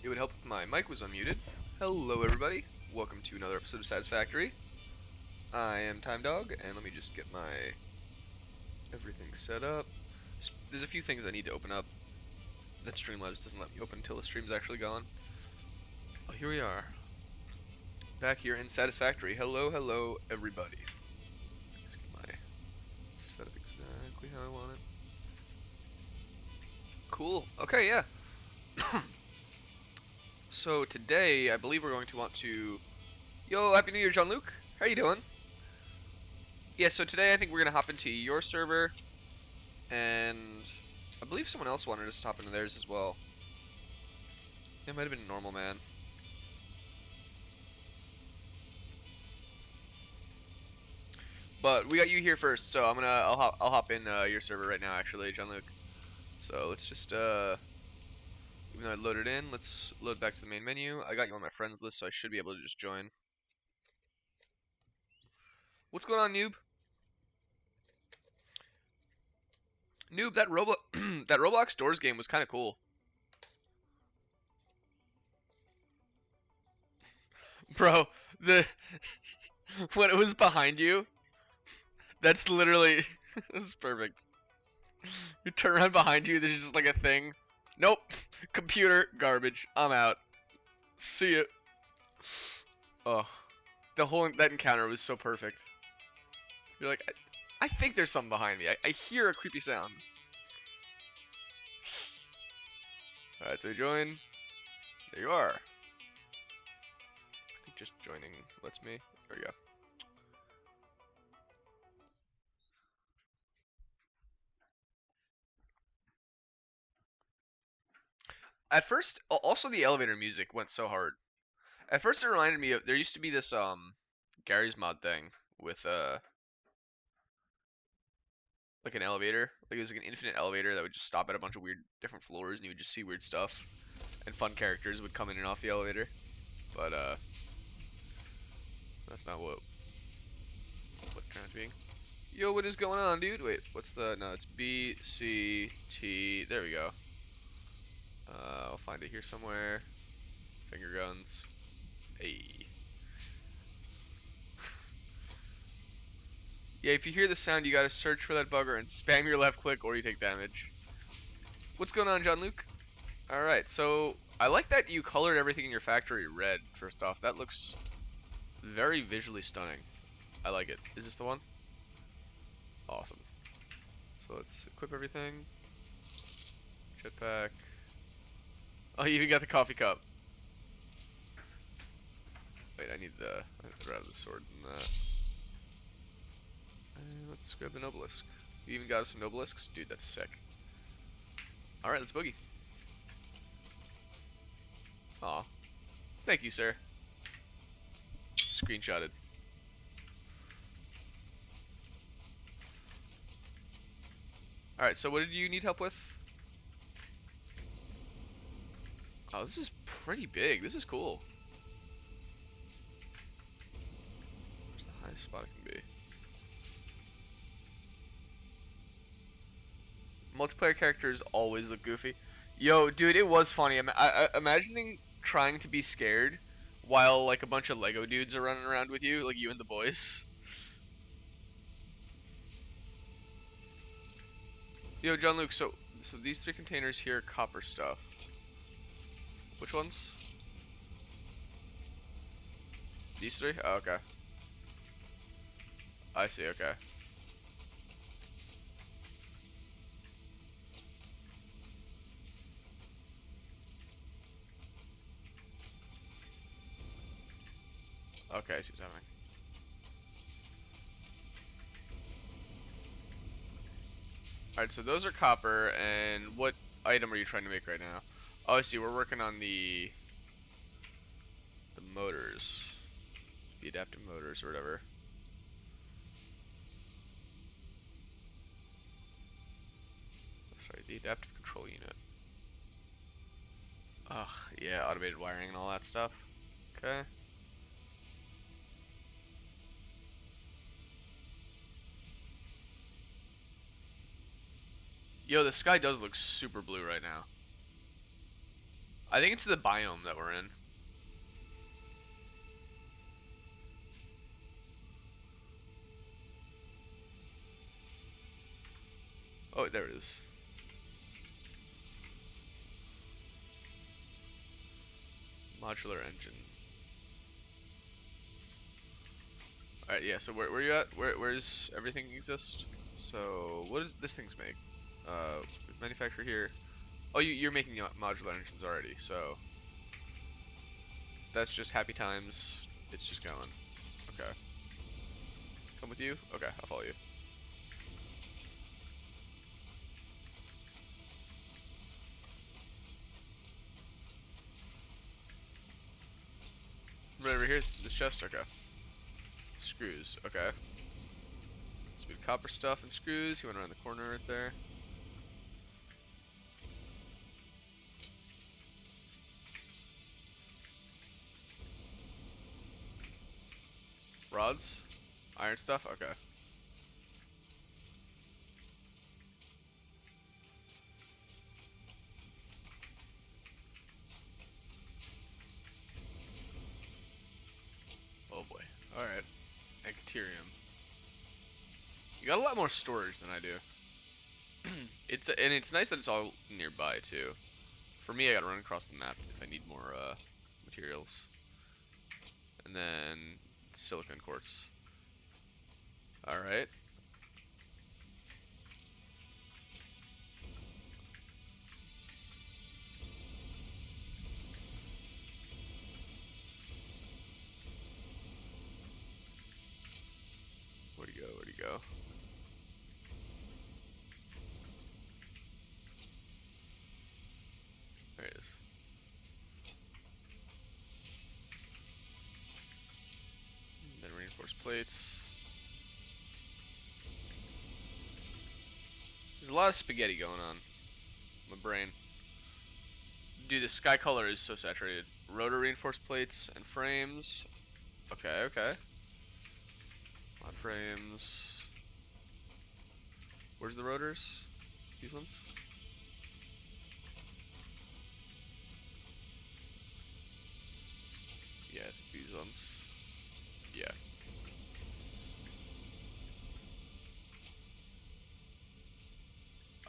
It would help if my mic was unmuted. Hello everybody, welcome to another episode of Satisfactory. I am Time Dog, and let me just get my everything set up. There's a few things I need to open up that Streamlabs doesn't let me open until the stream's actually gone. Oh, here we are. Back here in Satisfactory. Hello everybody. Just get my setup exactly how I want it. Cool. Okay, yeah. So today, I believe we're going to want to... Yo, Happy New Year, Jean-Luc. How you doing? Yeah, so today I think we're going to hop into your server, and I believe someone else wanted us to hop into theirs as well. It might have been Normal Man. But we got you here first, so I'll hop in your server right now, actually, Jean-Luc. So let's just even though I loaded in, let's load back to the main menu. I got you on my friends list, so I should be able to just join. What's going on, Noob? Noob, that that Roblox Doors game was kind of cool. Bro, the when it was behind you, that's literally that's perfect. You turn around behind you, there's just like a thing. Nope, computer garbage. I'm out. See ya. Oh, that encounter was so perfect. You're like, I think there's something behind me. I hear a creepy sound. All right, so join. There you are. I think just joining lets me. There we go. At first, also the elevator music went so hard. At first, it reminded me of there used to be this Gary's Mod thing with like an elevator. Like it was like an infinite elevator that would just stop at a bunch of weird different floors, and you would just see weird stuff, and fun characters would come in and off the elevator. But that's not what turned out to be. Yo, what is going on, dude? Wait, what's the? No, it's B C T. There we go. I'll find it here somewhere. Finger guns. Hey. Yeah, if you hear the sound, you gotta search for that bugger and spam your left click, or you take damage. What's going on, Jean-Luc? Alright, so I like that you colored everything in your factory red, first off. That looks very visually stunning. I like it. Is this the one? Awesome. So let's equip everything. Jetpack. Oh, you even got the coffee cup. Wait, I'd rather the sword than that. And let's grab an obelisk. You even got us some obelisks? Dude, that's sick. Alright, let's boogie. Aw. Thank you, sir. Screenshotted. Alright, so what did you need help with? Oh, this is pretty big. This is cool. Where's the highest spot it can be? Multiplayer characters always look goofy. Yo, dude, it was funny. Imagining trying to be scared while like a bunch of Lego dudes are running around with you, like you and the boys. Yo, Jean-Luc, so these 3 containers here are copper stuff. Which ones? These 3? Oh, okay. I see, okay. Okay, I see what's happening. Alright, so those are copper, and what item are you trying to make right now? Oh, I see, we're working on the motors. The adaptive motors or whatever. Sorry, the adaptive control unit. Ugh, yeah, automated wiring and all that stuff. Okay. Yo, the sky does look super blue right now. I think it's the biome that we're in. Oh, there it is. Modular engine. Alright, yeah, so where you at? Where's everything exist? So, what does this thing's make? Manufacture here. Oh, you're making the modular engines already, so that's just happy times. It's just going. Okay. Come with you? Okay, I'll follow you. Right over here, this chest? Okay. Screws, okay. So we have copper stuff and screws. He went around the corner right there. Rods? Iron stuff? Okay. Oh boy. Alright. Anchorium. You got a lot more storage than I do. It's nice that it's all nearby too. For me, I gotta run across the map if I need more materials. And then silicon quartz. Alright. Where'd he go? Where'd he go? There it is. Then reinforced plates. There's a lot of spaghetti going on in my brain. Dude, the sky color is so saturated. Rotor reinforced plates and frames. Okay, okay. Mod frames. Where's the rotors? These ones? Yeah, I think these ones. Yeah.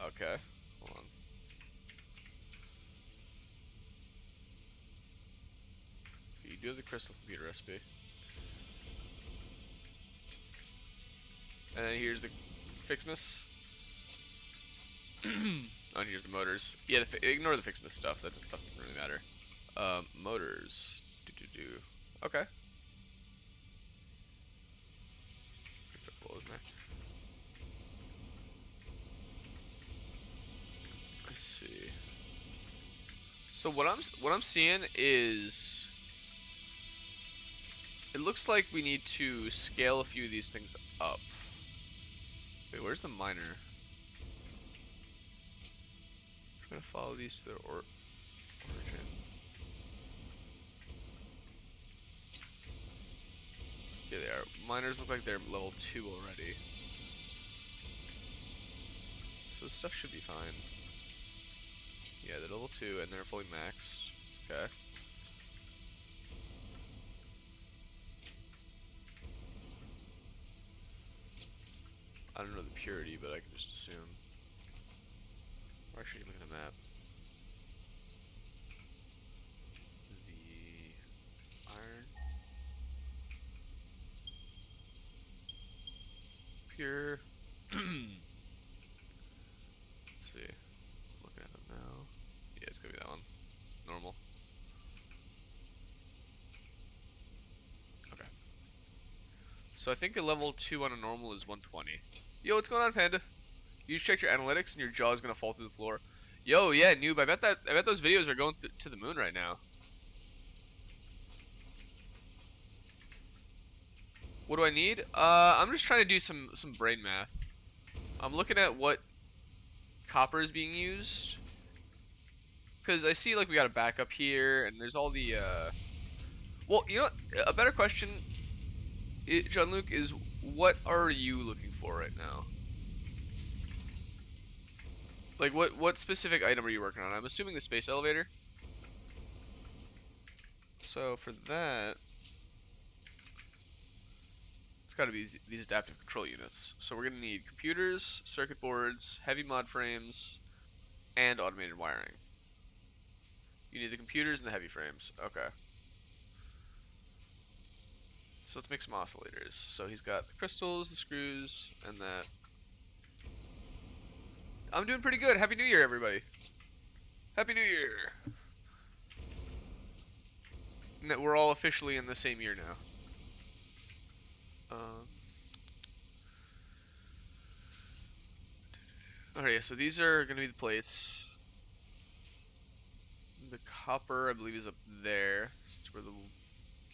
Okay, hold on. You do have the crystal computer recipe. And then here's the Fixmas. Oh, and here's the motors. Yeah, ignore the Fixmas stuff. That stuff doesn't really matter. Motors. Okay. Isn't there? Let's see. So what I'm seeing is it looks like we need to scale a few of these things up. Wait, where's the miner? I'm trying to follow these to their origin. Yeah, they are. Miners look like they're level 2 already. So this stuff should be fine. Yeah, they're level 2 and they're fully maxed. Okay. I don't know the purity, but I can just assume. Or actually, look at the map. The iron. Pure. Let's see. I'm looking at them now. Yeah, it's gonna be that one. Normal. Okay. So I think a level 2 on a normal is 120. Yo, what's going on, Panda? You just checked your analytics and your jaw is gonna fall through the floor. Yo, yeah, noob. I bet those videos are going to the moon right now. What do I need? I'm just trying to do some brain math. I'm looking at what copper is being used, because I see like we got a backup here, and there's all the. Well, you know, a better question, John Luke, is what are you looking for right now? Like what specific item are you working on? I'm assuming the space elevator. So for that, it's got to be these adaptive control units. So we're gonna need computers, circuit boards, heavy mod frames, and automated wiring. You need the computers and the heavy frames. Okay. So let's make some oscillators. So he's got the crystals, the screws, and that. I'm doing pretty good. Happy New Year, everybody. Happy New Year. We're all officially in the same year now. Alright, so these are going to be the plates. The copper, I believe, is up there. That's where the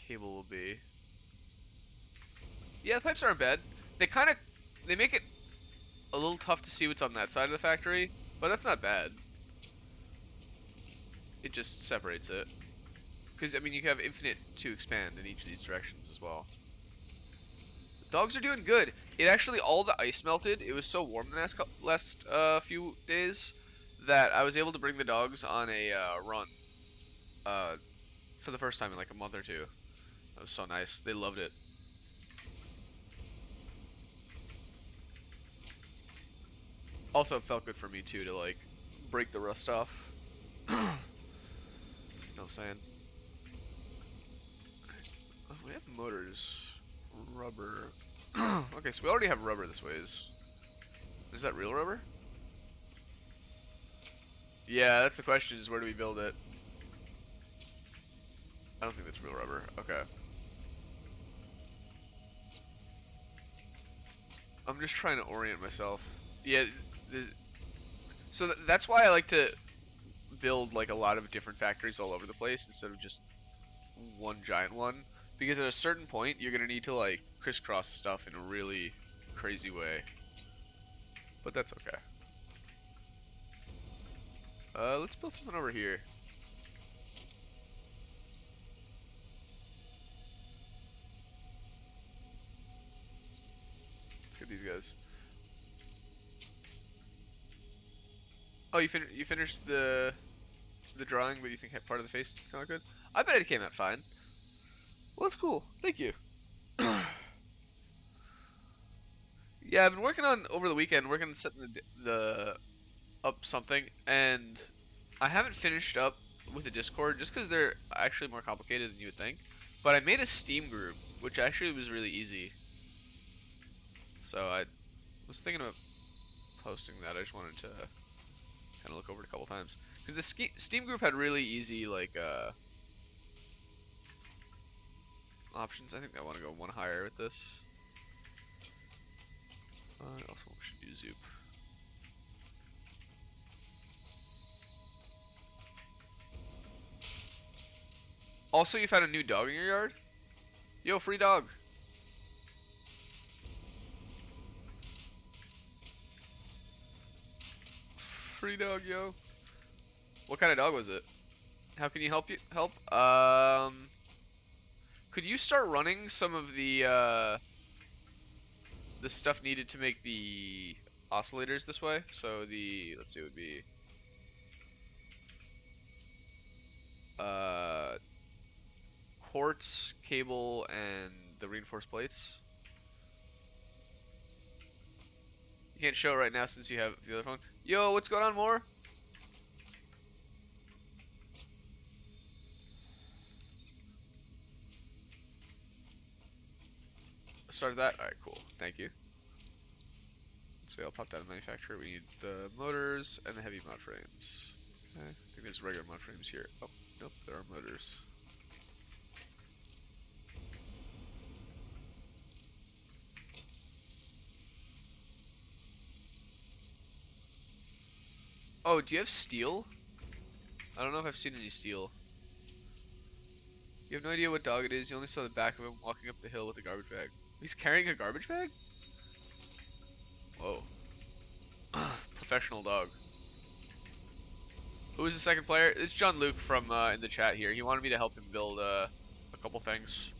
cable will be. Yeah, the pipes aren't bad. They make it a little tough to see what's on that side of the factory, but that's not bad. It just separates it. Because, I mean, you have infinite to expand in each of these directions as well. Dogs are doing good. It actually, all the ice melted. It was so warm the last few days that I was able to bring the dogs on a run for the first time in like a month or two. That was so nice. They loved it. Also, it felt good for me too to like break the rust off. You know what I'm saying? Oh, we have motors. Rubber. Okay, so we already have rubber this ways. Is that real rubber? Yeah, that's the question, is where do we build it? I don't think that's real rubber. Okay. I'm just trying to orient myself. Yeah, so that's why I like to build like a lot of different factories all over the place instead of just one giant one. Because at a certain point, you're gonna need to like crisscross stuff in a really crazy way. But that's okay. Let's build something over here. Let's get these guys. Oh, you finished the drawing, but you think part of the face came out good? I bet it came out fine. Well, that's cool. Thank you. Yeah, I've been working on over the weekend, working on setting the up something, and I haven't finished up with the Discord just because they're actually more complicated than you would think. But I made a Steam group, which actually was really easy. So I was thinking about posting that. I just wanted to kind of look over it a couple times because the Steam group had really easy like options. I think I want to go one higher with this. I also should use Zoop. Also, you found a new dog in your yard? Yo, free dog. Free dog, yo. What kind of dog was it? How can you help? Could you start running some of the stuff needed to make the oscillators this way? So let's see, it would be uh quartz, cable, and the reinforced plates. You can't show it right now since you have the other phone. Yo, what's going on, more? Start that. All right, cool. Thank you. So I'll pop down to manufacturer. We need the motors and the heavy mod frames. Okay. I think there's regular mod frames here. Oh, nope, there are motors. Oh, do you have steel? I don't know if I've seen any steel. You have no idea what dog it is. You only saw the back of him walking up the hill with a garbage bag. He's carrying a garbage bag? Whoa. Professional dog. Who is the second player? It's John Luke from in the chat here. He wanted me to help him build a couple things.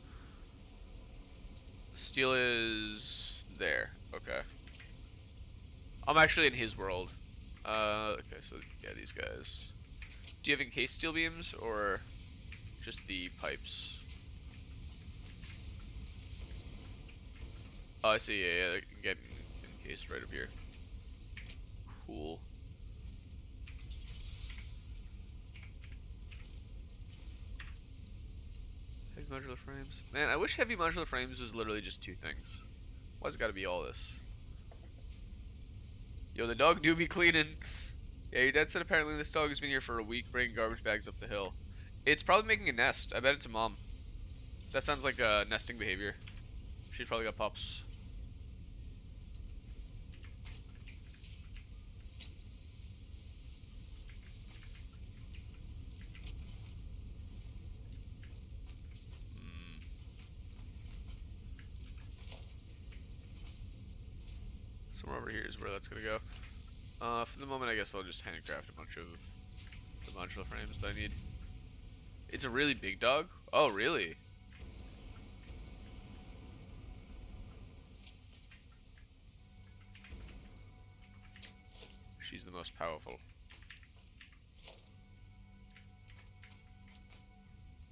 Steel is there. Okay. I'm actually in his world. Okay, so yeah, these guys. Do you have encased steel beams or? Just the pipes. Oh, I see. Yeah, get encased right up here. Cool. Heavy modular frames. Man, I wish heavy modular frames was literally just 2 things. Why's it gotta be all this? Yo, the dog do be cleaning. Yeah, your dad said apparently this dog has been here for a week bringing garbage bags up the hill. It's probably making a nest. I bet it's a mom. That sounds like nesting behavior. She's probably got pups. Somewhere over here is where that's gonna go. For the moment, I guess I'll just handcraft a bunch of the modular frames that I need. It's a really big dog? Oh, really? She's the most powerful.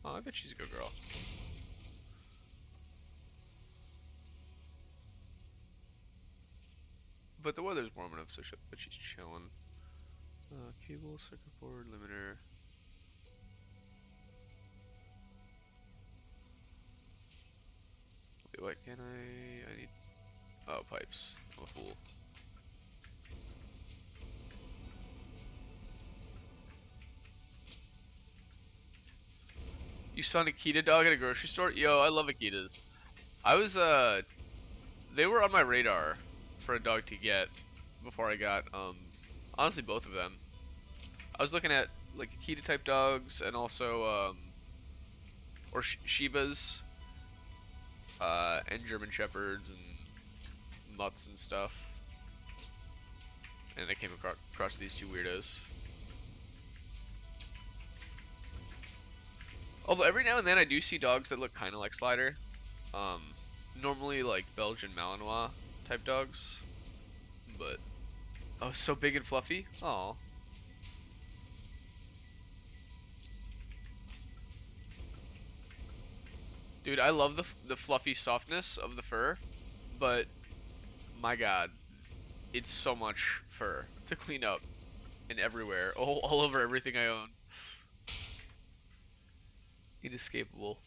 Oh, I bet she's a good girl. But the weather's warm enough, so but she's chilling. Cable, circuit board, limiter. Wait, what can I need... Oh, pipes. I'm a fool. You saw an Akita dog at a grocery store? Yo, I love Akitas. I was, they were on my radar for a dog to get before I got, honestly, both of them. I was looking at, like, Akita type dogs and also, or Shibas, and German Shepherds and mutts and stuff. And I came across these 2 weirdos. Although every now and then I do see dogs that look kind of like Slider. Normally like Belgian Malinois type dogs. But, oh, so big and fluffy. Aw. Dude, I love the fluffy softness of the fur, but my god, it's so much fur to clean up and everywhere, all over everything I own. Inescapable.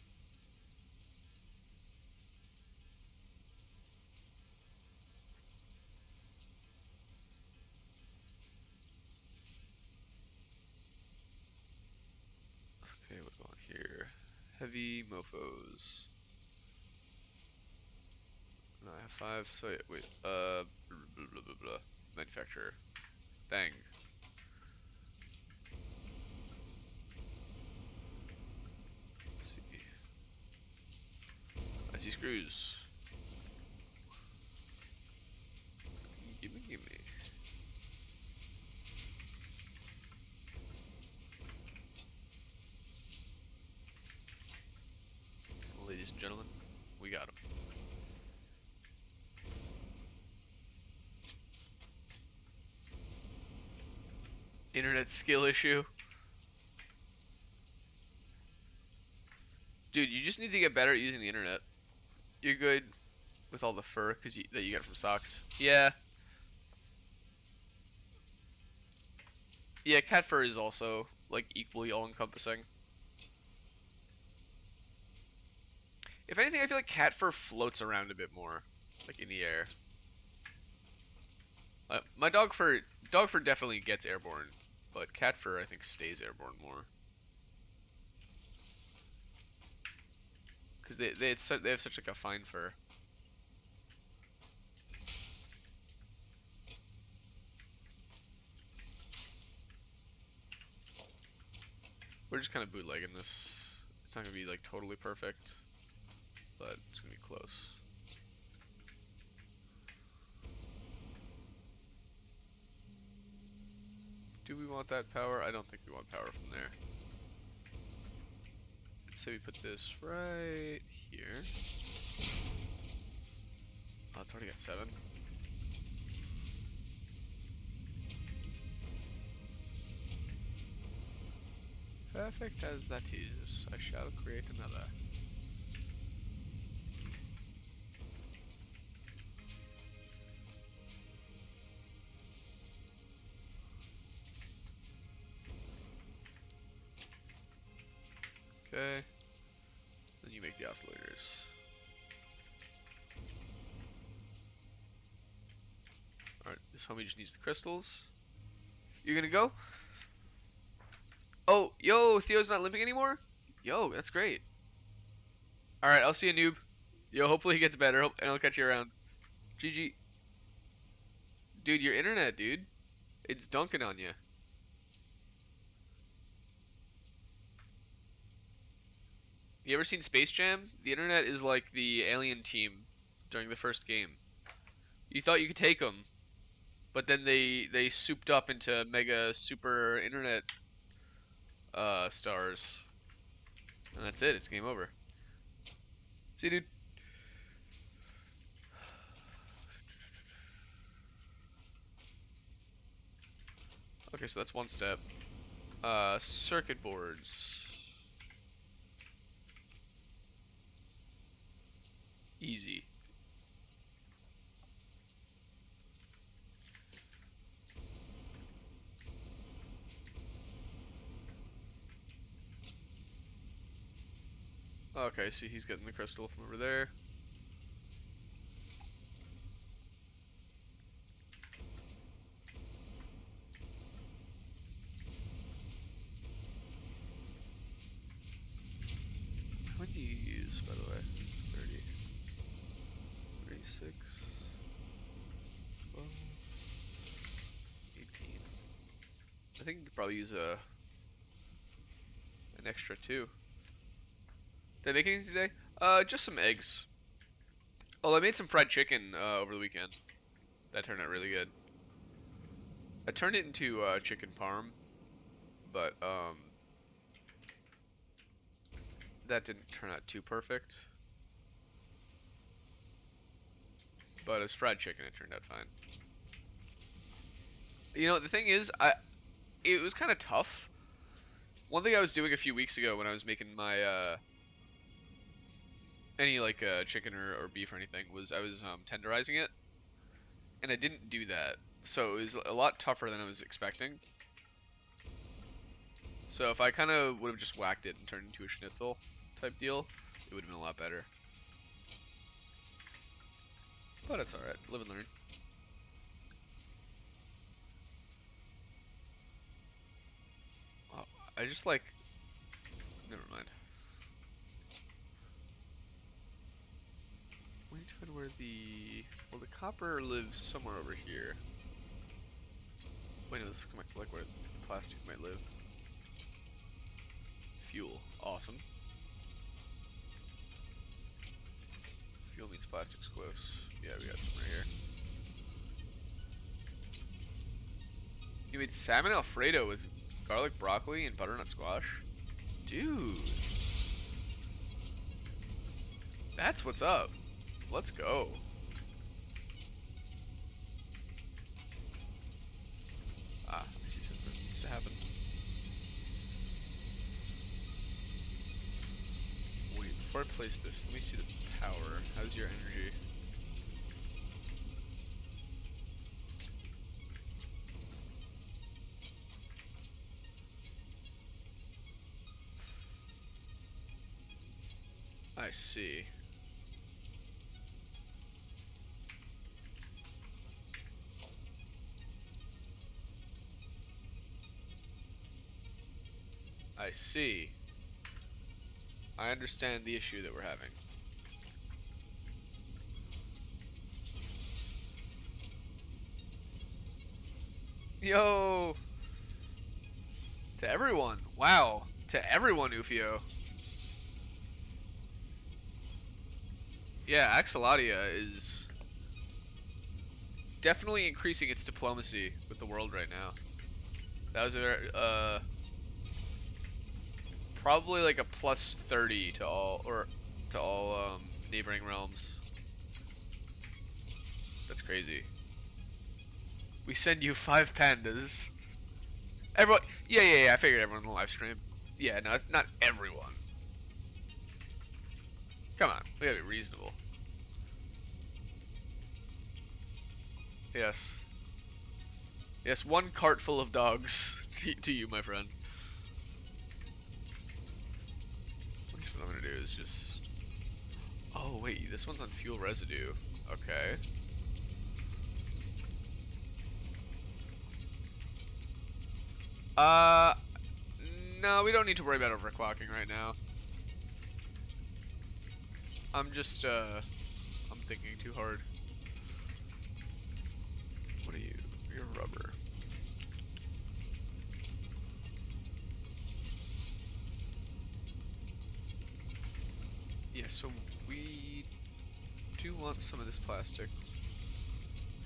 Okay, what's going on here? Heavy mofos. No, I have 5. So wait, blah, blah, blah, blah. Manufacturer. Bang. Let's see. I see screws. Gimme, gimme. Ladies and gentlemen, we got him. Internet skill issue. Dude, you just need to get better at using the internet. You're good with all the fur that you get from socks. Yeah. Yeah, cat fur is also like equally all-encompassing. If anything, I feel like cat fur floats around a bit more, like in the air. My dog fur definitely gets airborne, but cat fur I think stays airborne more. Because they have such like a fine fur. We're just kind of bootlegging this. It's not gonna be like totally perfect, but it's gonna be close. Do we want that power? I don't think we want power from there. Let's say we put this right here. Oh, it's already got 7. Perfect as that is, I shall create another. Okay. Then you make the oscillators. Alright, this homie just needs the crystals. You're gonna go? Oh, yo, Theo's not limping anymore? Yo, that's great. Alright, I'll see you, noob. Yo, hopefully he gets better, and I'll catch you around. GG. Dude, your internet, dude. It's dunking on you. You ever seen Space Jam? The internet is like the alien team during the first game. You thought you could take them, but then they souped up into mega super internet stars. And that's it, it's game over. See you, dude. Okay, so that's one step. Circuit boards. Easy. Okay, see, he's getting the crystal from over there. How many do you use, by the way? 30, 36, 12, 18. I think you could probably use an extra 2. Did I make anything today? Just some eggs. Oh, I made some fried chicken over the weekend. That turned out really good. I turned it into chicken parm, but that didn't turn out too perfect. But as fried chicken, it turned out fine. You know, the thing is, it was kind of tough. One thing I was doing a few weeks ago when I was making my any like chicken or beef or anything was I was tenderizing it, and I didn't do that, so it was a lot tougher than I was expecting. So if I kind of would have just whacked it and turned it into a schnitzel type deal, it would have been a lot better. But it's alright, live and learn. Oh, I just like, never mind. We need to find where well, the copper lives somewhere over here. Wait, no, this looks like where the plastic might live. Fuel, awesome. Fuel means plastic's close. Yeah, we got some right here. You made salmon alfredo with garlic broccoli and butternut squash? Dude. That's what's up. Let's go. Ah, I see something that needs to happen. Wait, before I place this, let me see the power. How's your energy? I see. I see. I understand the issue that we're having. Yo! To everyone. Wow. To everyone, Ufio. Yeah, Axelatia is definitely increasing its diplomacy with the world right now. That was a probably like a plus 30 to all neighboring realms. That's crazy. We send you 5 pandas. Everyone, yeah, I figured everyone in the live stream. Yeah, no, it's not everyone. Come on, we gotta be reasonable. Yes. Yes, one cart full of dogs to you, my friend. What I'm gonna do is just... Oh, wait, this one's on fuel residue. Okay. Uh, no, we don't need to worry about overclocking right now. I'm just, I'm thinking too hard. What are you? You're rubber. Yeah, so we do want some of this plastic.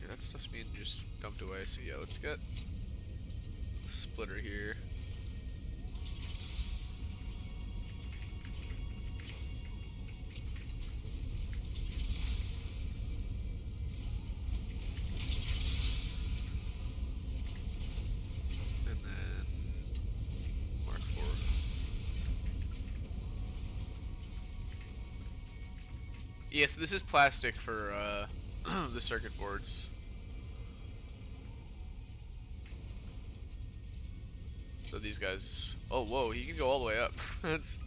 Yeah, that stuff's being just dumped away, so yeah, let's get a splitter here. And then Mark 4. Yeah, so this is plastic for the circuit boards. So these guys, oh whoa, he can go all the way up. That's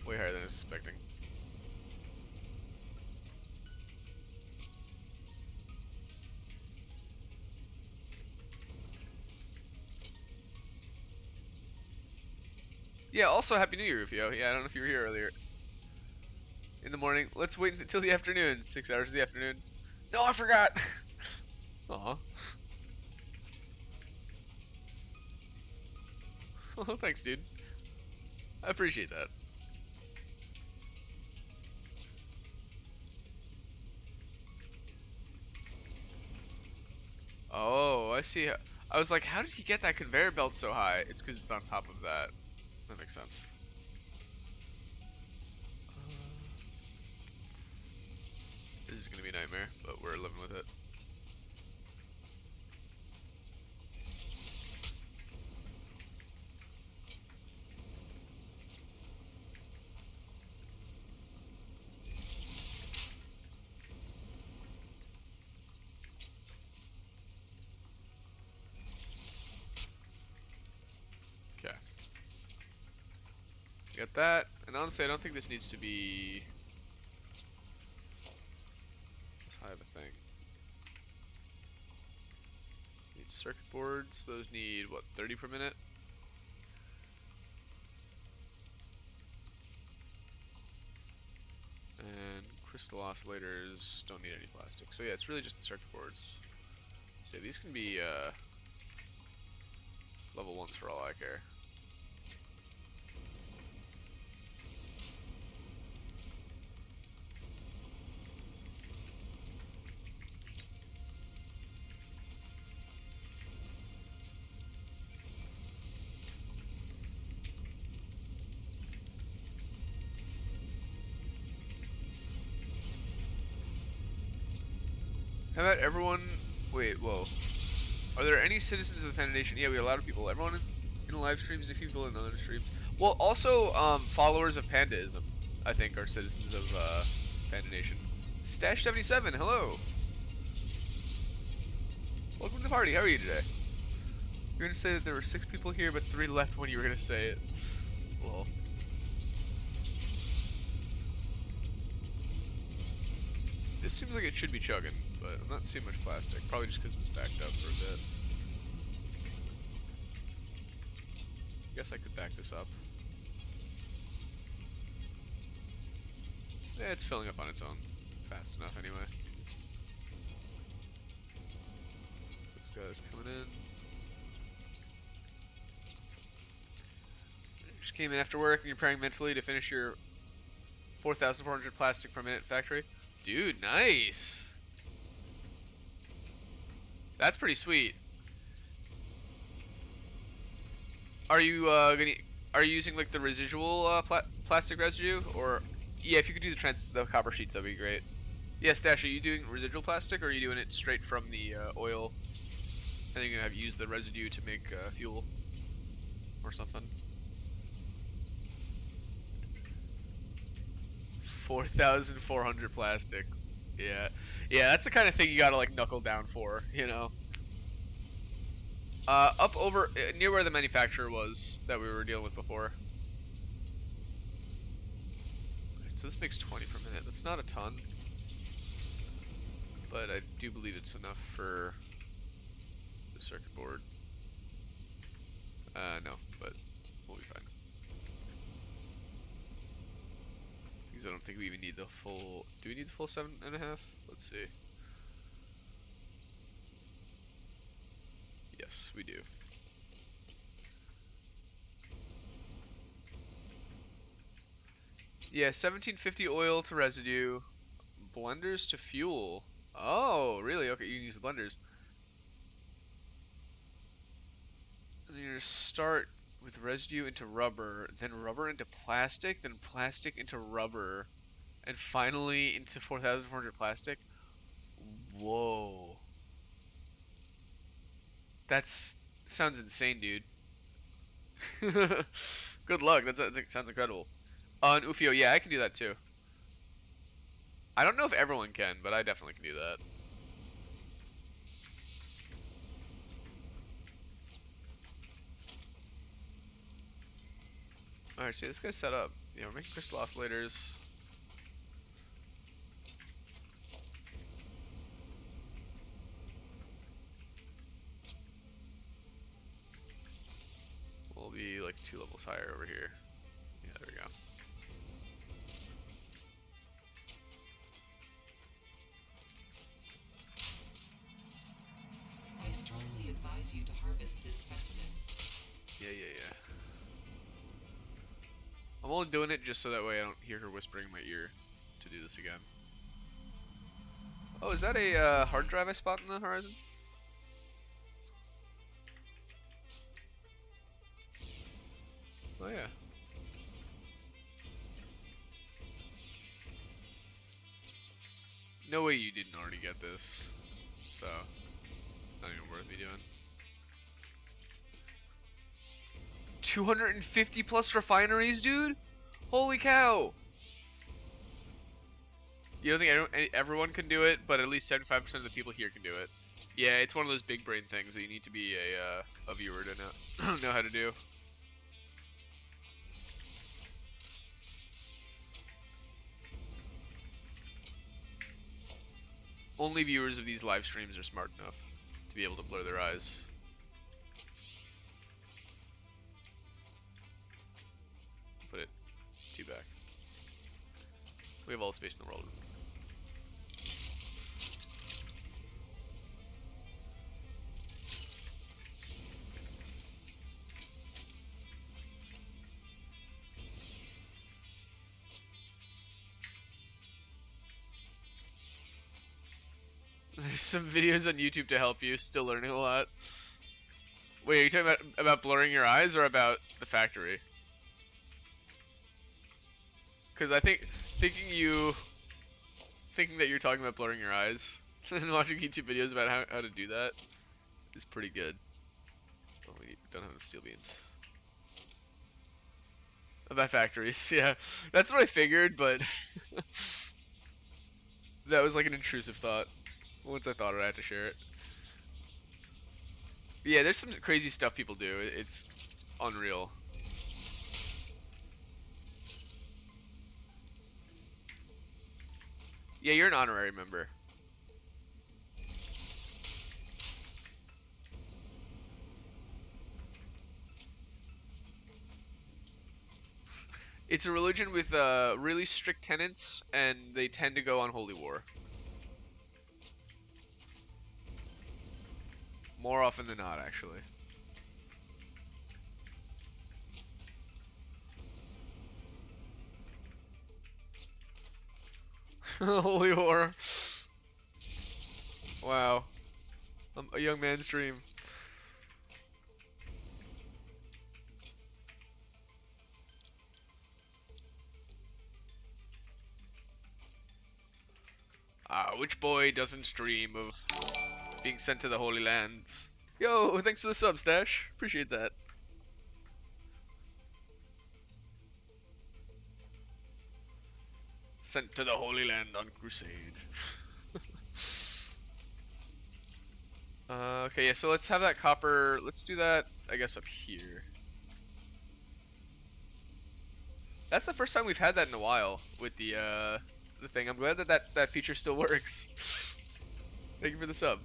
way higher than I was expecting. Yeah, also Happy New Year, Rufio. Yeah, I don't know if you were here earlier. In the morning. Let's wait until the afternoon. 6 hours of the afternoon. No, I forgot! Aw. Oh, thanks, dude. I appreciate that. Oh, I see. I was like, how did he get that conveyor belt so high? It's because it's on top of that. That makes sense. This is gonna be a nightmare, but we're living with it. Okay. Got that. And honestly, I don't think this needs to be this high of a thing. Need circuit boards. Those need, what, 30 per minute? And crystal oscillators don't need any plastic. So yeah, it's really just the circuit boards. So yeah, these can be level 1s for all I care. How about everyone? Wait, whoa. Are there any citizens of the Panda Nation? Yeah, we have a lot of people. Everyone in the live streams, and a few people in other streams. Well, also followers of Pandaism, I think, are citizens of Panda Nation. Stash 77, hello. Welcome to the party. How are you today? You're gonna say that there were 6 people here, but 3 left when you were gonna say it. Well. This seems like it should be chugging, but I'm not seeing much plastic. Probably just because it was backed up for a bit. Guess I could back this up. Yeah, it's filling up on its own. Fast enough anyway. This guy's coming in. Just came in after work and you're preparing mentally to finish your 4,400 plastic per minute factory. Dude, nice! That's pretty sweet. Are you are you using like the residual plastic residue, or yeah? If you could do the copper sheets, that'd be great. Yeah, Stash, are you doing residual plastic, or are you doing it straight from the oil, and then you're gonna have use the residue to make fuel or something? 4,400 plastic. Yeah. Yeah, that's the kind of thing you gotta like knuckle down for, you know. Up over near where the manufacturer was that we were dealing with before. So this makes 20 per minute. That's not a ton, but I do believe it's enough for the circuit board. No, but we'll be fine. Because I don't think we even need the full. Do we need the full 7.5? Let's see. Yes, we do. Yeah, 1750 oil to residue, blenders to fuel. Oh, really? Okay, you can use the blenders. And then you're gonna start with residue into rubber, then rubber into plastic, then plastic into rubber, and finally into 4,400 plastic. Whoa. That's sounds insane, dude. Good luck. That sounds incredible. On Ufio, yeah, I can do that too. I don't know if everyone can, but I definitely can do that. Alright, see, this guy's set up. Yeah, we're making crystal oscillators. We'll be like 2 levels higher over here. Yeah, there we go. I strongly advise you to harvest this specimen. Yeah. I'm only doing it just so that way I don't hear her whispering in my ear to do this again. Oh, is that a hard drive I spot in the horizon? Oh yeah. No way you didn't already get this. So, it's not even worth me doing. 250 plus refineries, dude? Holy cow! You don't think everyone can do it, but at least 75% of the people here can do it. Yeah, it's one of those big brain things that you need to be a viewer to know how to do. Only viewers of these live streams are smart enough to be able to blur their eyes. Put it 2 back. We have all the space in the world. There's some videos on YouTube to help you. Still learning a lot. Wait, are you talking about blurring your eyes or about the factory? Because I think thinking that you're talking about blurring your eyes and watching YouTube videos about how to do that is pretty good. Oh, we don't have enough steel beams. About factories, yeah. That's what I figured, but that was like an intrusive thought. Once I thought it, I had to share it. Yeah, there's some crazy stuff people do. It's unreal. Yeah, you're an honorary member. It's a religion with really strict tenets, and they tend to go on holy war. More often than not, actually. Holy war. Wow. A young man's dream. Which boy doesn't dream of being sent to the Holy Lands? Yo, thanks for the sub, Stash. Appreciate that. Sent to the Holy Land on crusade. Okay, yeah, so let's have that copper. Let's do that, I guess, up here. That's the first time we've had that in a while with the thing. I'm glad that that feature still works. Thank you for the sub.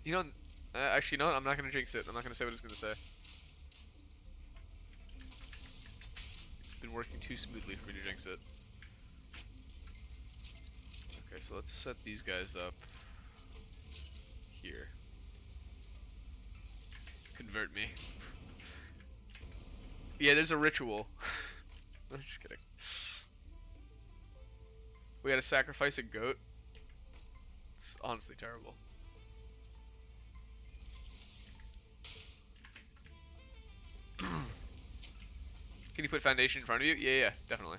You know, actually, no, I'm not gonna jinx it. I'm not gonna say what it's gonna say. It's been working too smoothly for me to jinx it. Okay, so let's set these guys up here. Convert me. Yeah, there's a ritual. I'm just kidding. We gotta sacrifice a goat. It's honestly terrible. Can you put foundation in front of you? Yeah, yeah, definitely.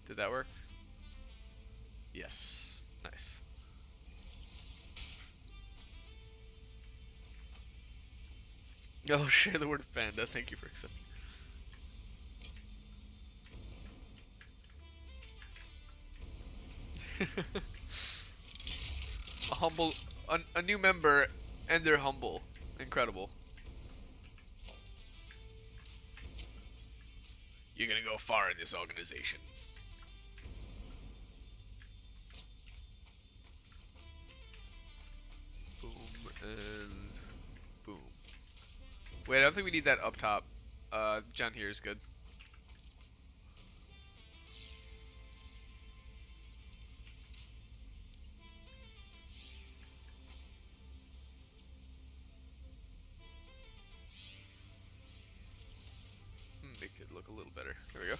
Did that work? Yes. Nice. Oh, share the word of panda. Thank you for accepting. A humble, a new member, and they're humble. Incredible. You're gonna go far in this organization. Boom and boom. Wait, I don't think we need that up top. Down here is good. Make it look a little better. There we go.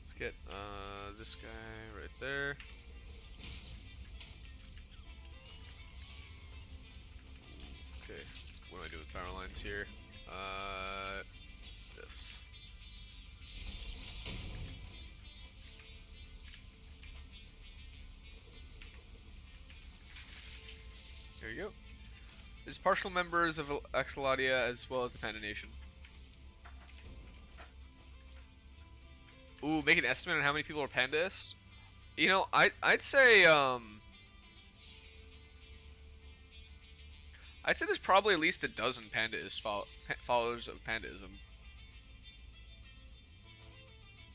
Let's get this guy right there. Okay, what am I doing with power lines here? This. There you go. There's partial members of Axeladia as well as the Panda Nation. Ooh, make an estimate on how many people are Pandaists? You know, I'd say there's probably at least a dozen Pandaist followers of Pandaism.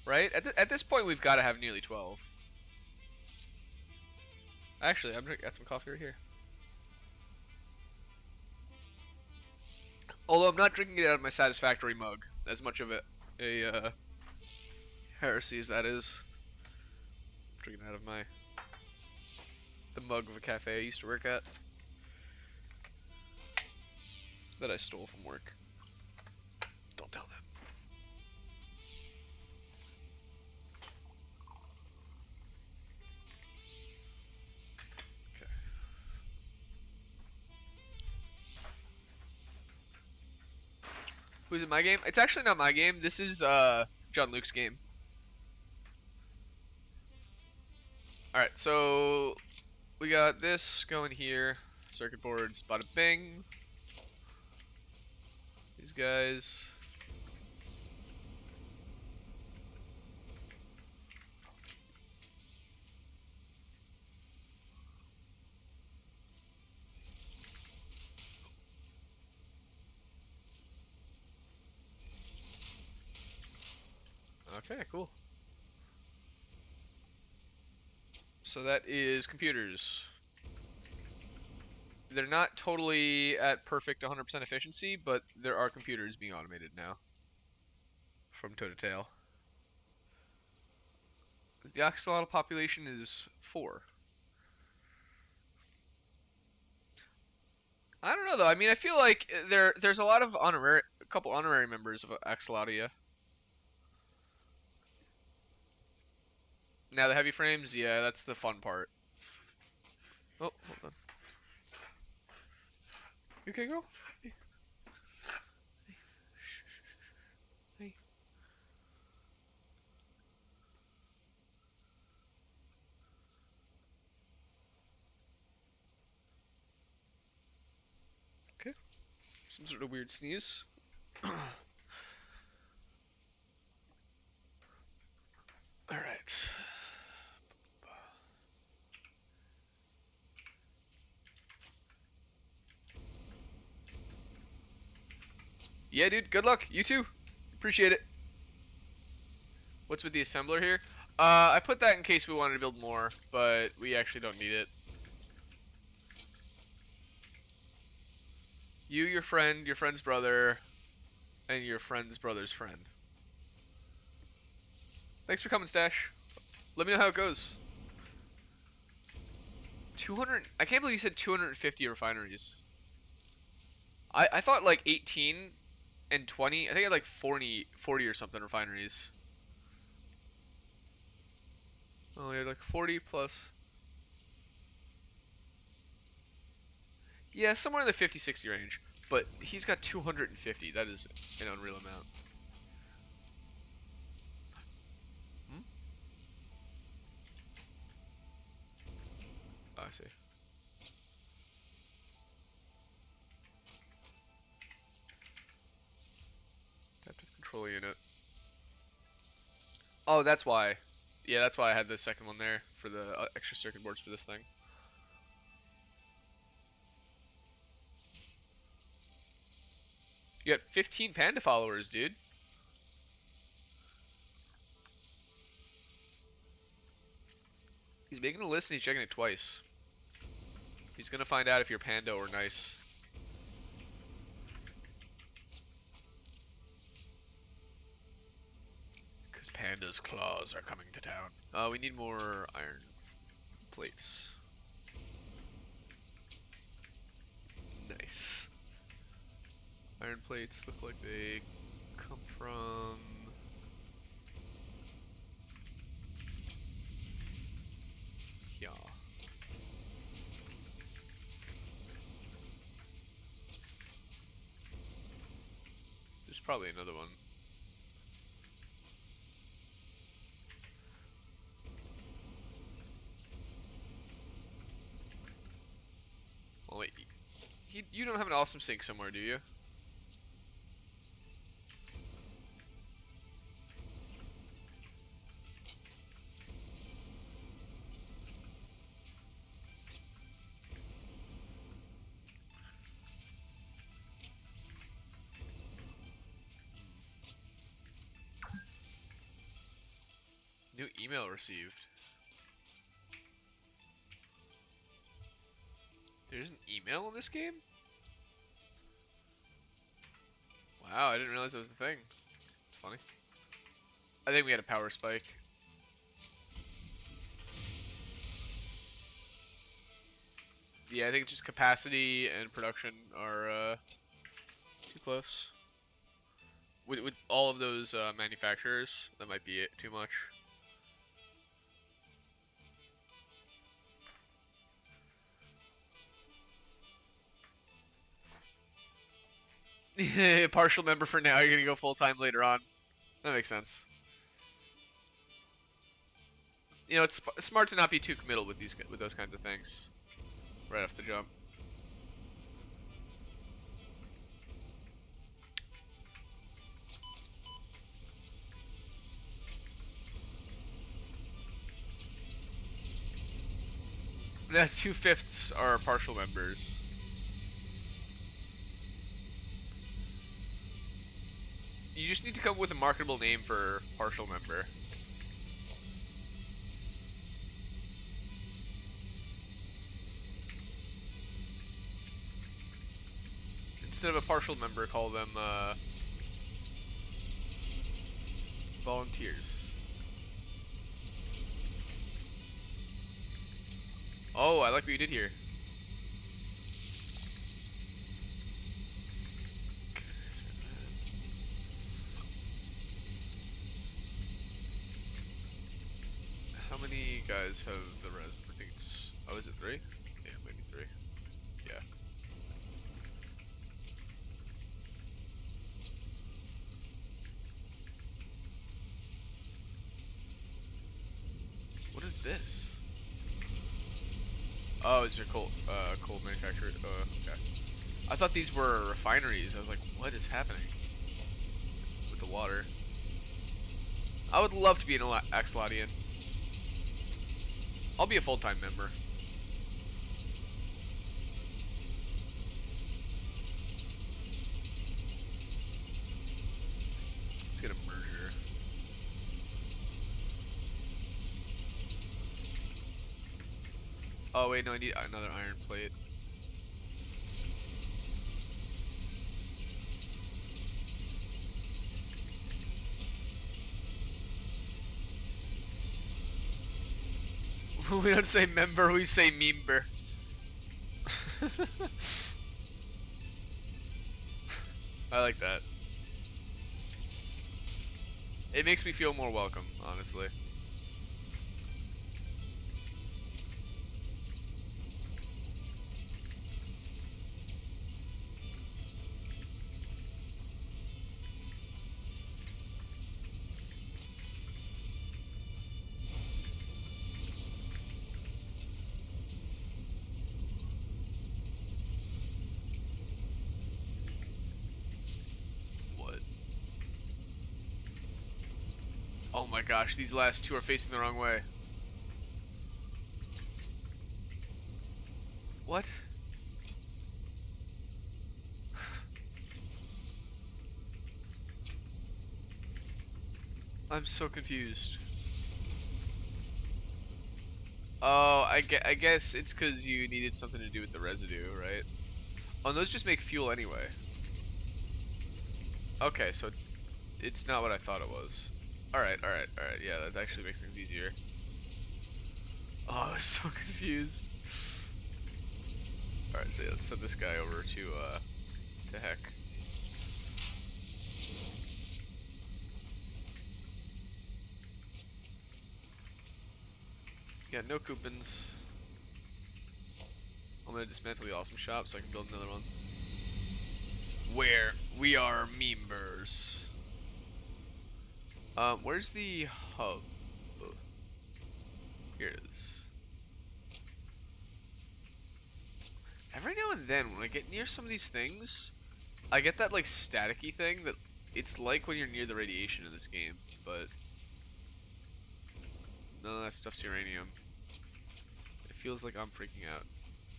Right? At this point, we've got to have nearly 12. Actually, I'm got some coffee right here. Although I'm not drinking it out of my Satisfactory mug, as much of a heresy as that is. I'm drinking out of the mug of a cafe I used to work at that I stole from work. Don't tell them. Okay. Who's in my game? It's actually not my game. This is John Luke's game. Alright, so we got this going here. Circuit boards, bada bing. These guys. Okay, cool. So that is computers. They're not totally at perfect 100% efficiency, but there are computers being automated now. From toe to tail. The axolotl population is 4. I don't know though. I mean, I feel like there's a lot of a couple honorary members of Axolotia. Now the heavy frames, yeah, that's the fun part. Oh, hold on. You okay, girl? Hey. Hey. Shh, shh, shh. Hey. Some sort of weird sneeze. Alright. Yeah, dude, good luck. You too. Appreciate it. What's with the assembler here? I put that in case we wanted to build more, but we actually don't need it. You, your friend's brother, and your friend's brother's friend. Thanks for coming, Stash. Let me know how it goes. 200. I can't believe you said 250 refineries. I thought like 18 and 20. I think I had like 40 or something refineries. Oh, yeah, like 40 plus. Yeah, somewhere in the 50-60 range. But he's got 250. That is an unreal amount. Hmm? Oh, I see. Adaptive control unit. Oh, that's why. Yeah, that's why I had the second one there for the extra circuit boards for this thing. You got 15 panda followers, dude. He's making a list and he's checking it twice. He's gonna find out if you're panda or nice. Because panda's claws are coming to town. We need more iron plates. Nice. Iron plates look like they come from... yeah. There's probably another one. Oh wait, you don't have an awesome sink somewhere, do you? New email received. There's an email in this game? Wow, I didn't realize that was the thing. It's funny. I think we had a power spike. Yeah, I think just capacity and production are too close. With all of those manufacturers, that might be it too much. Partial member for now, you're gonna go full time later on. That makes sense. You know, it's smart to not be too committal with those kinds of things right off the jump. Yeah, 2/5 are partial members. You just need to come up with a marketable name for partial member. Instead of a partial member, call them volunteers. Oh, I like what you did here. How many guys have the res? I think it's... oh, is it 3? Yeah, maybe 3. Yeah. What is this? Oh, it's your coal manufacturer. Okay. I thought these were refineries. I was like, what is happening with the water? I would love to be an Axolotlian. I'll be a full-time member. Let's get a merger. Oh wait, no, I need another iron plate. We don't say member, we say member. I like that. It makes me feel more welcome, honestly. What? Oh my gosh, these last two are facing the wrong way. What? I'm so confused. Oh, I guess it's because you needed something to do with the residue, right? Oh, and those just make fuel anyway. Okay, so it's not what I thought it was. Alright, alright, alright. Yeah, that actually makes things easier. Oh, I was so confused. Alright, so let's send this guy over to heck. Yeah, no coupons. I'm gonna dismantle the awesome shop so I can build another one. Where we are members. Where's the hub? Here it is. Every now and then, when I get near some of these things, I get that like staticky thing that it's like when you're near the radiation in this game, but none of that stuff's uranium. It feels like I'm freaking out.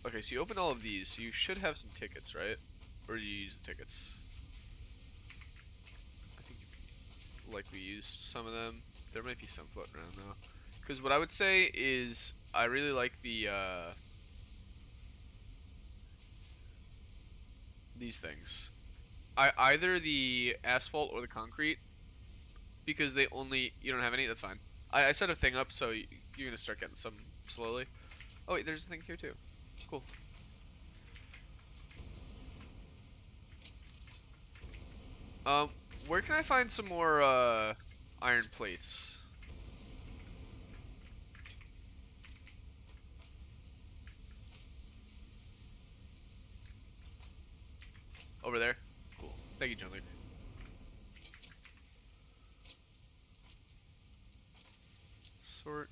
Okay, so you open all of these, so you should have some tickets, right? Or do you use the tickets? I think you likely used some of them. There might be some floating around though. Because what I would say is, I really like the, these things. Either the asphalt or the concrete, because they only, you don't have any, that's fine. I set a thing up so you're gonna start getting some slowly. Oh wait, there's a thing here too. Cool. Um, where can I find some more iron plates? Over there? Cool. Thank you, John Luke. Sort.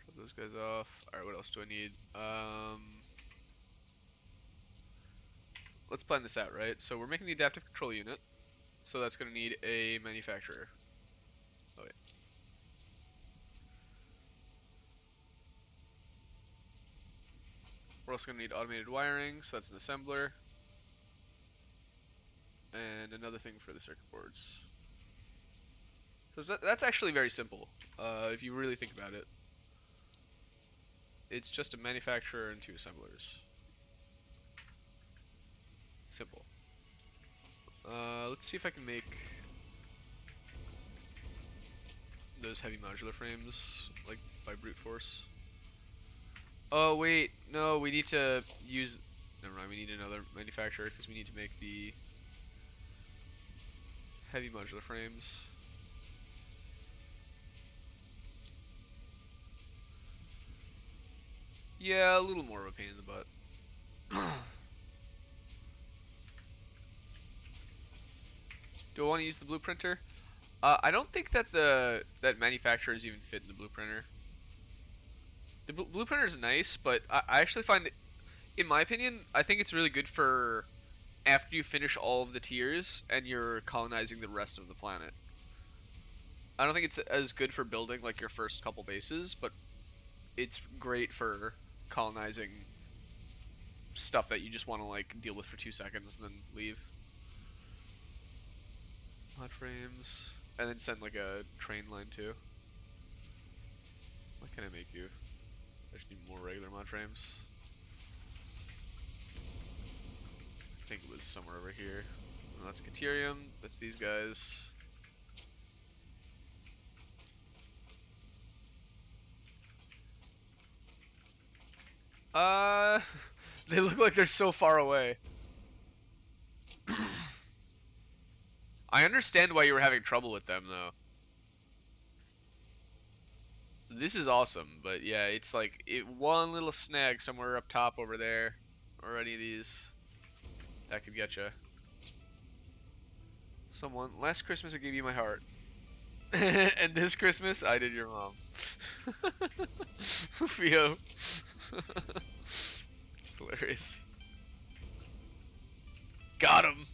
Drop those guys off. Alright, what else do I need? Let's plan this out, right? So we're making the adaptive control unit. So that's gonna need a manufacturer. Oh wait. We're also gonna need automated wiring, so that's an assembler. And another thing for the circuit boards. So that's actually very simple, if you really think about it. It's just a manufacturer and two assemblers. Simple. Let's see if I can make those heavy modular frames, like, by brute force. Oh wait, no, we need to use, never mind, we need another manufacturer because we need to make the heavy modular frames. Yeah, a little more of a pain in the butt. Do I want to use the blueprinter? I don't think that that manufacturers even fit in the blueprinter. The blueprinter is nice, but I actually find In my opinion, I think it's really good for after you finish all of the tiers and you're colonizing the rest of the planet. I don't think it's as good for building like your first couple bases, but it's great for colonizing stuff that you just want to like deal with for 2 seconds and then leave. Mod frames, and then send like a train line too. What can I make you? I just need more regular mod frames. I think it was somewhere over here. No, that's Caterium. That's these guys. Uh, they look like they're so far away. I understand why you were having trouble with them though. This is awesome, but yeah, it's like one little snag somewhere up top over there, or any of these, that could get you. Someone last Christmas I gave you my heart, and this Christmas I did your mom. Theo. It's hilarious. Got him.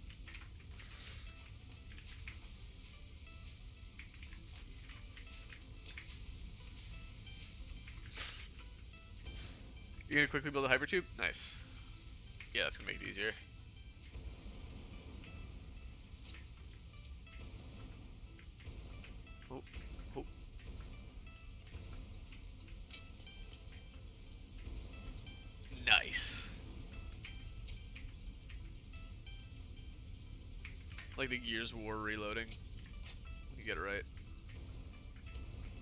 You're gonna quickly build a hypertube? Nice. Yeah, that's gonna make it easier. Oh, oh. Nice. Like the Gears of War reloading. You get it right.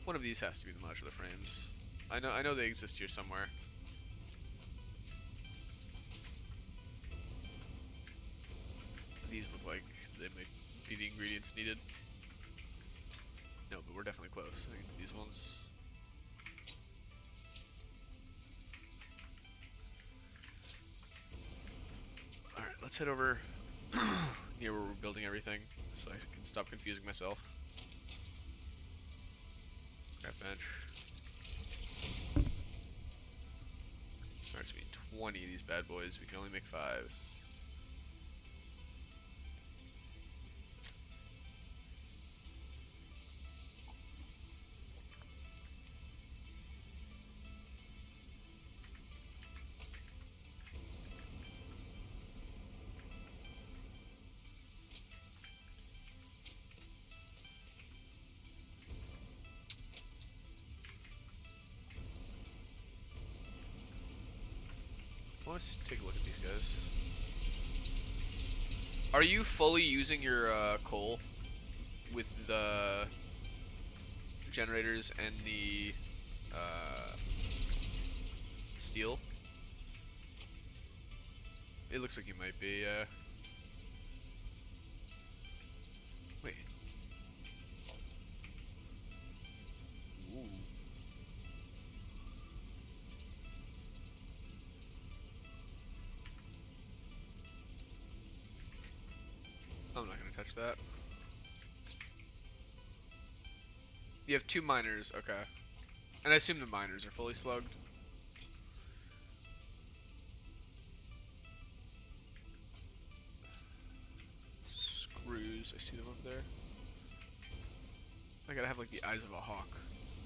One of these has to be the modular frames. I know they exist here somewhere. These look like they might be the ingredients needed. No, but we're definitely close. I think it's these ones. Alright, let's head over near where we're building everything so I can stop confusing myself. Scrap bench. Alright, so we need 20 of these bad boys. We can only make 5. Let's take a look at these guys. Are you fully using your coal with the generators and the steel? It looks like you might be, wait. Ooh. I'm not gonna touch that. You have 2 miners, okay. And I assume the miners are fully slugged. Screws, I see them over there. I gotta have like the eyes of a hawk.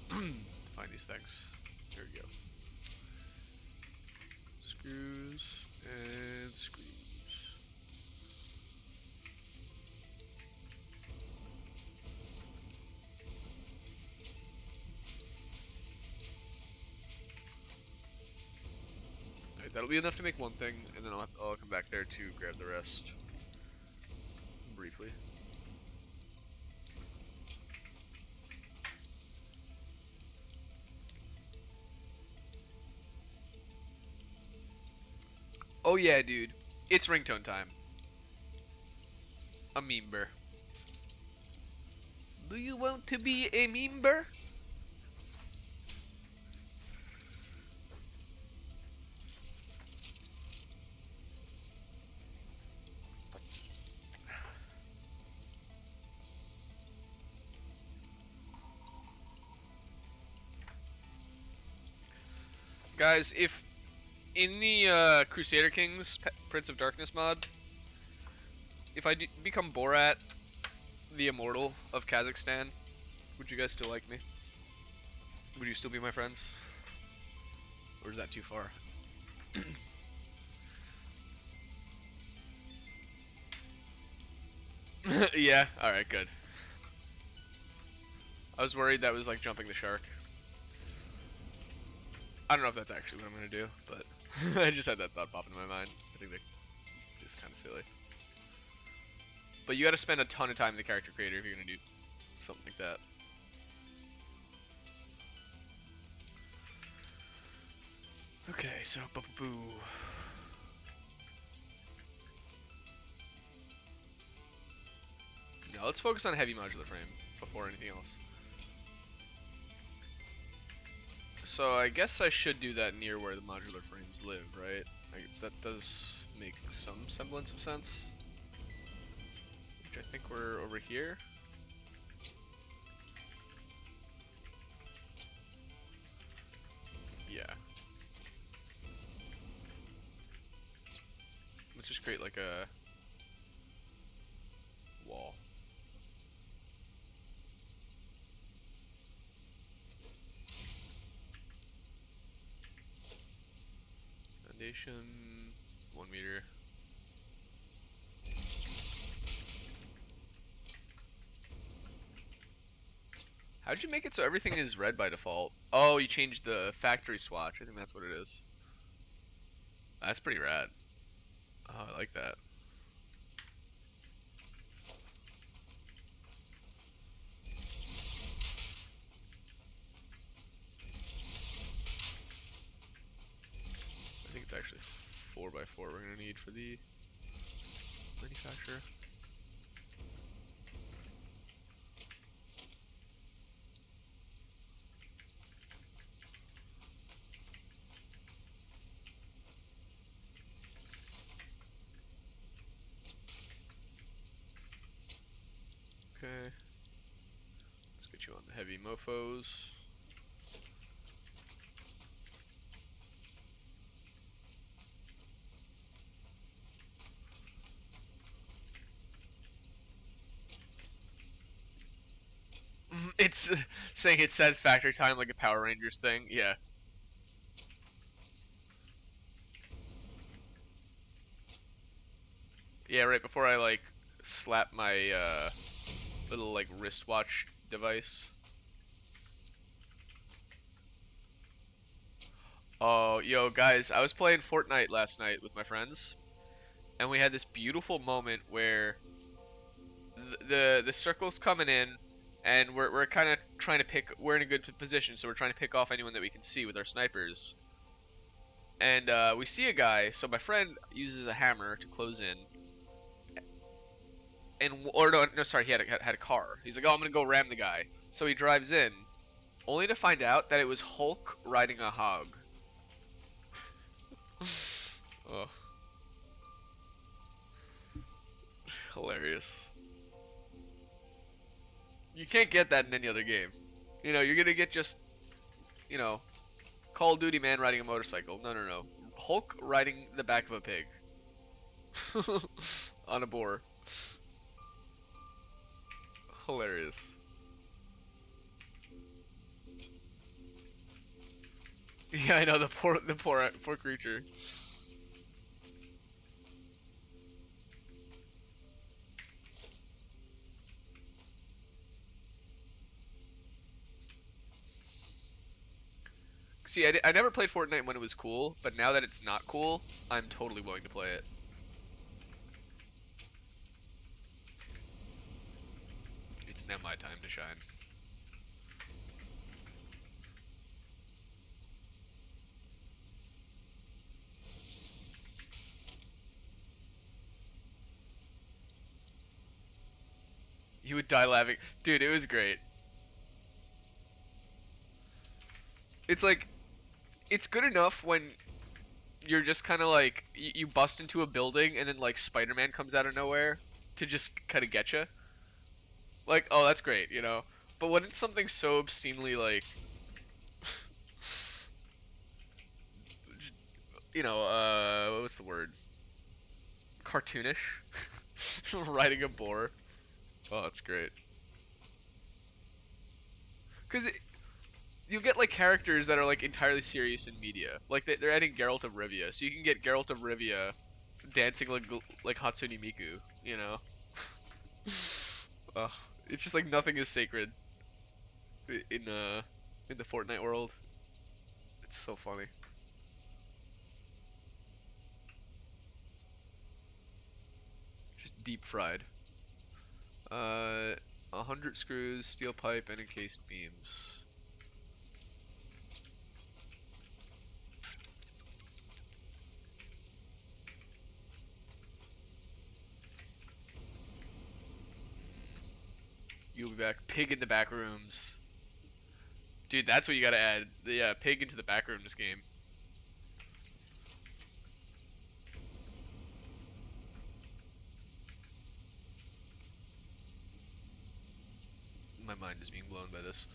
Find these things. There we go. Screws and screws. Alright, that'll be enough to make one thing, and then I'll come back there to grab the rest. Briefly. Oh yeah, dude. It's ringtone time. A member. Do you want to be a member? Guys, if In the Crusader Kings Prince of Darkness mod, if I become Borat, the Immortal of Kazakhstan, would you guys still like me? Would you still be my friends? Or is that too far? Yeah, alright, good. I was worried that was like jumping the shark. I don't know if that's actually what I'm gonna do, but I just had that thought pop into my mind. I think that is kind of silly. But you gotta spend a ton of time in the character creator if you're gonna do something like that. Okay, so boo. Now let's focus on heavy modular frame before anything else. So I guess I should do that near where the modular frames live, right? That does make some semblance of sense. Which I think we're over here. Yeah. Let's just create like a wall. Foundation, 1 meter. How'd you make it so everything is red by default? Oh, you changed the factory swatch. I think that's what it is. That's pretty rad. Oh, I like that. I think it's actually 4x4 we're gonna need for the manufacturer. Okay. Let's get you on the heavy mofos. It's saying it's satisfactory time like a Power Rangers thing. Yeah. Yeah, right before I like slap my little like wristwatch device. Oh, yo guys, I was playing Fortnite last night with my friends, and we had this beautiful moment where the circle's coming in, and we're kind of trying to pick. We're in a good position, so we're trying to pick off anyone that we can see with our snipers. And we see a guy, so my friend uses a hammer to close in. Or no, sorry, he had a car. He's like, oh, I'm gonna go ram the guy. So he drives in, only to find out that it was Hulk riding a hog. Oh, hilarious. You can't get that in any other game. You know, you're gonna get just, you know, Call of Duty man riding a motorcycle. No. Hulk riding the back of a pig. On a boar. Hilarious. Yeah, I know, the poor creature. See, I never played Fortnite when it was cool, but now that it's not cool, I'm totally willing to play it. It's now my time to shine. You would die laughing. Dude, it was great. It's like, it's good enough when you're just kind of like, you bust into a building and then like Spider-Man comes out of nowhere to just kind of get you. Like, oh, that's great, you know? But when it's something so obscenely like, you know, what's the word? Cartoonish. Riding a boar. Oh, that's great. Because you get like characters that are like entirely serious in media. Like they're adding Geralt of Rivia, so you can get Geralt of Rivia dancing like Hatsune Miku, you know? Oh, it's just like nothing is sacred in the Fortnite world. It's so funny. Just deep fried. 100 screws, steel pipe, and encased beams. You'll be back. Pig in the back rooms. Dude, that's what you gotta add. Yeah, pig into the back rooms game. My mind is being blown by this.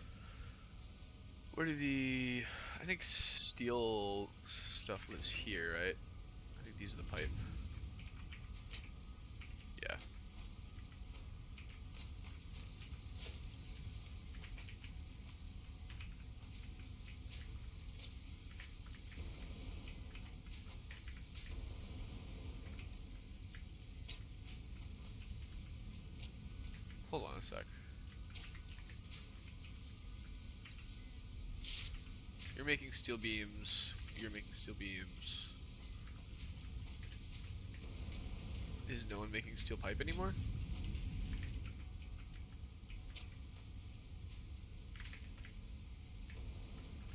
Where do the... I think steel stuff lives here, right? I think these are the pipe. Yeah. Hold on a sec. You're making steel beams. You're making steel beams. Is no one making steel pipe anymore?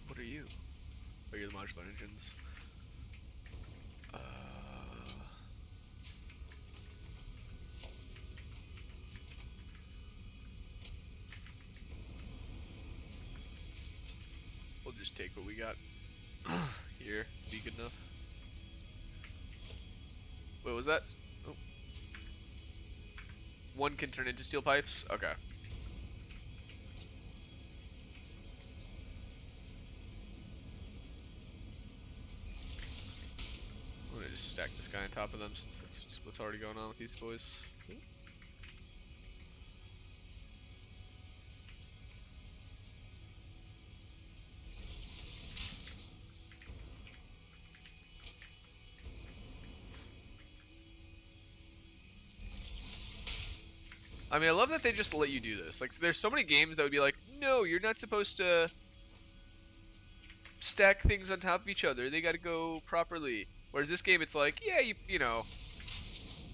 What are you? Oh, you're the modular engines. Uh... We'll just take what we got here. Be good enough. Wait, was that? Oh. One can turn into steel pipes? Okay. I'm gonna just stack this guy on top of them since that's what's already going on with these boys. I mean, I love that they just let you do this. Like, there's so many games that would be like, no, you're not supposed to stack things on top of each other. They gotta go properly. Whereas this game, it's like, yeah, you know,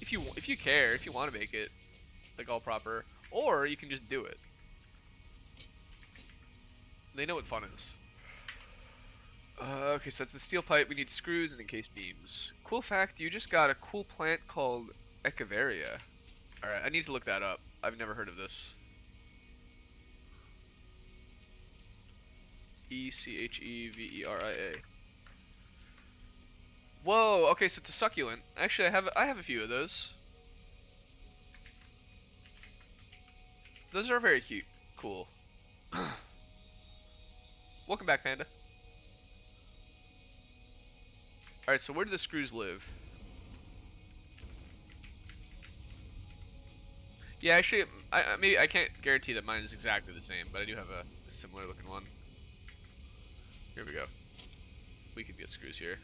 if you care, if you want to make it like all proper, or you can just do it. They know what fun is. Okay, so it's the steel pipe. We need screws and encased beams. Cool fact, you just got a cool plant called Echeveria. Alright, I need to look that up. I've never heard of this. Echeveria. Whoa, okay, so it's a succulent. Actually, I have a few of those. Those are very cute. Cool. Welcome back, Panda. Alright, so where do the screws live? Yeah, actually, maybe I can't guarantee that mine is exactly the same, but I do have a similar looking one. Here we go. We could get screws here.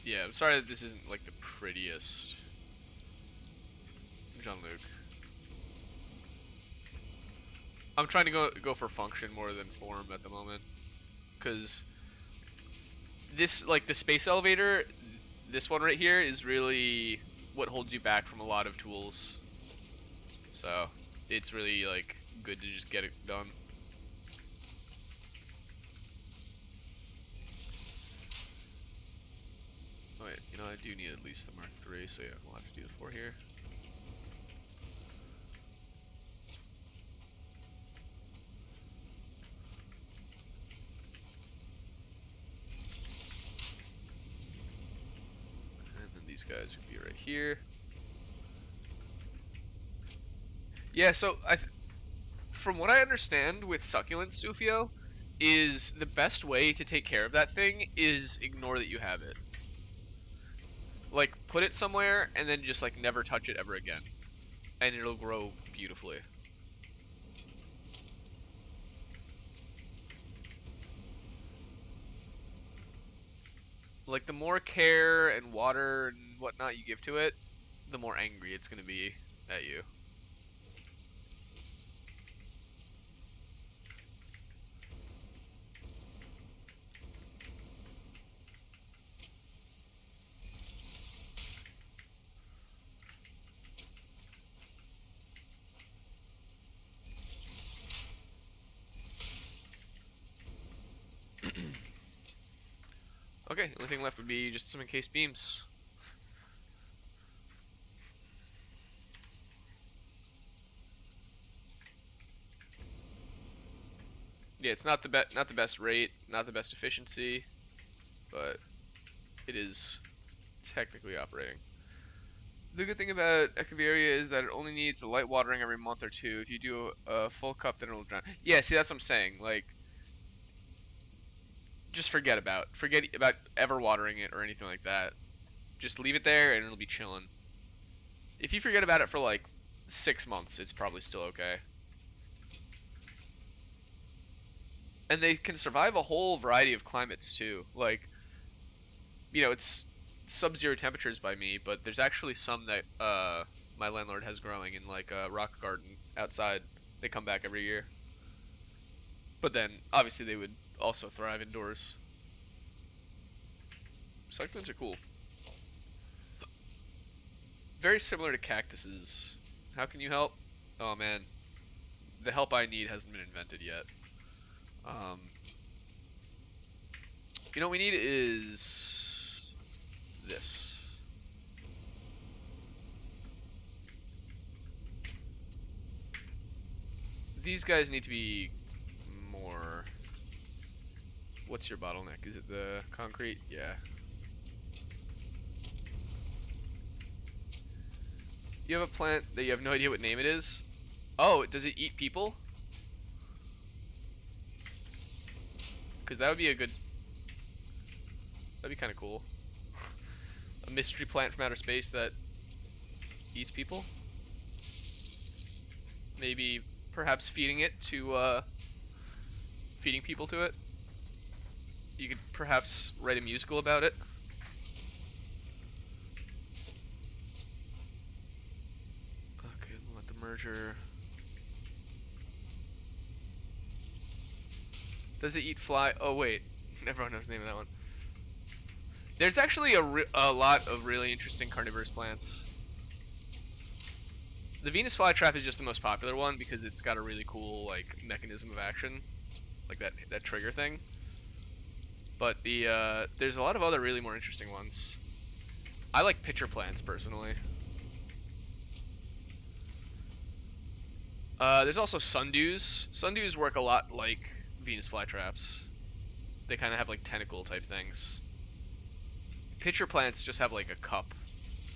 Yeah, I'm sorry that this isn't like the prettiest. Jean-Luc. I'm trying to go for function more than form at the moment, because this, like the space elevator, this one right here is really what holds you back from a lot of tools. So it's really like good to just get it done. Wait, You know, I do need at least the Mark III, so yeah, we'll have to do the 4 here. And then these guys would be right here. Yeah, so from what I understand with succulent Sufio, is the best way to take care of that thing is ignore that you have it. Like, put it somewhere and then just like never touch it ever again. And it'll grow beautifully. Like, the more care and water and whatnot you give to it, the more angry it's gonna be at you. Okay, the only thing left would be just some encased beams. Yeah, it's not the best rate, not the best efficiency, but it is technically operating. The good thing about Echeveria is that it only needs a light watering every month or two. If you do a full cup, then it'll drown. Yeah, see, that's what I'm saying. Like, just forget about ever watering it or anything like that. Just leave it there and it'll be chilling. If you forget about it for like 6 months, it's probably still okay. And they can survive a whole variety of climates too. Like, you know, it's sub-zero temperatures by me, but there's actually some that my landlord has growing in like a rock garden outside. They come back every year. But then obviously they would also thrive indoors. Succulents are cool. Very similar to cactuses. How can you help? Oh man, the help I need hasn't been invented yet. Um, you know what we need is this. These guys need to be more. What's your bottleneck? Is it the concrete? Yeah. You have a plant that you have no idea what name it is? Oh, does it eat people? Because that would be a good. That'd be kind of cool. A mystery plant from outer space that eats people? Maybe, perhaps feeding it to, feeding people to it? You could perhaps write a musical about it. Okay, we'll let the merger. Does it eat fly? Oh wait, everyone knows the name of that one. There's actually a lot of really interesting carnivorous plants. The Venus flytrap is just the most popular one because it's got a really cool like mechanism of action, like that trigger thing. But there's a lot of other really more interesting ones. I like pitcher plants personally. There's also sundews. Sundews work a lot like Venus flytraps. They kind of have like tentacle type things. Pitcher plants just have like a cup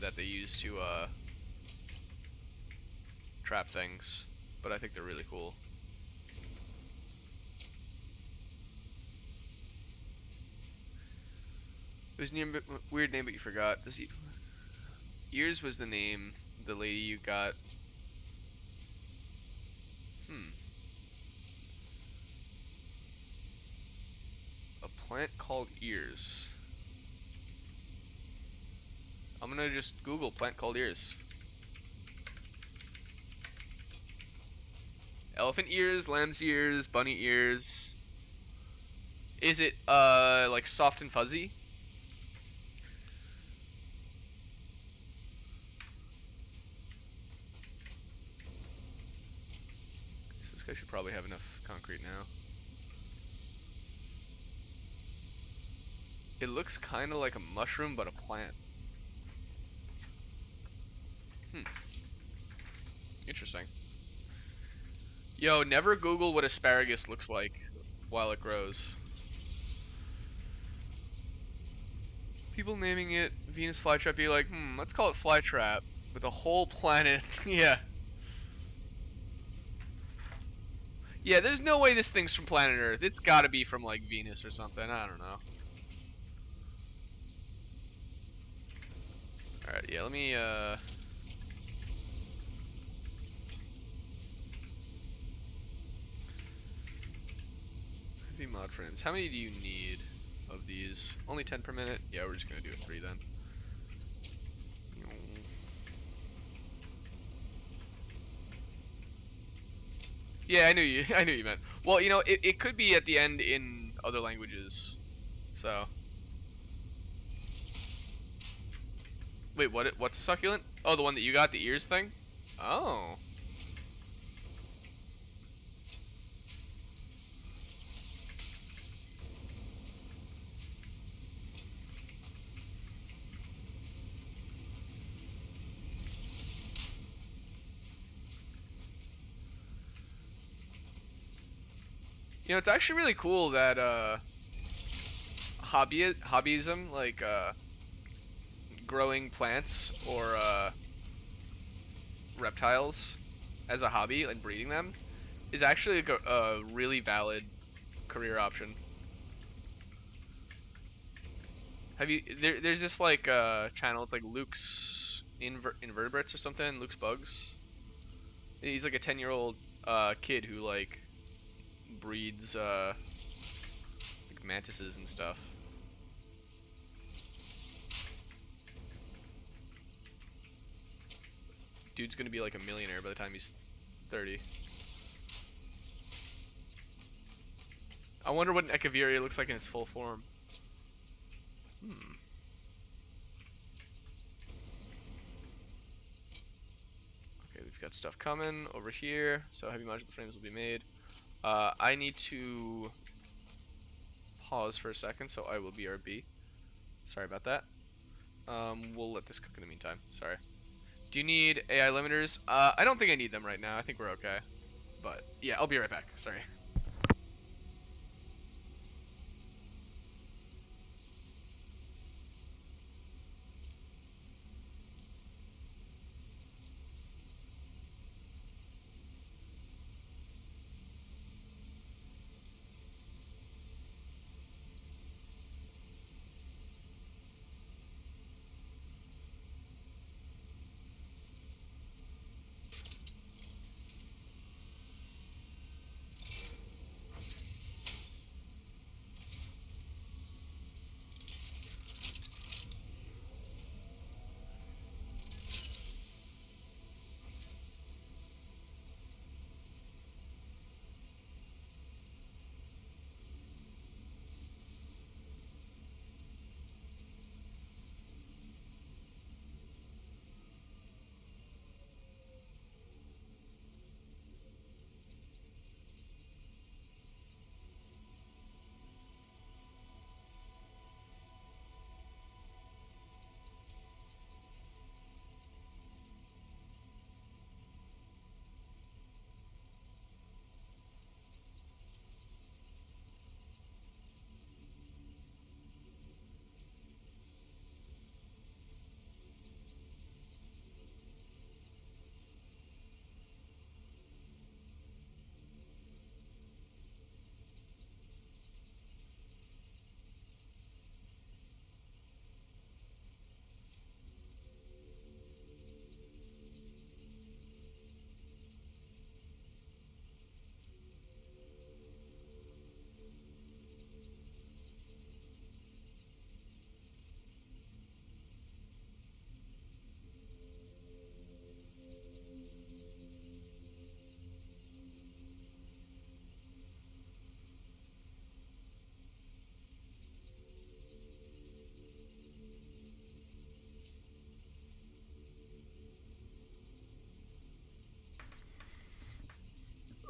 that they use to trap things, but I think they're really cool. It was a weird name, but you forgot. Ears was the name the lady you got. A plant called ears. I'm gonna just Google plant called ears. Elephant ears, lamb's ears, bunny ears. Is it like soft and fuzzy? So this guy should probably have enough concrete now. It looks kind of like a mushroom, but a plant. Hmm, interesting. Yo, never Google what asparagus looks like while it grows. People naming it Venus flytrap be like, let's call it flytrap with a whole planet. Yeah. Yeah, there's no way this thing's from planet Earth. It's gotta be from like Venus or something. I don't know. Alright, yeah, let me heavy mod frames. How many do you need of these? Only 10 per minute? Yeah, we're just gonna do it 3 then. Yeah, I knew you I knew you meant. Well, you know, it could be at the end in other languages. So wait, what's a succulent? Oh, the one that you got, the ears thing? Oh. You know, it's actually really cool that hobbyism, like growing plants or reptiles as a hobby, like breeding them, is actually a really valid career option. Have you there's this like channel, it's like Luke's Invertebrates or something, Luke's Bugs. He's like a 10-year-old kid who like breeds like mantises and stuff. Dude's gonna be like a millionaire by the time he's 30. I wonder what an Echeveria looks like in its full form. Hmm. Okay, we've got stuff coming over here, so heavy modular frames will be made. I need to pause for a second, so I will BRB. Sorry about that. We'll let this cook in the meantime. Sorry. Do you need AI limiters? I don't think I need them right now. I think we're okay. But yeah, I'll be right back. Sorry.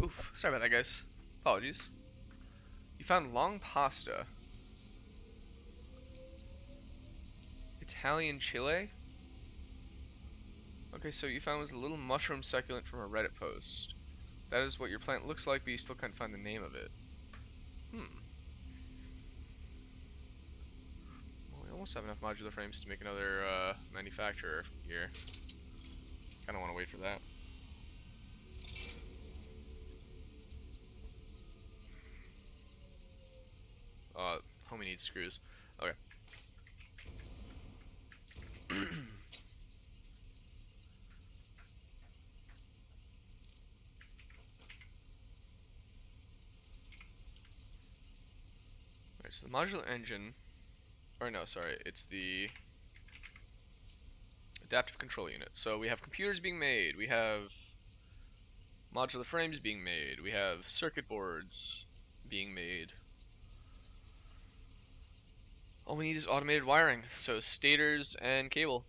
Oof. Sorry about that, guys. Apologies. You found long pasta. Italian chile? Okay, so you found was a little mushroom succulent from a Reddit post. That is what your plant looks like, but you still can't find the name of it. Hmm. Well, we almost have enough modular frames to make another manufacturer here. Kinda wanna wait for that. Homie needs screws. Okay. Alright, so the modular engine, or no, sorry, it's the adaptive control unit. So we have computers being made, we have modular frames being made, we have circuit boards being made. All we need is automated wiring, so stators and cable.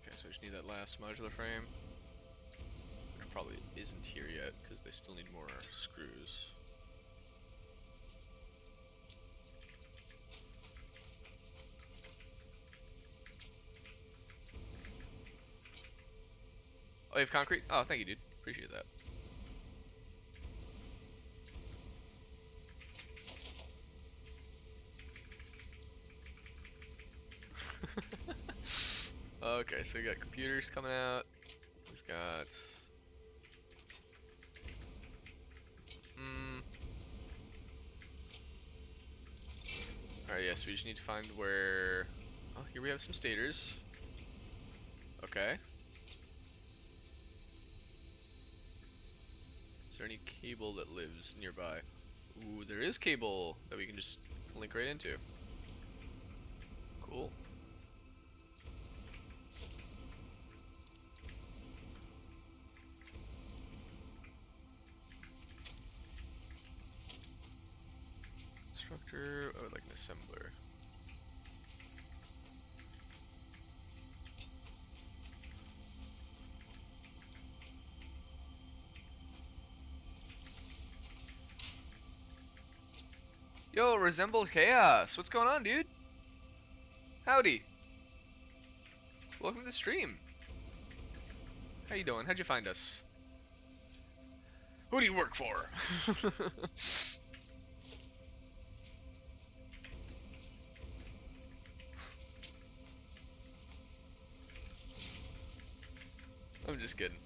Okay, so I just need that last modular frame, which probably isn't here yet because they still need more screws. Oh, you have concrete? Oh, thank you, dude. Appreciate that. Okay, so we got computers coming out. We've got... Alright, yes, we just need to find where... Oh, here we have some stators. Okay. Is there any cable that lives nearby? Ooh, there is cable that we can just link right into. Cool. Structure, oh, like an assembler. Yo, Resemble Chaos! What's going on, dude? Howdy! Welcome to the stream. How you doing? How'd you find us? Who do you work for? I'm just kidding.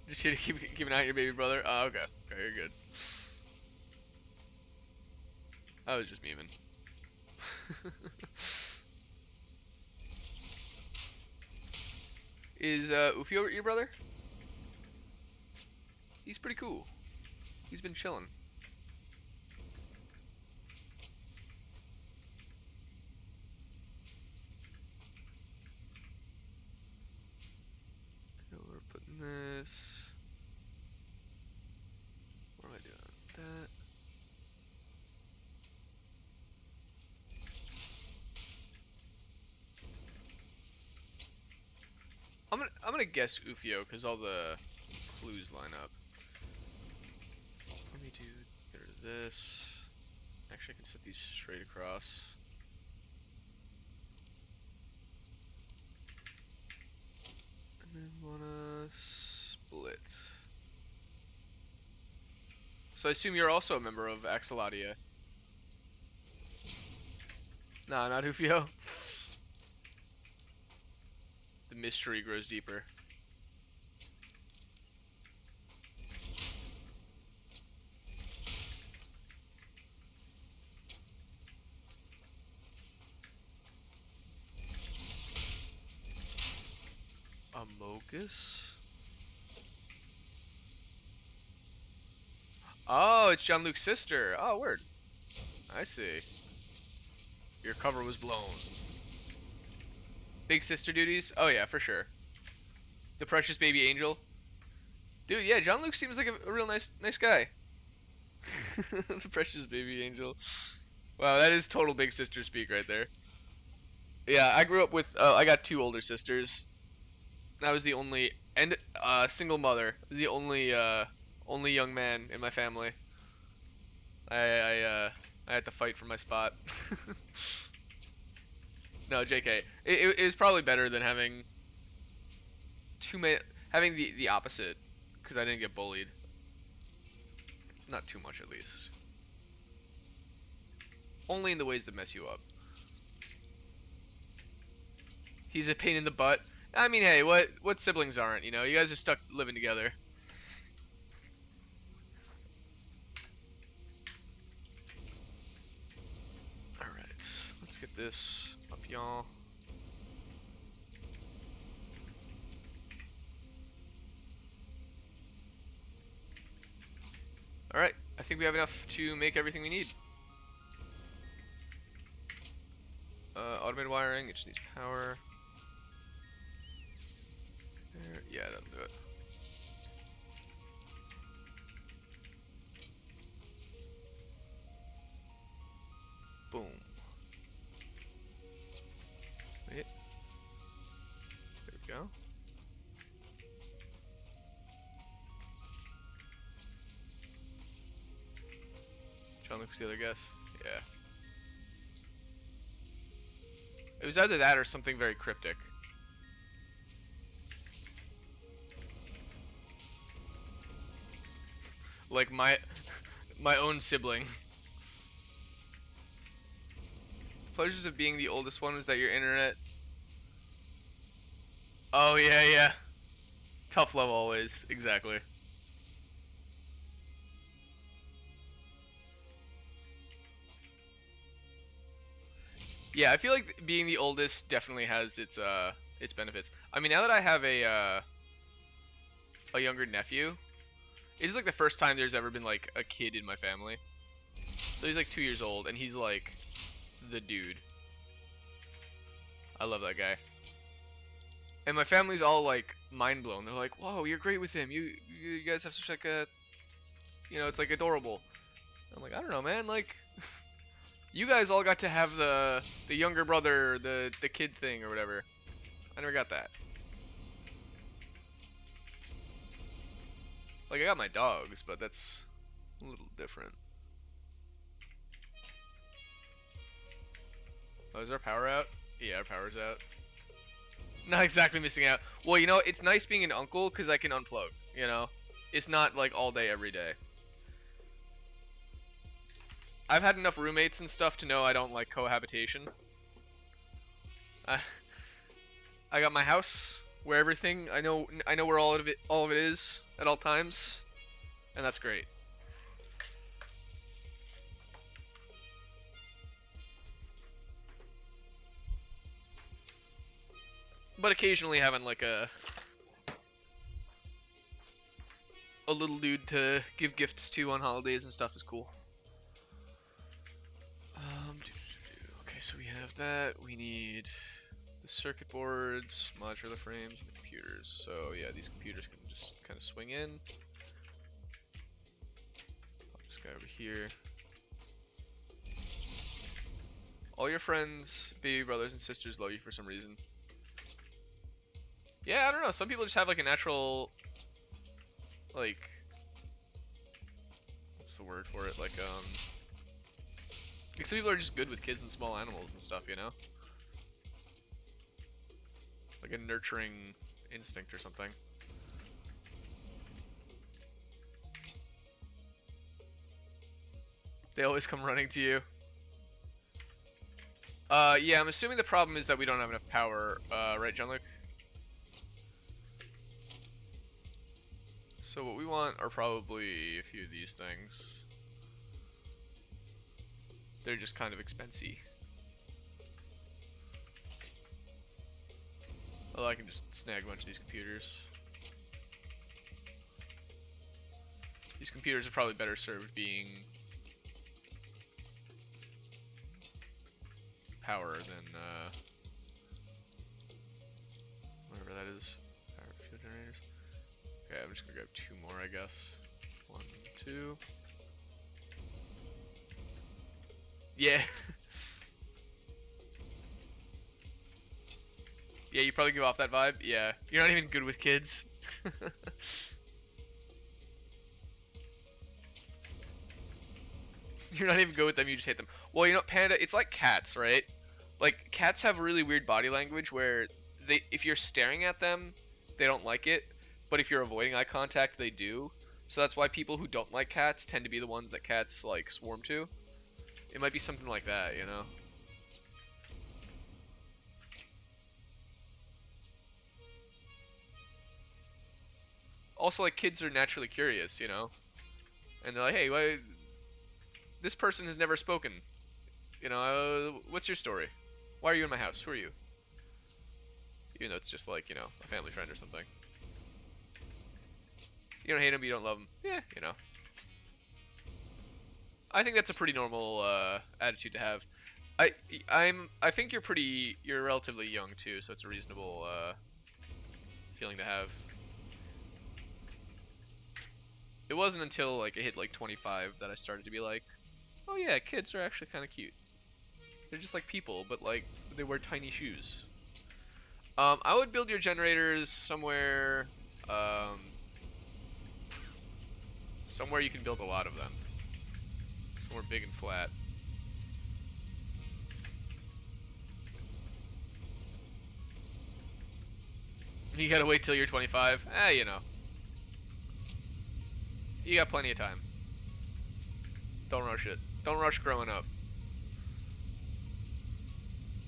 Just here to keep an eye on your baby brother? Oh, okay. Okay, you're good. I was just memeing. Is Ufio your brother? He's pretty cool. He's been chilling. Okay, we're putting this. What am I doing? That. I'm gonna guess Ufio because all the clues line up. Let me get rid of this. Actually, I can set these straight across. And then wanna split. So I assume you're also a member of Axelatia. Nah, not Ufio. The mystery grows deeper. Focus. Oh, it's Jean-Luc's sister. Oh, word. I see. Your cover was blown. Big sister duties? Oh yeah, for sure. The precious baby angel. Dude, yeah, Jean-Luc seems like a real nice guy. The precious baby angel. Wow, that is total big sister speak right there. Yeah, I grew up with, I got two older sisters. I was the only, and single mother. The only young man in my family. I had to fight for my spot. No, JK. It was probably better than having too many, having the opposite, because I didn't get bullied. Not too much, at least. Only in the ways that mess you up. He's a pain in the butt. I mean, hey, what siblings aren't, you know? You guys are stuck living together. Alright, let's get this up, y'all. Alright, I think we have enough to make everything we need. Automated wiring, it just needs power. There, yeah, that'll do it. Boom. Wait. There we go. John Luke's the other guess. Yeah. It was either that or something very cryptic. Like my own sibling. The pleasures of being the oldest one was that your internet. Oh yeah, yeah. Tough love always. Exactly. Yeah, I feel like being the oldest definitely has its benefits. I mean, now that I have a younger nephew, it's like the first time there's ever been like a kid in my family. So he's like 2 years old, and he's like the dude. I love that guy. And my family's all like mind blown. They're like, "Whoa, you're great with him. You guys have such like a, you know, it's like adorable." I'm like, I don't know, man. Like, you guys all got to have the younger brother, the kid thing or whatever. I never got that. Like, I got my dogs, but that's a little different. Oh, is our power out? Yeah, our power's out. Not exactly missing out. Well, you know, it's nice being an uncle because I can unplug, you know? It's not like all day, every day. I've had enough roommates and stuff to know I don't like cohabitation. I got my house where everything, I know where all of it is at all times, and that's great. But occasionally having like a little dude to give gifts to on holidays and stuff is cool. Okay, so we have that. We need the circuit boards, modular frames, and the computers. So yeah, these computers can just kind of swing in. Pop this guy over here. All your friends, baby brothers and sisters love you for some reason. Yeah, I don't know. Some people just have like a natural, like, what's the word for it? Like some people are just good with kids and small animals and stuff, you know? Like a nurturing instinct or something. They always come running to you. Yeah, I'm assuming the problem is that we don't have enough power, right, Jean-Luc? So what we want are probably a few of these things. They're just kind of expensive. Well, I can just snag a bunch of these computers. These computers are probably better served being power than whatever that is. Power fuel generators. Okay, I'm just gonna grab 2 more, I guess. 1, 2. Yeah. Yeah, you probably give off that vibe. Yeah, you're not even good with kids. You're not even good with them, you just hate them. Well, you know, Panda, it's like cats, right? Like, cats have really weird body language where if you're staring at them, they don't like it, but if you're avoiding eye contact, they do. So that's why people who don't like cats tend to be the ones that cats, like, swarm to. It might be something like that, you know? Also, like, kids are naturally curious, you know? And they're like, hey, why, this person has never spoken. You know, what's your story? Why are you in my house? Who are you? Even though it's just like, you know, a family friend or something. You don't hate him, but you don't love him. Yeah, you know. I think that's a pretty normal attitude to have. I think you're relatively young too, so it's a reasonable feeling to have. It wasn't until like I hit like 25 that I started to be like, oh yeah, kids are actually kind of cute. They're just like people, but like they wear tiny shoes. I would build your generators somewhere, somewhere you can build a lot of them. Somewhere big and flat. You gotta wait till you're 25. You know. You got plenty of time. Don't rush it. Don't rush growing up.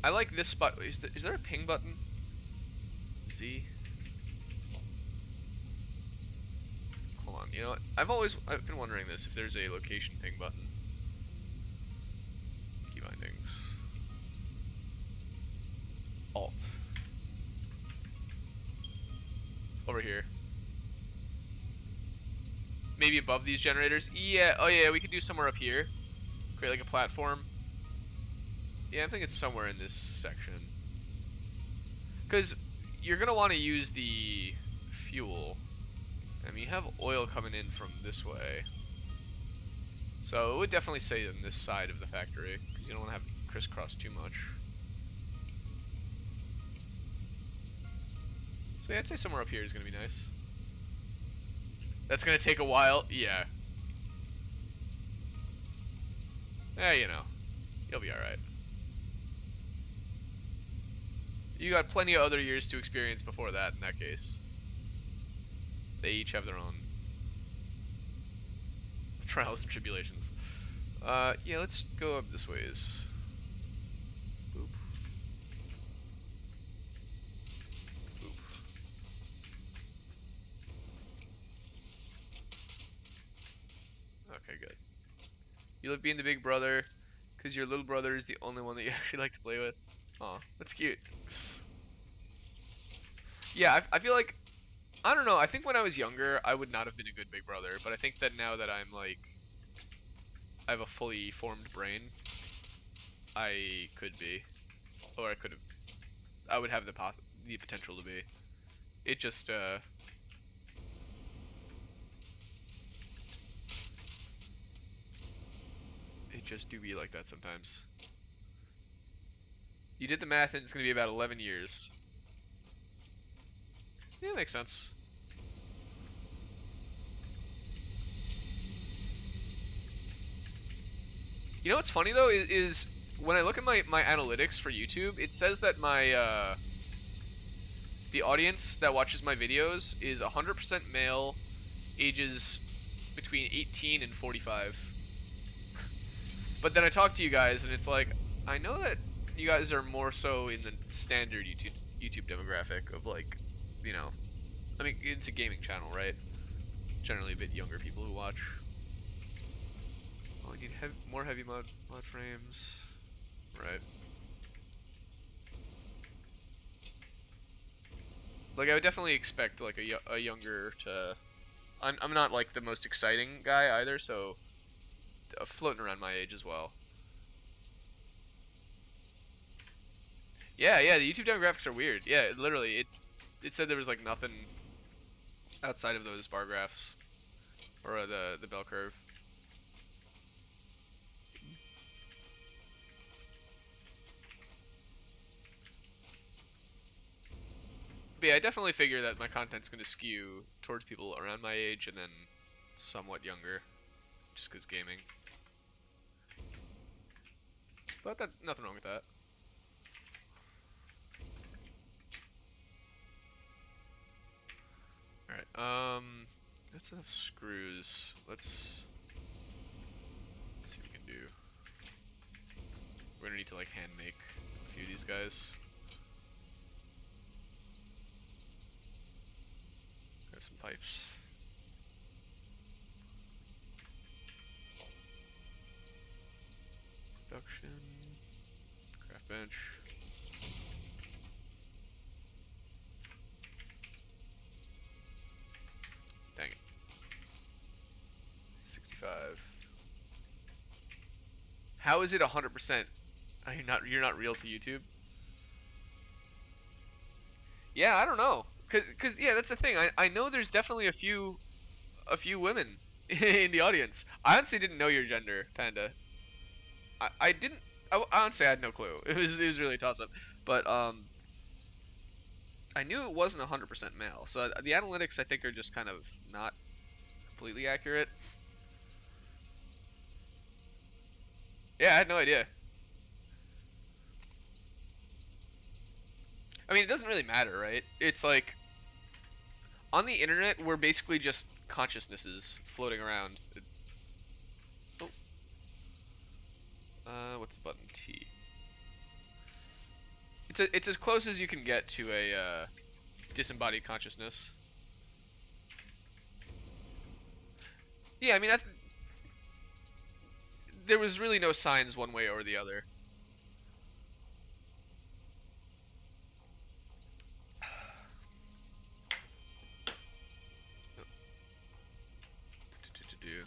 I like this spot. Is there a ping button? Z? Hold on. You know what? I've been wondering this, if there's a location ping button. Key bindings. Alt. Over here. Maybe above these generators? Yeah, oh yeah, we could do somewhere up here. Create like a platform. Yeah, I think it's somewhere in this section. Because you're going to want to use the fuel. I mean, you have oil coming in from this way. So it would definitely say on this side of the factory, because you don't want to have it crisscross too much. So yeah, I'd say somewhere up here is going to be nice. That's going to take a while. Yeah. You know. You'll be alright. You got plenty of other years to experience before that in that case. They each have their own trials and tribulations. Yeah, let's go up this ways. Boop. Boop. Okay, good. You love being the big brother, because your little brother is the only one that you actually like to play with. Aw, that's cute. Yeah, I feel like, I don't know, I think when I was younger, I would not have been a good big brother, but I think that now that I'm like, I have a fully formed brain, I could be. Or I could have, I would have the potential to be. It just, it just do be like that sometimes. You did the math and it's gonna be about 11 years. Yeah, makes sense. You know what's funny though is when I look at my analytics for YouTube, it says that my the audience that watches my videos is 100% male, ages between 18 and 45. But then I talk to you guys and it's like, I know that you guys are more so in the standard YouTube demographic of like, you know, I mean, it's a gaming channel, right? Generally a bit younger people who watch. Oh, I need more heavy mod frames. Right. Like I would definitely expect like a younger to. I'm not like the most exciting guy either, so floating around my age as well. Yeah, yeah, the YouTube demographics are weird. Yeah, literally, it said there was like nothing outside of those bar graphs or the bell curve. But yeah, I definitely figure that my content's going to skew towards people around my age and then somewhat younger, just because gaming. But that nothing wrong with that. All right, that's enough screws. Let's see what we can do. We're gonna need to like hand make a few of these guys. Grab some pipes. Production. Craft bench. Dang it. 65. How is it 100%? You're not real to YouTube? Yeah, I don't know. Cause yeah, that's the thing. I know there's definitely a few women in the audience. I honestly didn't know your gender, Panda. I didn't. Honestly, I had no clue. It was really a toss up. But I knew it wasn't 100% male. So the analytics I think are just kind of not completely accurate. Yeah, I had no idea. I mean, it doesn't really matter, right? It's like on the internet, we're basically just consciousnesses floating around. Oh, what's the button? T. It's as close as you can get to a disembodied consciousness. Yeah, I mean, there was really no signs one way or the other. Do.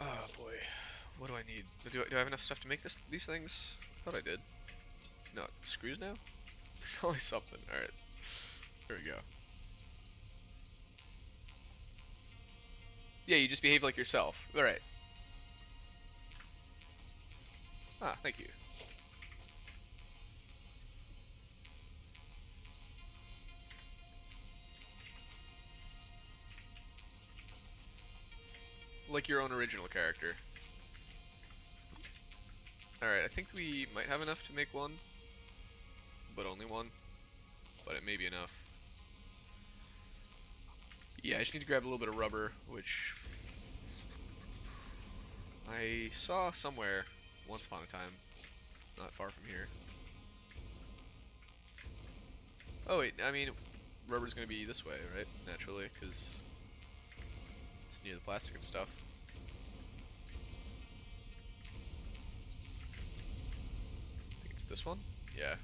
Oh boy, what do I need? Do I have enough stuff to make these things? I thought I did. No, screws now? There's always something. All right, here we go. Yeah, you just behave like yourself. All right. Ah, thank you. Like your own original character. Alright, I think we might have enough to make one. But only one. But it may be enough. Yeah, I just need to grab a little bit of rubber, which I saw somewhere once upon a time. Not far from here. Oh wait, I mean, rubber's gonna be this way, right? Naturally, because it's near the plastic and stuff. I think it's this one? Yeah.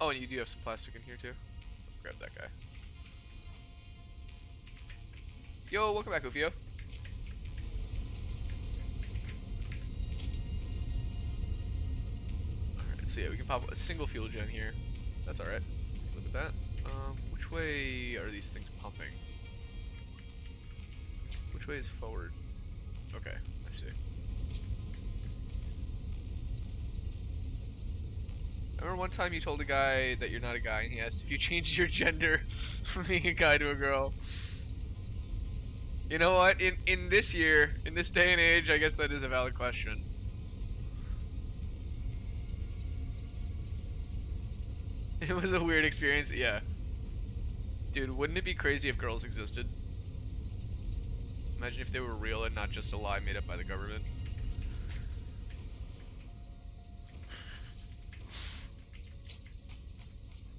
Oh, and you do have some plastic in here too? Grab that guy. Yo, welcome back, Ufio. Alright, so yeah, we can pop a single fuel gen here. That's alright. Look at that. Which way are these things pumping? Which way is forward? Okay, I see. I remember one time you told a guy that you're not a guy, and he asked if you changed your gender from being a guy to a girl. You know what? In this year, in this day and age, I guess that is a valid question. It was a weird experience, yeah. Dude, wouldn't it be crazy if girls existed? Imagine if they were real and not just a lie made up by the government.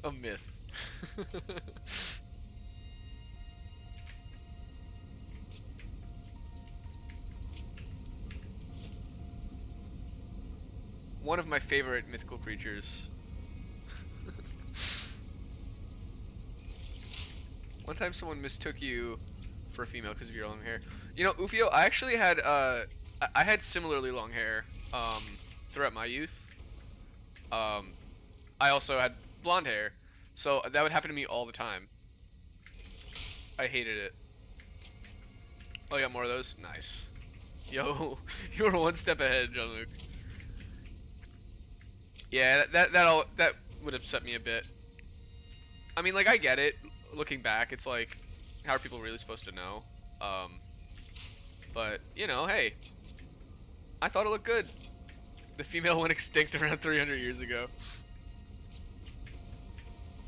A myth. one of my favorite mythical creatures. One time someone mistook you for a female because of your long hair. You know, Ufio, I actually had I had similarly long hair throughout my youth. Um, I also had blonde hair, so that would happen to me all the time. I hated it. Oh, I got more of those. Nice. Yo, you were one step ahead, Jean-Luc. Yeah, that would upset me a bit. I mean, like, I get it. Looking back, it's like, how are people really supposed to know? Um, but you know, hey, I thought it looked good. The female went extinct around 300 years ago.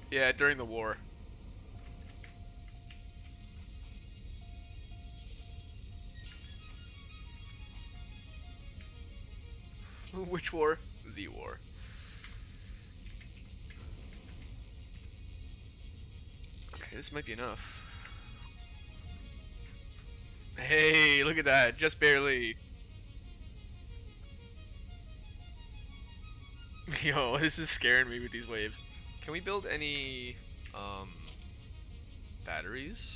Yeah, during the war. Which war? The war. Okay, this might be enough. Hey, look at that, just barely. Yo, this is scaring me with these waves. Can we build any um batteries?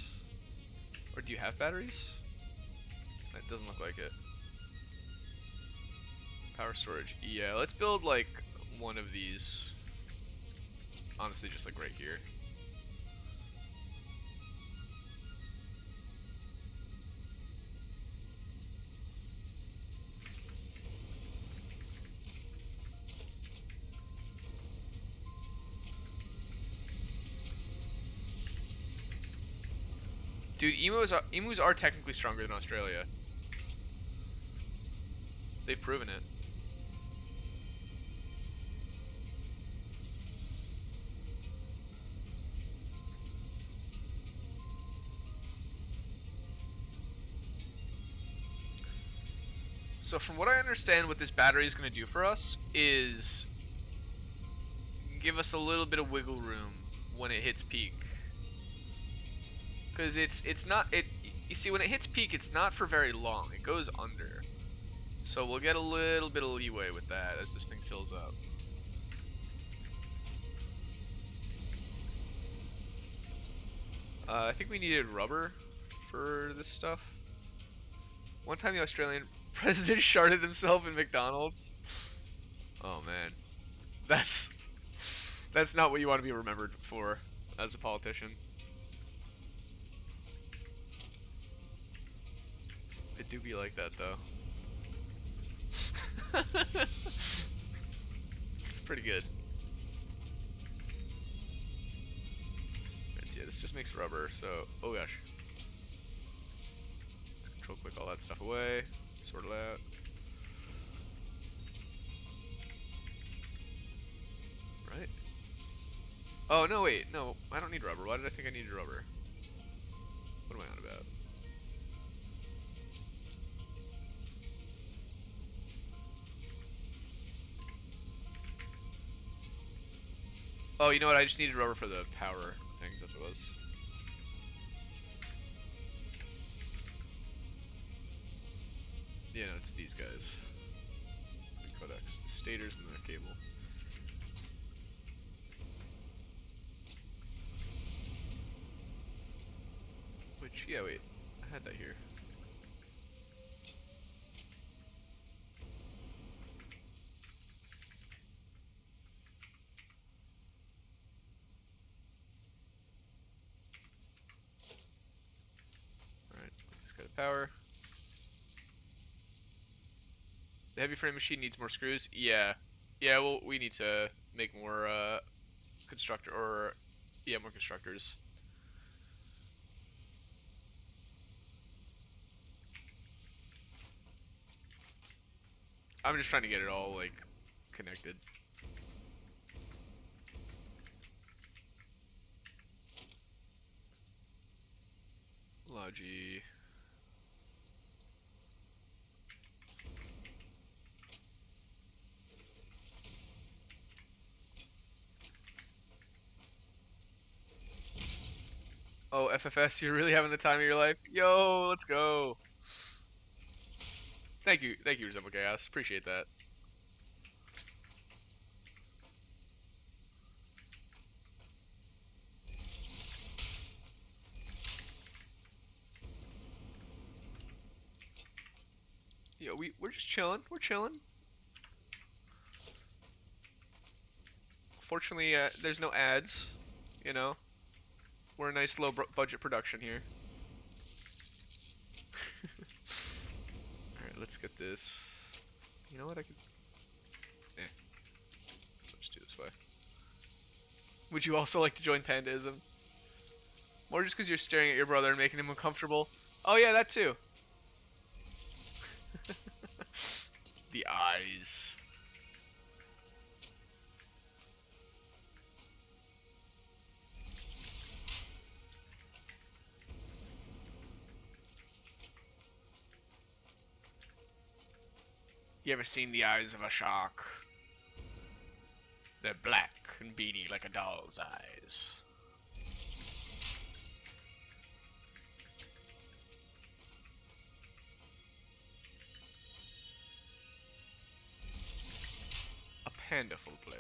Or do you have batteries? It doesn't look like it. Power storage. Yeah, let's build like one of these. Honestly, just like right here. Dude, emus are technically stronger than Australia. They've proven it. So from what I understand, what this battery is going to do for us is give us a little bit of wiggle room when it hits peak. Because it's not it. You see, when it hits peak, it's not for very long. It goes under. So we'll get a little bit of leeway with that as this thing fills up. I think we needed rubber for this stuff. One time the Australian president sharded himself in McDonald's. Oh man, that's not what you want to be remembered for as a politician. It do be like that though. It's pretty good. Right, yeah, this just makes rubber, so oh gosh. Let's control click all that stuff away, sort it out. Right? Oh no, wait, no, I don't need rubber. Why did I think I needed rubber? What am I on about? Oh, you know what? I just needed rubber for the power things. That's what it was. Yeah, no, it's these guys. The codecs, the stators, and the cable. Which, yeah, wait, I had that here. Alright, just got a power. The heavy frame machine needs more screws. Yeah, yeah. Well, we need to make more more constructors. I'm just trying to get it all like connected. Logi. Oh, FFS, you're really having the time of your life? Yo, let's go. Thank you, Resemble Chaos. Appreciate that. Yeah, we're just chilling. We're chilling. Fortunately, there's no ads. You know, we're a nice low budget production here. All right, let's get this. You know what? I could. Let's just do it this way. Would you also like to join Pandaism? More just because you're staring at your brother and making him uncomfortable? Oh yeah, that too. The eyes. You ever seen the eyes of a shark? They're black and beady like a doll's eyes. A pandaful place.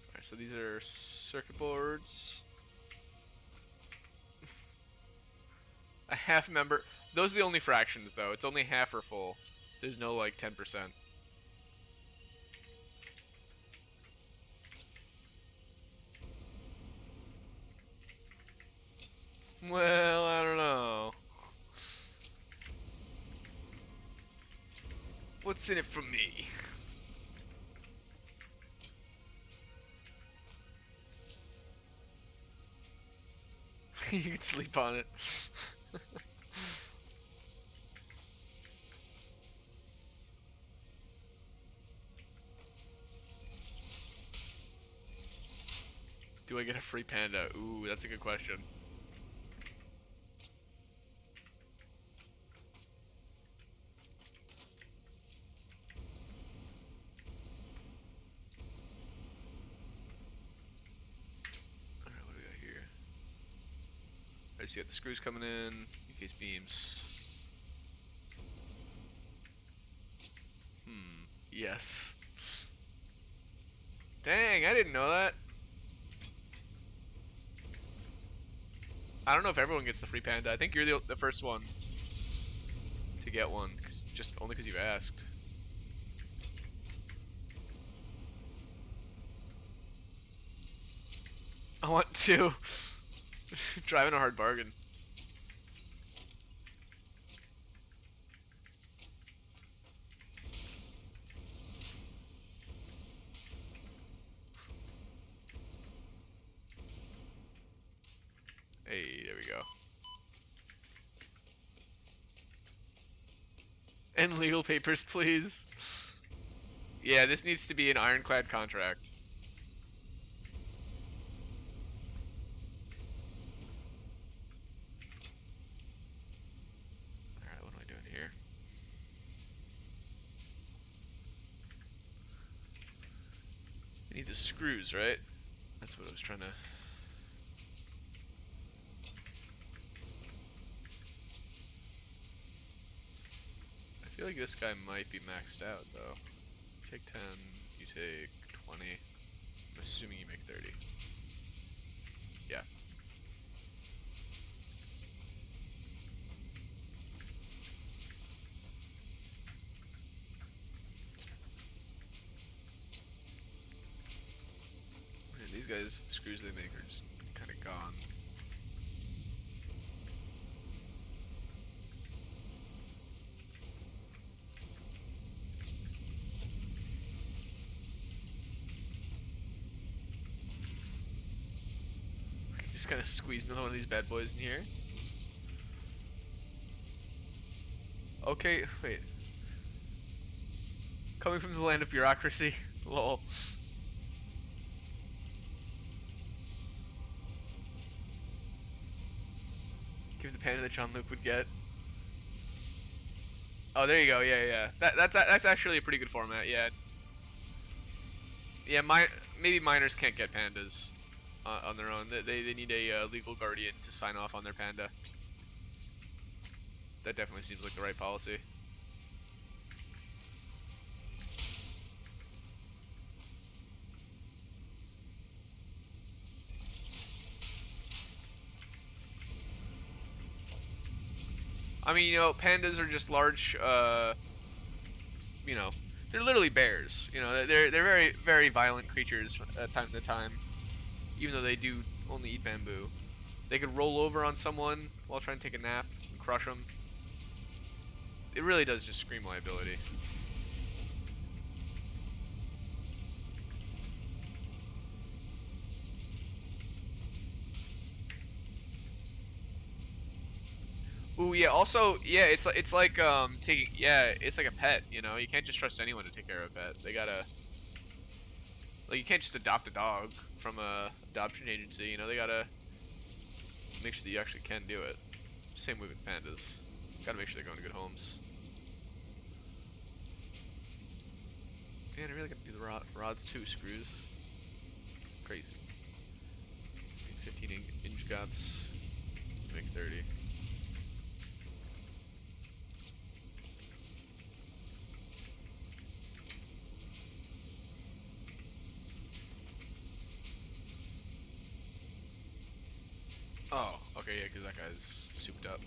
Alright, so these are circuit boards. A half member. Those are the only fractions, though. It's only half or full. There's no, like, 10%. Well, I don't know. What's in it for me? You can sleep on it. Do I get a free panda? Ooh, that's a good question. Alright, what do we got here? I see the screws coming in case beams. Yes. Dang, I didn't know that. I don't know if everyone gets the free panda. I think you're the first one to get one, just only because you've asked. I want to. Driving a hard bargain. Hey, there we go. And legal papers, please. Yeah, this needs to be an ironclad contract. Alright, what am I doing here? I need the screws, right? That's what I was trying to... I feel like this guy might be maxed out, though. Take 10, you take 20. I'm assuming you make 30. Yeah. Man, these guys, the screws they make are just kind of gone. Just kind of squeeze another one of these bad boys in here. Okay, wait. Coming from the land of bureaucracy. Lol. Give the panda that John Luke would get. Oh, there you go. Yeah, yeah. That's actually a pretty good format. Yeah. Yeah, maybe minors can't get pandas on their own. They need a legal guardian to sign off on their panda. That definitely seems like the right policy. I mean, you know, pandas are just large, you know, they're literally bears. You know, they're very, very violent creatures from time to time, even though they do only eat bamboo. They could roll over on someone while trying to take a nap and crush them. It really does just scream liability. Ooh, yeah. Also, yeah, it's like taking, yeah, it's like a pet. You know, you can't just trust anyone to take care of a pet. They gotta, like, you can't just adopt a dog from a adoption agency. You know, they gotta make sure that you actually can do it. Same way with pandas. Gotta make sure they're going to good homes. Man, I really gotta do the rods too. Screws. Crazy. 15 inch guts. Make 30. Oh, okay, yeah, because that guy's souped up.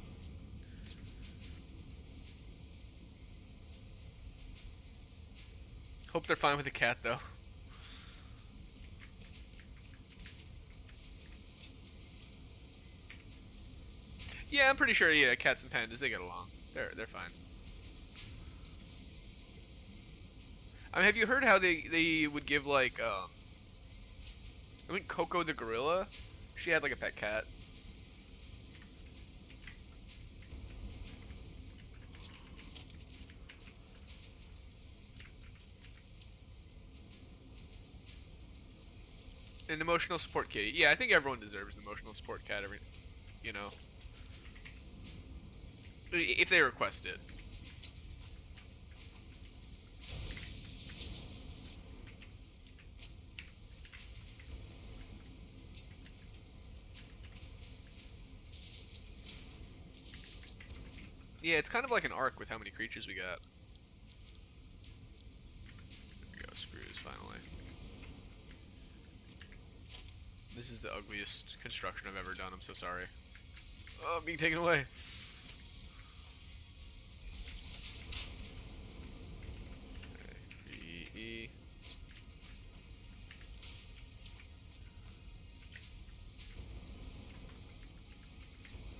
Hope they're fine with the cat, though. Yeah, I'm pretty sure, yeah, cats and pandas, they get along. They're fine. I mean, have you heard how they would give, like, I mean, Coco the gorilla, she had, like, a pet cat. An emotional support kitty. Yeah, I think everyone deserves an emotional support cat every, you know, if they request it. Yeah, it's kind of like an arc with how many creatures we got. There we go, screws, finally. This is the ugliest construction I've ever done, I'm so sorry. Oh, I'm being taken away. Okay, 3E.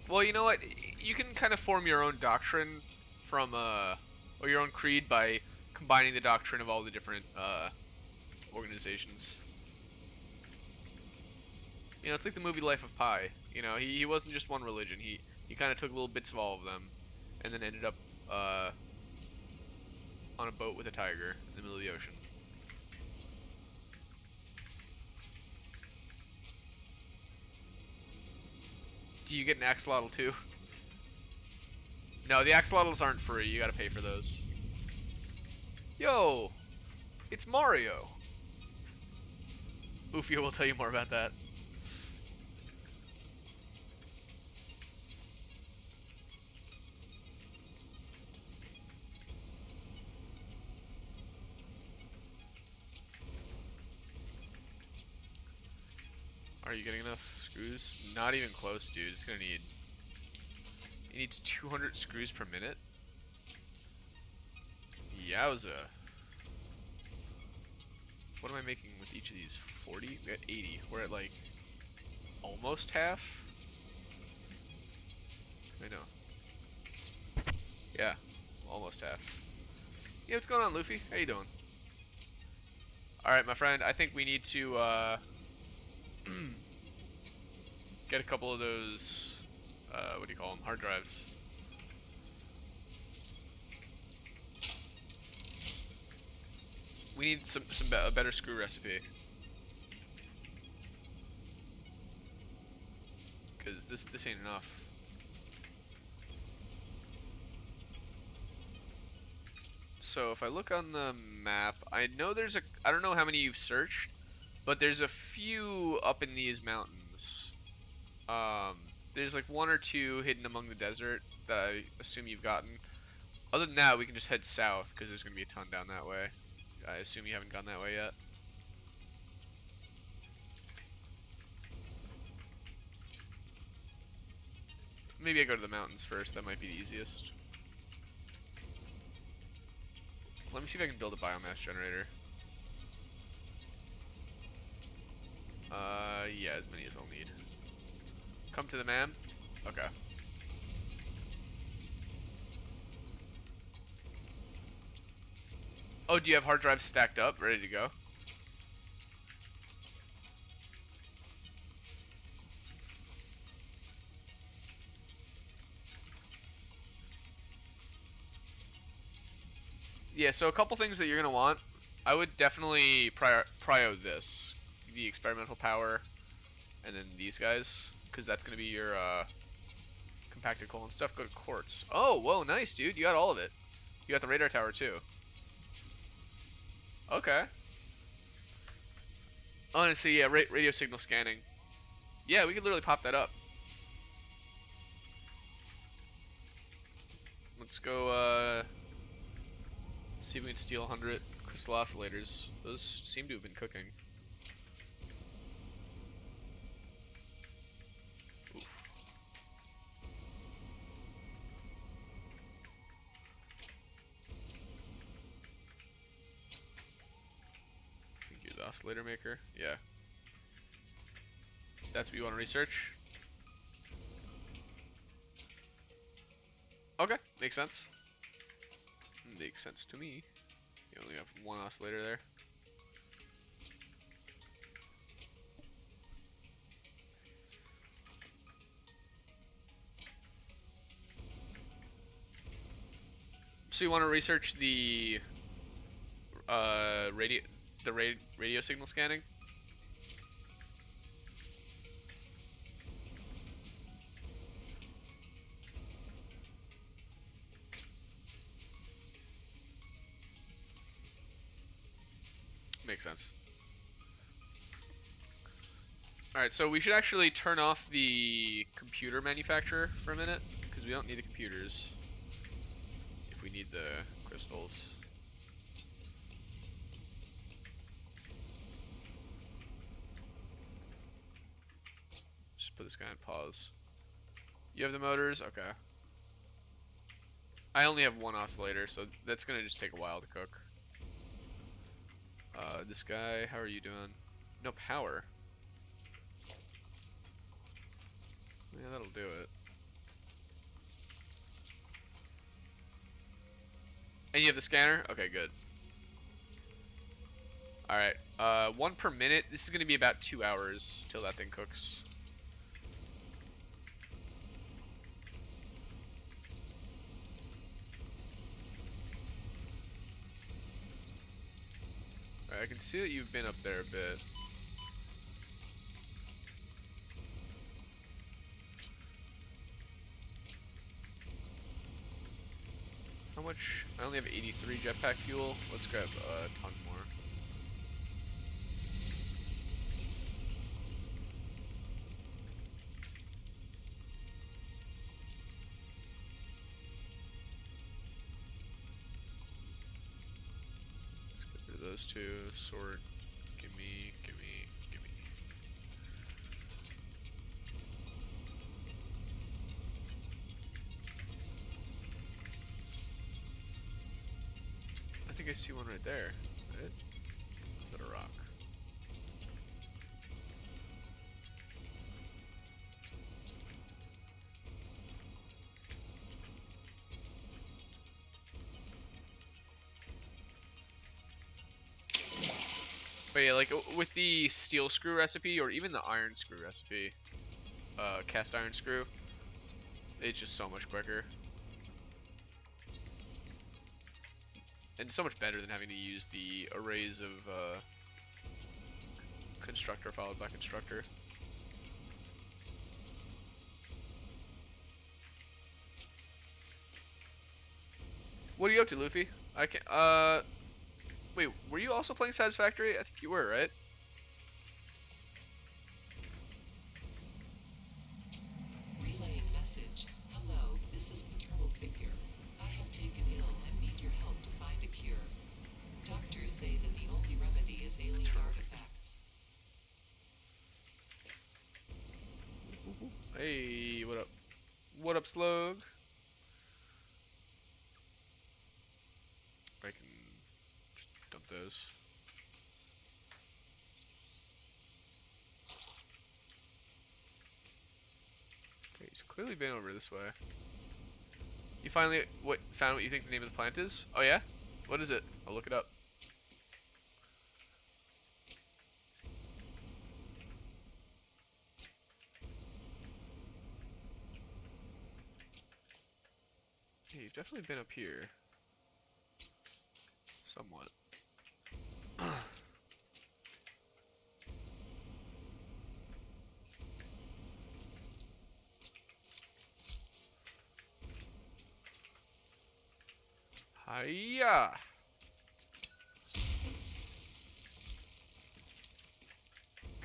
Well, you know what? You can kind of form your own doctrine from, or your own creed by combining the doctrine of all the different, organizations. You know, it's like the movie Life of Pi. You know, he wasn't just one religion. He kind of took little bits of all of them, and then ended up on a boat with a tiger in the middle of the ocean. Do you get an axolotl too? No, the axolotls aren't free. You gotta pay for those. Yo, it's Mario. Oofio will tell you more about that. Are you getting enough screws? Not even close, dude. It's gonna need... It needs 200 screws per minute? Yowza. What am I making with each of these? 40? We got 80. We're at like... almost half? I know. Yeah. Almost half. Yeah, what's going on, Luffy? How you doing? Alright, my friend. I think we need to, get a couple of those, what do you call them? Hard drives. We need a better screw recipe. Cause this ain't enough. So if I look on the map, I know there's I don't know how many you've searched, but there's a few up in these mountains. There's like one or two hidden among the desert that I assume you've gotten. Other than that, we can just head south because there's gonna be a ton down that way. I assume you haven't gone that way yet. maybe I go to the mountains first. That might be the easiest. Let me see if I can build a biomass generator. Yeah, as many as I'll need. Come to the man. Okay. Oh, do you have hard drives stacked up, ready to go? Yeah, so a couple things that you're gonna want. I would definitely prio this, the experimental power, and then these guys, because that's gonna be your compacted coal and stuff. Go to quartz. Oh, whoa, nice, dude. You got all of it. You got the radar tower too. Okay. Honestly, yeah, radio signal scanning. Yeah, we could literally pop that up. Let's go, see if we can steal 100 crystal oscillators. Those seem to have been cooking. Oof. Thank you, the oscillator maker. Yeah. That's what you want to research? Okay, makes sense. Makes sense to me. You only have one oscillator there. So you want to research the radio signal scanning? Makes sense. Alright, so we should actually turn off the computer manufacturer for a minute, because we don't need the computers if we need the crystals. Just put this guy on pause. You have the motors? Okay. I only have one oscillator, so that's gonna just take a while to cook. This guy, how are you doing? No power. Yeah, that'll do it. And you have the scanner? Okay, good. Alright, one per minute. This is gonna be about 2 hours till that thing cooks. Alright, I can see that you've been up there a bit. How much? I only have 83 jetpack fuel. Let's grab a ton more. Let's get rid of those two. Sort. Gimme, gimme, gimme. I think I see one right there. Right? Is that a rock? But yeah, like with the steel screw recipe or even the iron screw recipe, cast iron screw, it's just so much quicker. And so much better than having to use the arrays of constructor followed by constructor. What are you up to, Luffy? I can wait, were you also playing Satisfactory? I think you were, right? Relaying message. Hello, this is Paternal Figure. I have taken ill and need your help to find a cure. Doctors say that the only remedy is alien artifacts. Hey, what up? What up, Slug? I can just dump those. Okay, he's clearly been over this way. You finally found what you think the name of the plant is? Oh yeah? What is it? I'll look it up. Yeah, you've definitely been up here. Somewhat. Hiya!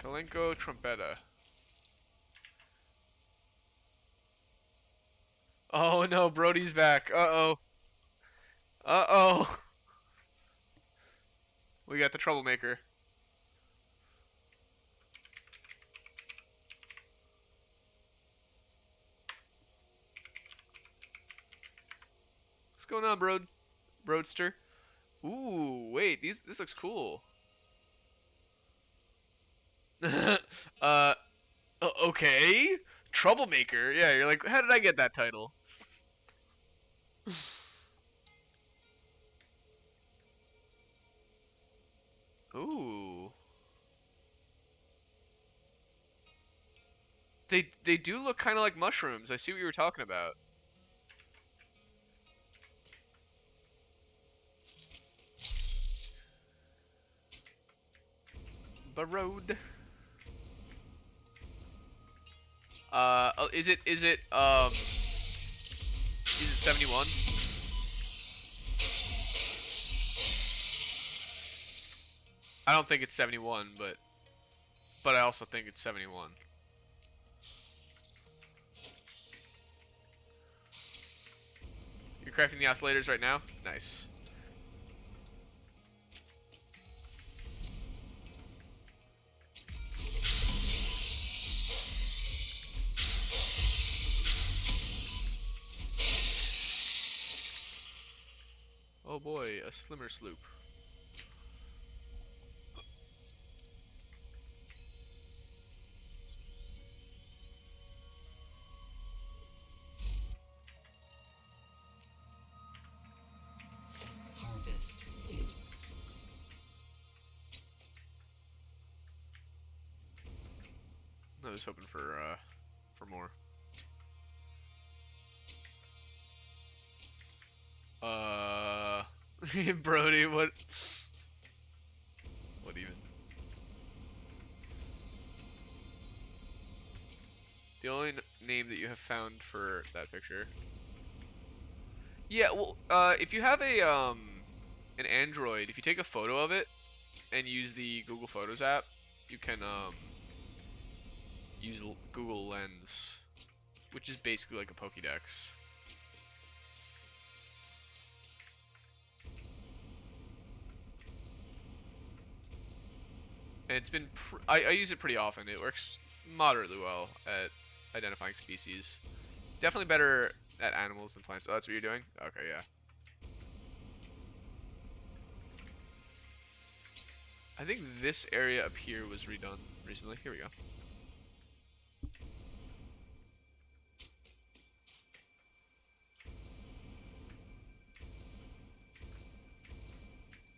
Kalenko Trumpeta. Oh no, Brody's back. Uh-oh. Uh-oh. We got the troublemaker. What's going on, Broadster? Ooh, wait, this looks cool. Okay. Troublemaker. Yeah, you're like, how did I get that title? Ooh. They do look kind of like mushrooms. I see what you were talking about. Road. Is it 71? I don't think it's 71, but I also think it's 71. You're crafting the oscillators right now? Nice. Oh boy, a slimmer sloop. Harvest. I was hoping for more. Brody, what even? The only name that you have found for that picture. Yeah, well, if you have an Android, if you take a photo of it and use the Google Photos app, you can use Google Lens, which is basically like a Pokédex. And it's been I use it pretty often. It works moderately well at identifying species. Definitely better at animals than plants. Oh, that's what you're doing? Okay, yeah. I think this area up here was redone recently. Here we go.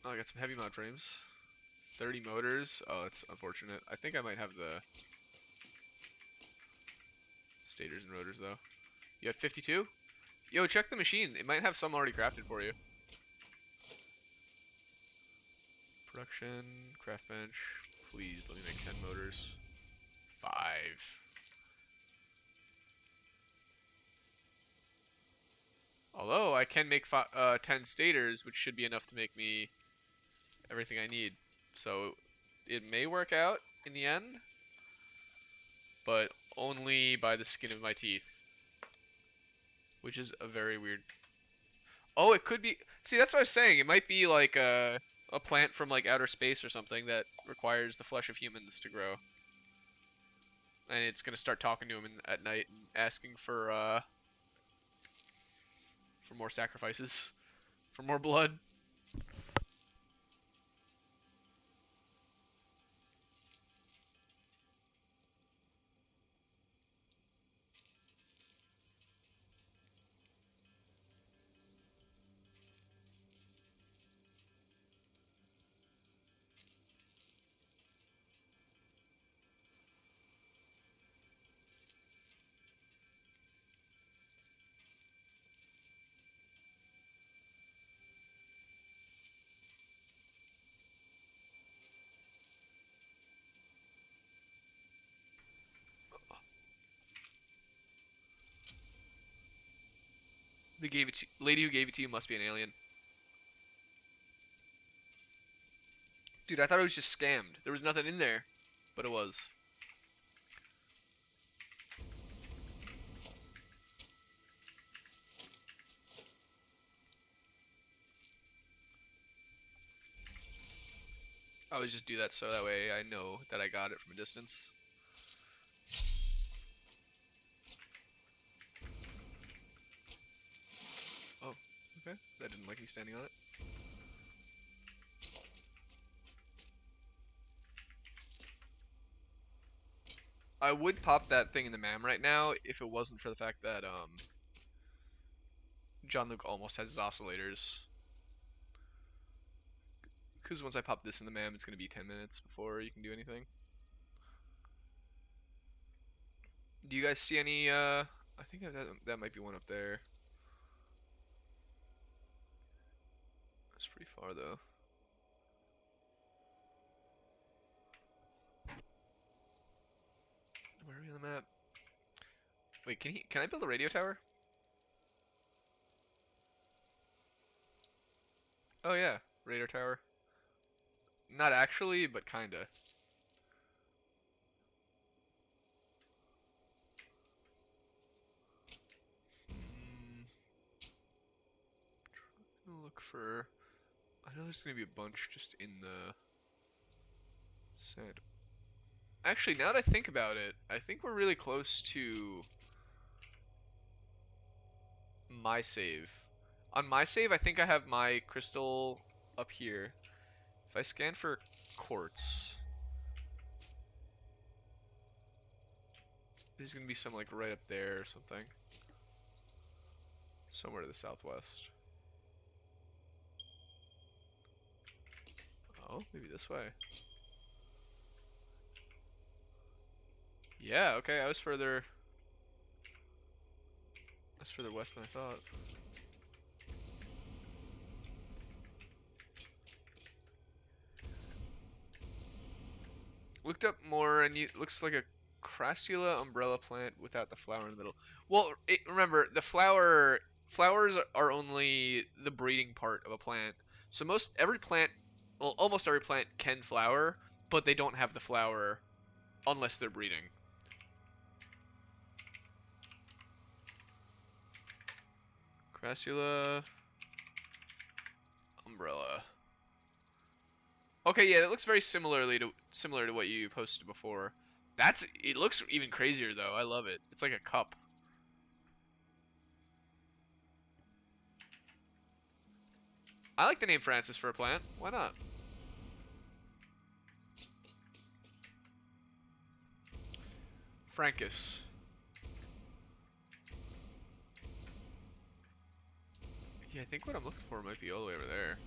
Oh, I got some heavy mod frames. 30 motors. Oh, that's unfortunate. I think I might have the stators and rotors though. You had 52? Yo, check the machine. It might have some already crafted for you. Production, craft bench. Please let me make 10 motors. 5. Although I can make 10 stators, which should be enough to make me everything I need. So it may work out in the end, but only by the skin of my teeth. Which is a very weird. Oh, it could be. See, that's what I was saying. It might be like a plant from like outer space or something that requires the flesh of humans to grow. And it's gonna start talking to him at night and asking for for more sacrifices, for more blood. Lady who gave it to you must be an alien. Dude, I thought it was just scammed. There was nothing in there, but it was. I always just do that so that way I know that I got it from a distance. Oh, okay. That didn't like me standing on it. I would pop that thing in the MAM right now if it wasn't for the fact that John Luke almost has his oscillators. Because once I pop this in the MAM, it's going to be 10 minutes before you can do anything. Do you guys see any, I think that might be one up there. That's pretty far, though. Where are we on the map? Wait, can I build a radio tower? Oh yeah, radar tower. Not actually, but kinda. Trying to look for. I know there's gonna be a bunch just in the sand. Actually, now that I think about it, I think we're really close to my save. On my save, I think I have my crystal up here. If I scan for quartz, there's gonna be some like right up there or something. Somewhere to the southwest. Oh, maybe this way. Yeah, okay, I was further west than I thought. Looked up more, and it looks like a crassula umbrella plant without the flower in the middle. Well, remember, the flowers are only the breeding part of a plant. So every plant, well, almost every plant can flower, but they don't have the flower unless they're breeding. Crassula umbrella. Okay, yeah, that looks very similar to what you posted before. It looks even crazier though. I love it. It's like a cup. I like the name Francis for a plant. Why not? Francus. Yeah, I think what I'm looking for might be all the way over there.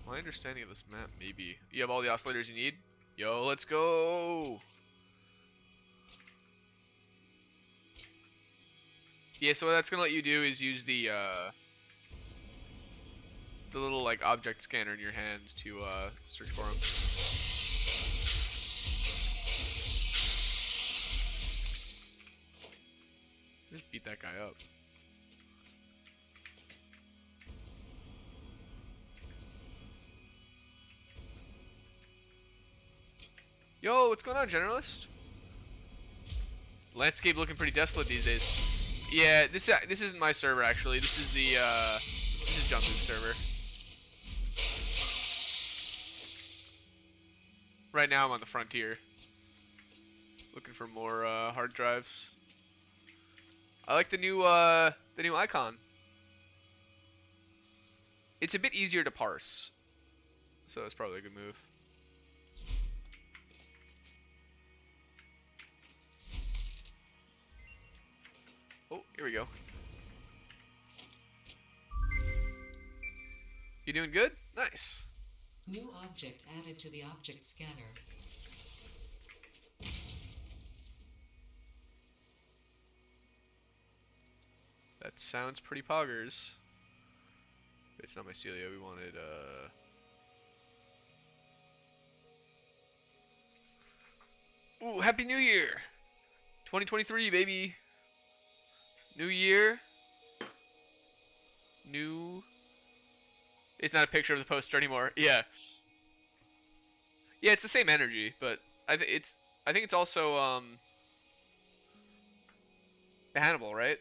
My understanding of this map, maybe. You have all the oscillators you need? Yo, let's go! Yeah, so what that's gonna let you do is use the little like object scanner in your hand to search for them. Just beat that guy up. Yo, what's going on, Generalist? Landscape looking pretty desolate these days. Yeah, this isn't my server actually. This is John Luke's server. Right now I'm on the frontier, looking for more hard drives. I like the new icon. It's a bit easier to parse, so it's probably a good move. Oh, here we go. You doing good? Nice. New object added to the object scanner. That sounds pretty poggers. It's not mycelia. We wanted Ooh, Happy New Year! 2023, baby. New year. New. It's not a picture of the poster anymore. Yeah. Yeah, it's the same energy, but I think it's also Hannibal, right?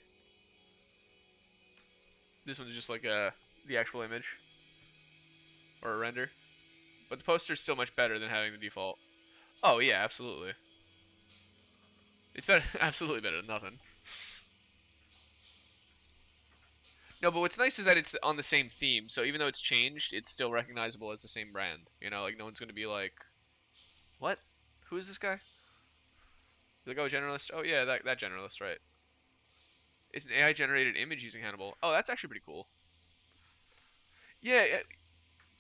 This one's just like the actual image or a render. But the poster's still much better than having the default. Oh yeah, absolutely. It's better, absolutely better than nothing. No, but what's nice is that it's on the same theme, so even though it's changed, it's still recognizable as the same brand. You know, like no one's gonna be like, what? Who is this guy? Like, oh, generalist. Oh yeah, that generalist, right? It's an AI generated image using Hannibal. Oh, that's actually pretty cool. Yeah,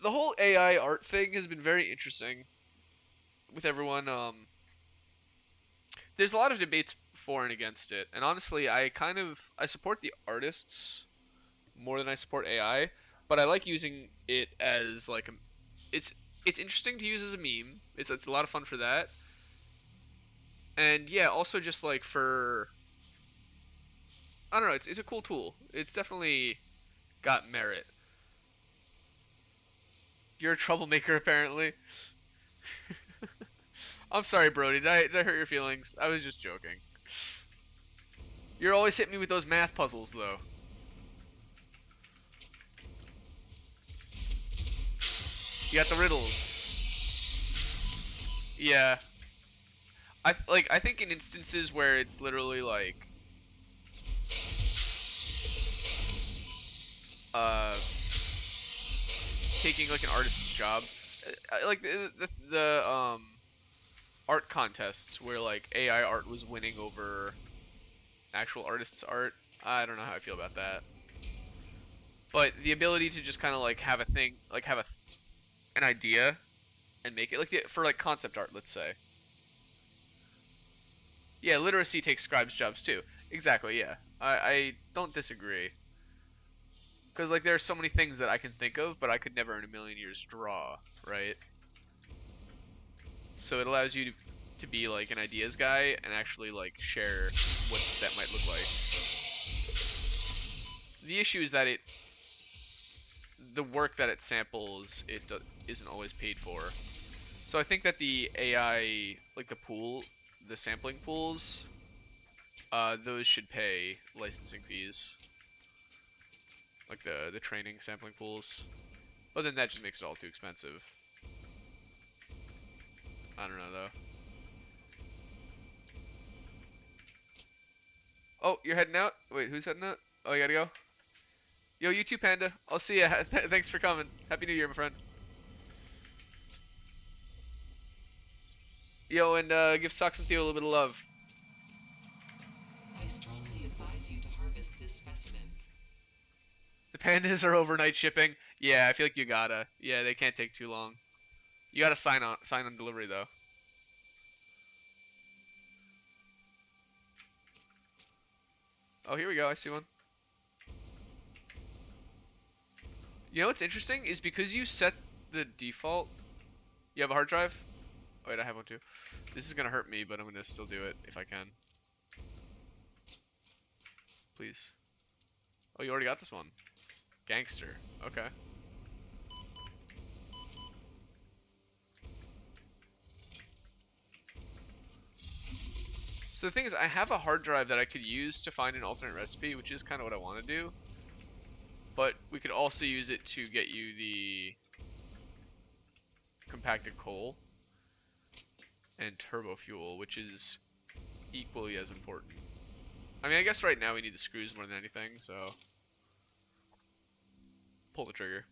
the whole AI art thing has been very interesting with everyone. There's a lot of debates for and against it, and honestly, I support the artists more than I support AI, but I like using it as like it's it's interesting to use as a meme. It's a lot of fun for that, and yeah, also just like for I don't know, it's a cool tool. It's definitely got merit. You're a troublemaker apparently. I'm sorry, Brody. Did I hurt your feelings? I was just joking. You're always hitting me with those math puzzles, though. You got the riddles. Yeah. I think in instances where it's literally like uh taking like an artist's job, like the art contests where like AI art was winning over actual artists' art. I don't know how I feel about that. But the ability to just kind of like have a thing, like have an idea and make it like for like concept art, let's say. Yeah, literacy takes scribes' jobs too. Exactly. Yeah, I don't disagree. Because like there are so many things that I can think of, but I could never in a million years draw, right? So it allows you to be like an ideas guy and actually like share what that might look like. The issue is that the work that it samples, isn't always paid for. So I think that the AI, like the sampling pools, those should pay licensing fees. Like the training sampling pools. But then that just makes it all too expensive. I don't know though. Oh, you're heading out? Wait, who's heading out? Oh, you gotta go? Yo, you too, Panda. I'll see ya. Thanks for coming. Happy New Year, my friend. Yo, and give Socks and Theo a little bit of love. I strongly advise you to harvest this specimen. The pandas are overnight shipping. Yeah, I feel like you gotta. Yeah, they can't take too long. You gotta sign on delivery though. Oh, here we go. I see one. You know what's interesting is because you set the default. You have a hard drive? Oh, wait, I have one too. This is gonna hurt me, but I'm gonna still do it if I can. Please. Oh, you already got this one. Gangster. Okay. So the thing is, I have a hard drive that I could use to find an alternate recipe, which is kind of what I want to do. But we could also use it to get you the compacted coal. and turbo fuel, which is equally as important. I mean, I guess right now we need the screws more than anything, so pull the trigger.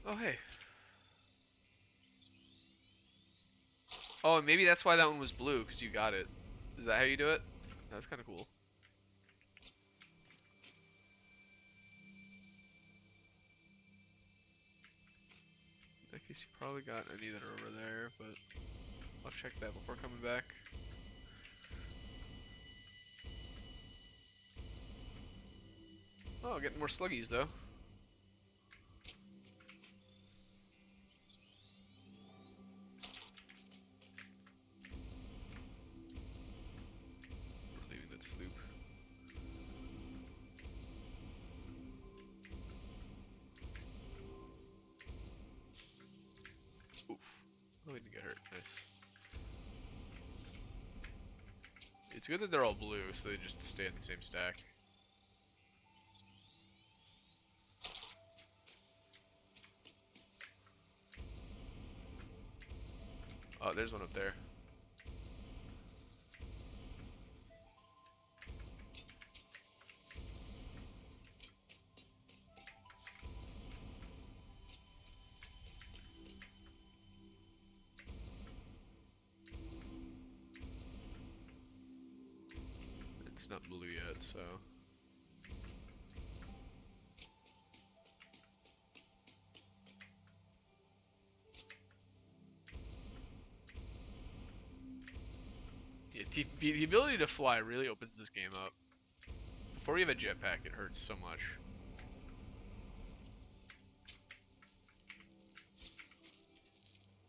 Oh, hey. Oh, and maybe that's why that one was blue, because you got it. Is that how you do it? That's kind of cool. In that case, you probably got any that are over there, but I'll check that before coming back. Oh, getting more sluggies, though. We're leaving that sloop. Oof. Oh, we didn't get hurt. Nice. It's good that they're all blue, so they just stay in the same stack. Oh, there's one up there. It's not blue yet, so... Yeah, the ability to fly really opens this game up. Before you have a jetpack, it hurts so much.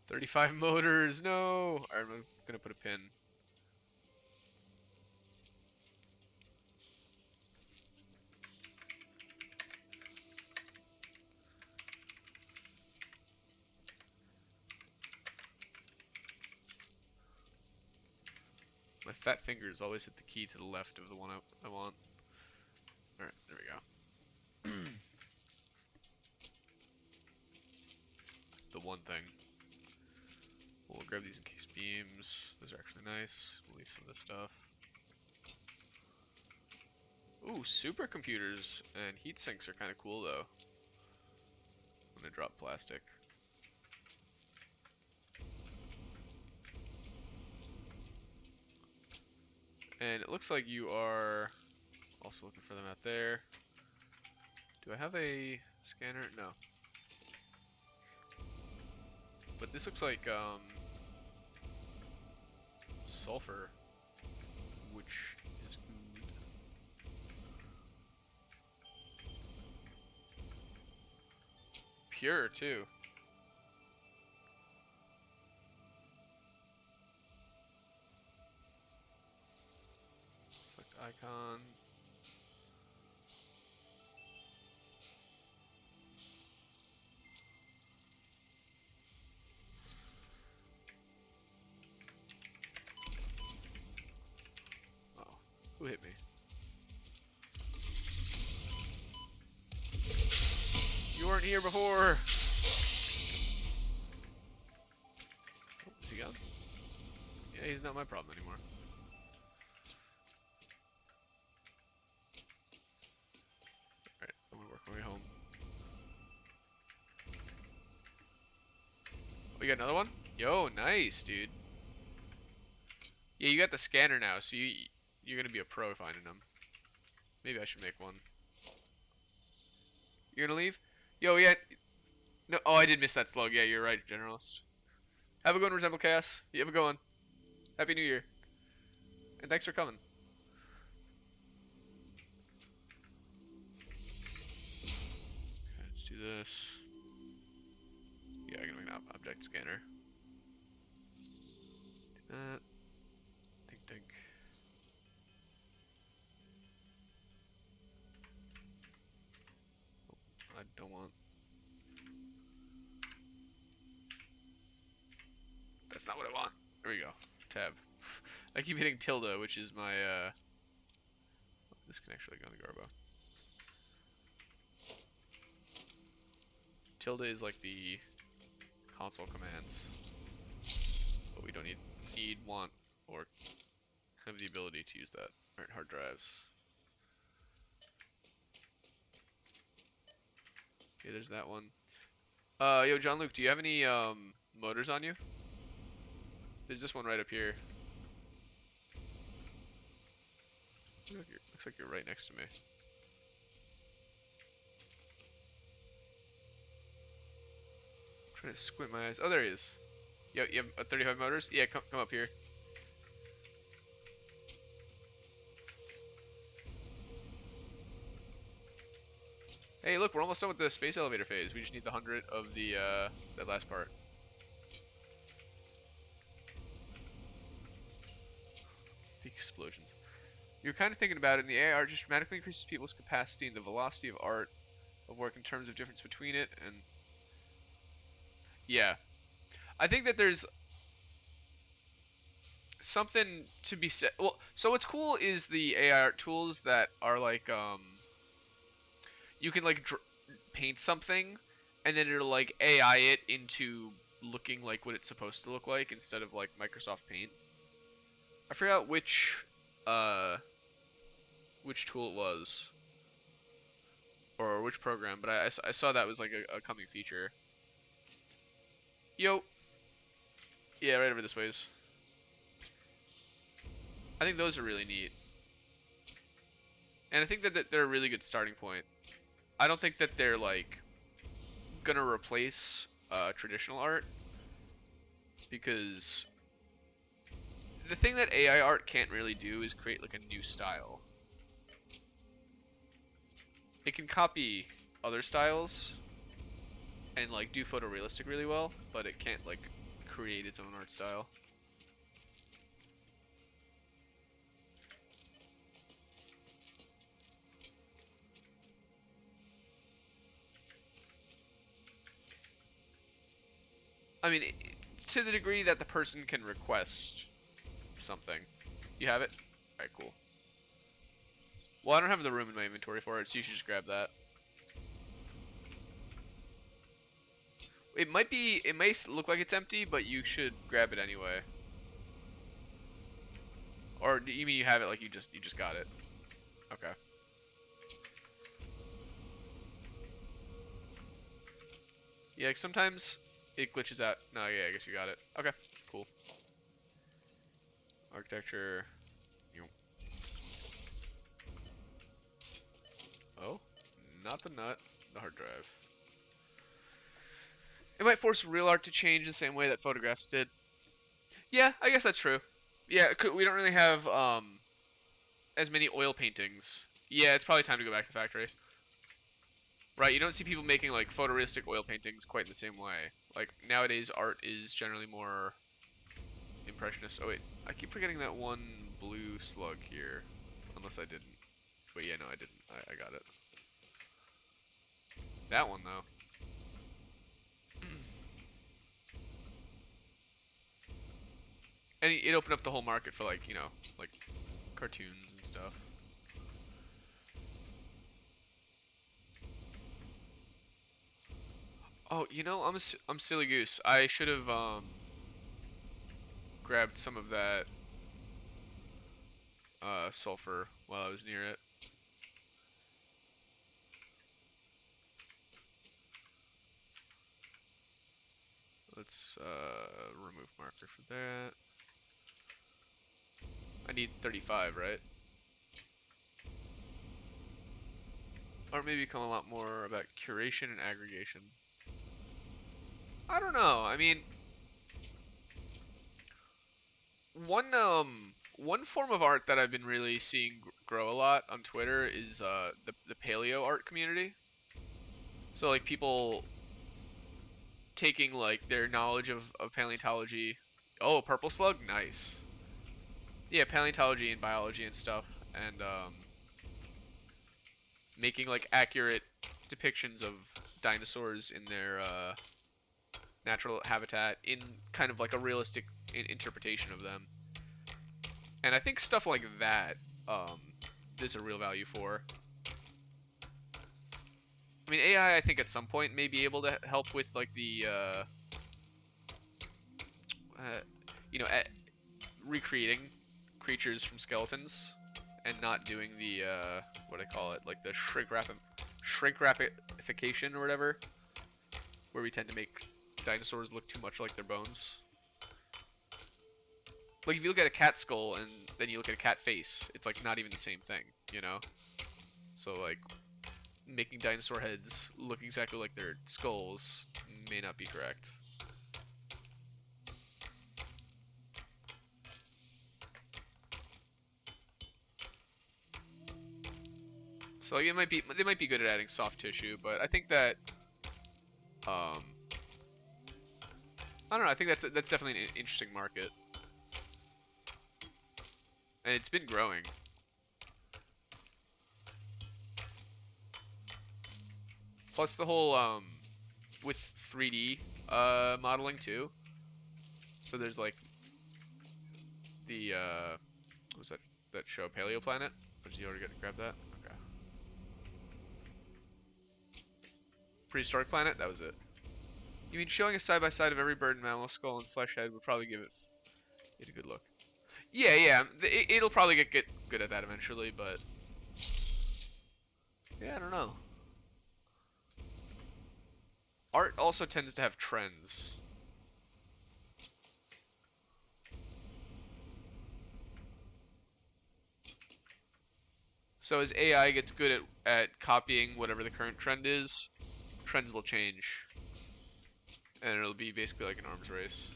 "35 motors, no! Alright, I'm gonna put a pin. My fat fingers always hit the key to the left of the one I want. Alright, there we go. The one thing. We'll grab these encased beams. Those are actually nice. We'll leave some of this stuff. Ooh, supercomputers and heat sinks are kind of cool though. I'm gonna drop plastic. And it looks like you are also looking for them out there. Do I have a scanner? No. But this looks like sulfur, which is good. Pure too. Select icon. Oh, who hit me? You weren't here before. Oh, is he gone? Yeah, he's not my problem anymore. Alright, I'm gonna work my way home. Oh, you got another one? Yo, nice, dude. Yeah, you got the scanner now, so you're gonna be a pro finding them. Maybe I should make one. You're gonna leave? Yo, yeah. No, oh, I did miss that slug. Yeah, you're right, Generalist. Have a good one, Resemble Chaos. You have a good one. Happy New Year. And thanks for coming. Okay, let's do this. Yeah, I'm gonna make an object scanner. Do that. Think, think. Oh, I don't want. That's not what I want. There we go. Tab. I keep hitting tilde, which is my, this can actually go in the Garbo. Tilde is like the console commands, but we don't need, want, or have the ability to use that. Alright, hard drives. Okay, there's that one. Yo, John Luke, do you have any, motors on you? There's this one right up here. Looks like you're right next to me. I'm trying to squint my eyes. Oh, there he is. Yo, you have 35 motors? Yeah, come up here. Hey, look, we're almost done with the space elevator phase. We just need the 100 of the, that last part. The explosions. You're kind of thinking about it, and the AI art just dramatically increases people's capacity and the velocity of art of work in terms of difference between it, and... Yeah. I think that there's something to be said. Well, so what's cool is the AI art tools that are like, you can like paint something, and then it'll like AI it into looking like what it's supposed to look like instead of like Microsoft Paint. I forgot which tool it was or which program, but I saw that was like a coming feature. Yo, yeah, right over this ways. I think those are really neat, and I think that they're a really good starting point. I don't think that they're like gonna replace traditional art, because the thing that AI art can't really do is create like a new style. It can copy other styles and like do photorealistic really well, but it can't like create its own art style. I mean, to the degree that the person can request something. You have it? Alright, cool. Well, I don't have the room in my inventory for it, so you should just grab that. It may look like it's empty, but you should grab it anyway. Or do you mean you have it like you just got it? Okay. Yeah, sometimes it glitches out. No, yeah, I guess you got it. Okay, cool. Architecture. Oh, not the nut, the hard drive. It might force real art to change the same way that photographs did. Yeah, I guess that's true. Yeah, we don't really have as many oil paintings. Yeah, it's probably time to go back to the factory. Right, you don't see people making like photorealistic oil paintings quite in the same way. Like nowadays, art is generally more impressionist. Oh wait, I keep forgetting that one blue slug here. Unless I didn't. Wait, yeah, no, I didn't. I got it. That one though. And it opened up the whole market for like, you know, like cartoons and stuff. Oh, you know, I'm silly goose. I should have grabbed some of that sulfur while I was near it. Let's remove marker for that. I need 35, right? Or maybe become a lot more about curation and aggregation. I don't know. I mean, one form of art that I've been really seeing grow a lot on Twitter is the paleo art community. So like people taking like their knowledge of paleontology. Oh, purple slug, nice. Yeah, paleontology and biology and stuff, and making like accurate depictions of dinosaurs in their natural habitat in kind of like a realistic interpretation of them. And I think stuff like that, there's a real value for. I mean, AI, I think at some point may be able to help with like the, you know, recreating creatures from skeletons, and not doing the, what I call it, like the shrink rapidification or whatever, where we tend to make dinosaurs look too much like their bones. Like if you look at a cat skull and then you look at a cat face, it's like not even the same thing, you know? So like making dinosaur heads look exactly like their skulls may not be correct. So like, they might be good at adding soft tissue, but I think that I don't know, I think that's definitely an interesting market. And it's been growing. Plus the whole with 3D modeling too. So there's like the what was that show, Paleo Planet? Or did you already grab that? Okay. Prehistoric Planet, that was it. You mean showing a side by side of every bird and mammal skull and flesh head would probably give it a good look. Yeah, it'll probably get good at that eventually, but yeah, I don't know. Art also tends to have trends. So as AI gets good at copying whatever the current trend is, trends will change. And it'll be basically like an arms race.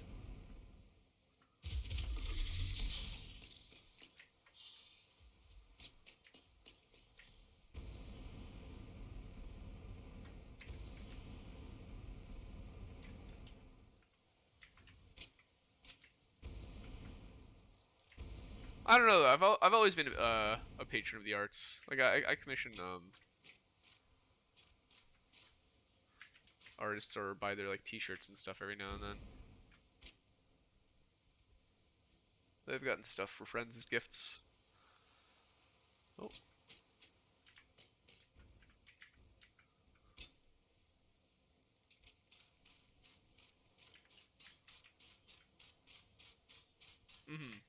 I don't know. I've always been a patron of the arts. Like I commission artists or buy their like T-shirts and stuff every now and then. They've gotten stuff for friends as gifts. Oh. Mhm.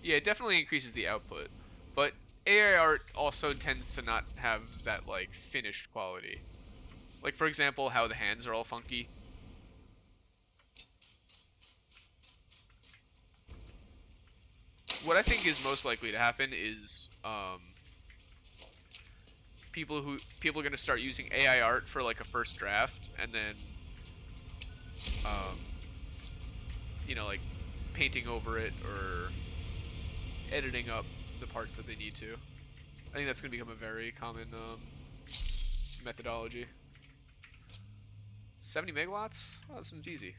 Yeah, it definitely increases the output, but AI art also tends to not have that like finished quality. Like for example, how the hands are all funky. What I think is most likely to happen is people are gonna start using AI art for like a first draft, and then um, you know, like painting over it or editing up the parts that they need to. I think that's gonna become a very common methodology. 70 megawatts? Oh, that seems easy.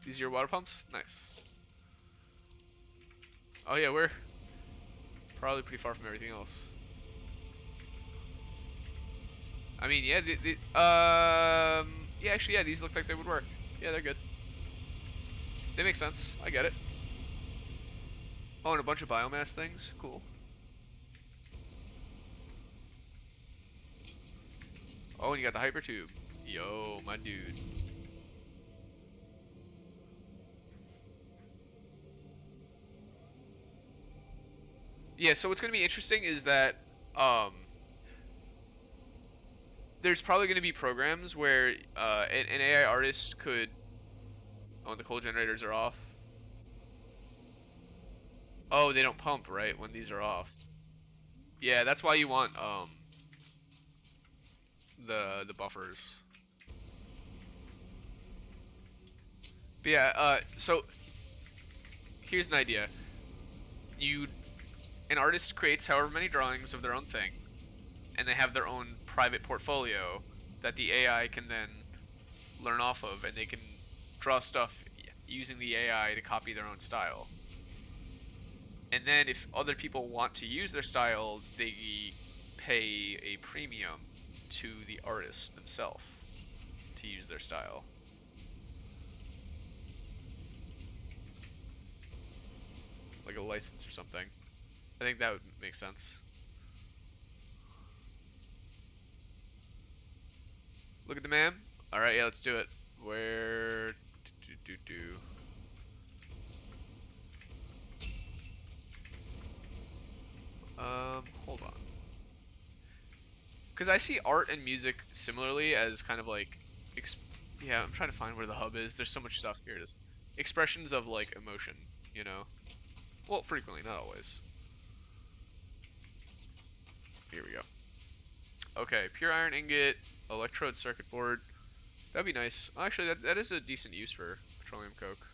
These are your water pumps? Nice. Oh yeah, we're probably pretty far from everything else. I mean, yeah, yeah, actually, yeah, these look like they would work. Yeah, they're good. They make sense. I get it. Oh, and a bunch of biomass things. Cool. Oh, and you got the hypertube. Yo, my dude. Yeah, so what's going to be interesting is that um, there's probably going to be programs where an AI artist could. Oh, the coal generators are off. Oh, they don't pump, right, when these are off. Yeah, that's why you want the buffers. But yeah, so here's an idea. You An artist creates however many drawings of their own thing, and they have their own private portfolio that the AI can then learn off of, and they can draw stuff. using the AI to copy their own style. And then if other people want to use their style, they pay a premium to the artist themselves to use their style. Like a license or something. I think that would make sense. Look at the man. Alright, yeah, let's do it. Where... Hold on. Because I see art and music similarly as kind of like... yeah, I'm trying to find where the hub is. There's so much stuff. Here it is. Expressions of, like, emotion, you know? Well, frequently, not always. Here we go. Okay, pure iron ingot, electrode circuit board. That'd be nice. Actually, that is a decent use for petroleum coke.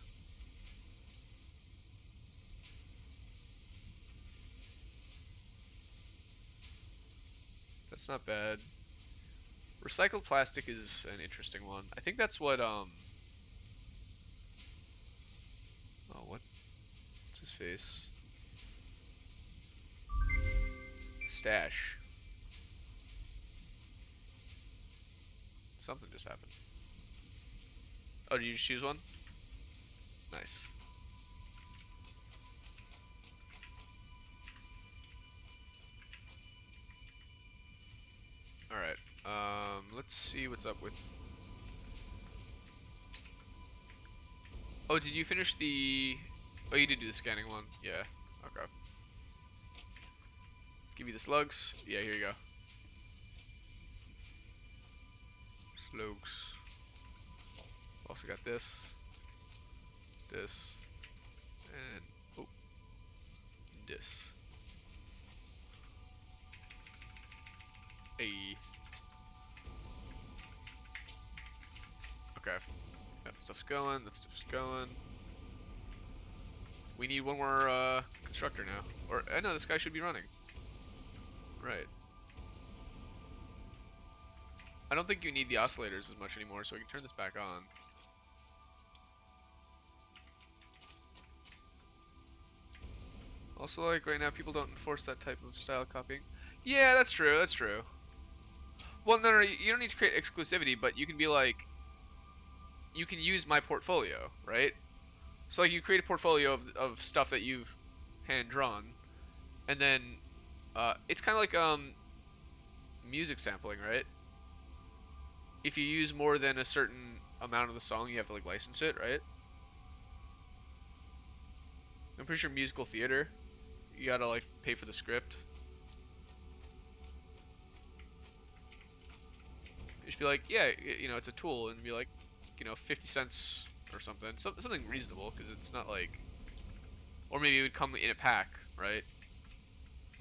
That's not bad. Recycled plastic is an interesting one. I think that's what, oh, what's his face? Stash. Something just happened. Oh, did you just choose one? Nice. Alright, let's see what's up with... Oh, did you finish the... Oh, you did do the scanning one. Yeah, okay. Give me the slugs. Yeah, here you go. Slugs. Also got this. This. And... oh. This. Hey. Okay. That stuff's going. That stuff's going. We need one more constructor now. Or I know this guy should be running. Right. I don't think you need the oscillators as much anymore, so we can turn this back on. Also, like, right now, people don't enforce that type of style copying. Yeah, that's true, that's true. Well, no, you don't need to create exclusivity, but you can be like, you can use my portfolio, right? So, like, you create a portfolio of stuff that you've hand-drawn, and then, it's kind of like, music sampling, right? If you use more than a certain amount of the song, you have to, like, license it, right? I'm pretty sure musical theater, you gotta, like, pay for the script. You should be like, yeah, you know, it's a tool, and be like, you know, 50 cents or something. Something reasonable, because it's not like... Or maybe it would come in a pack, right?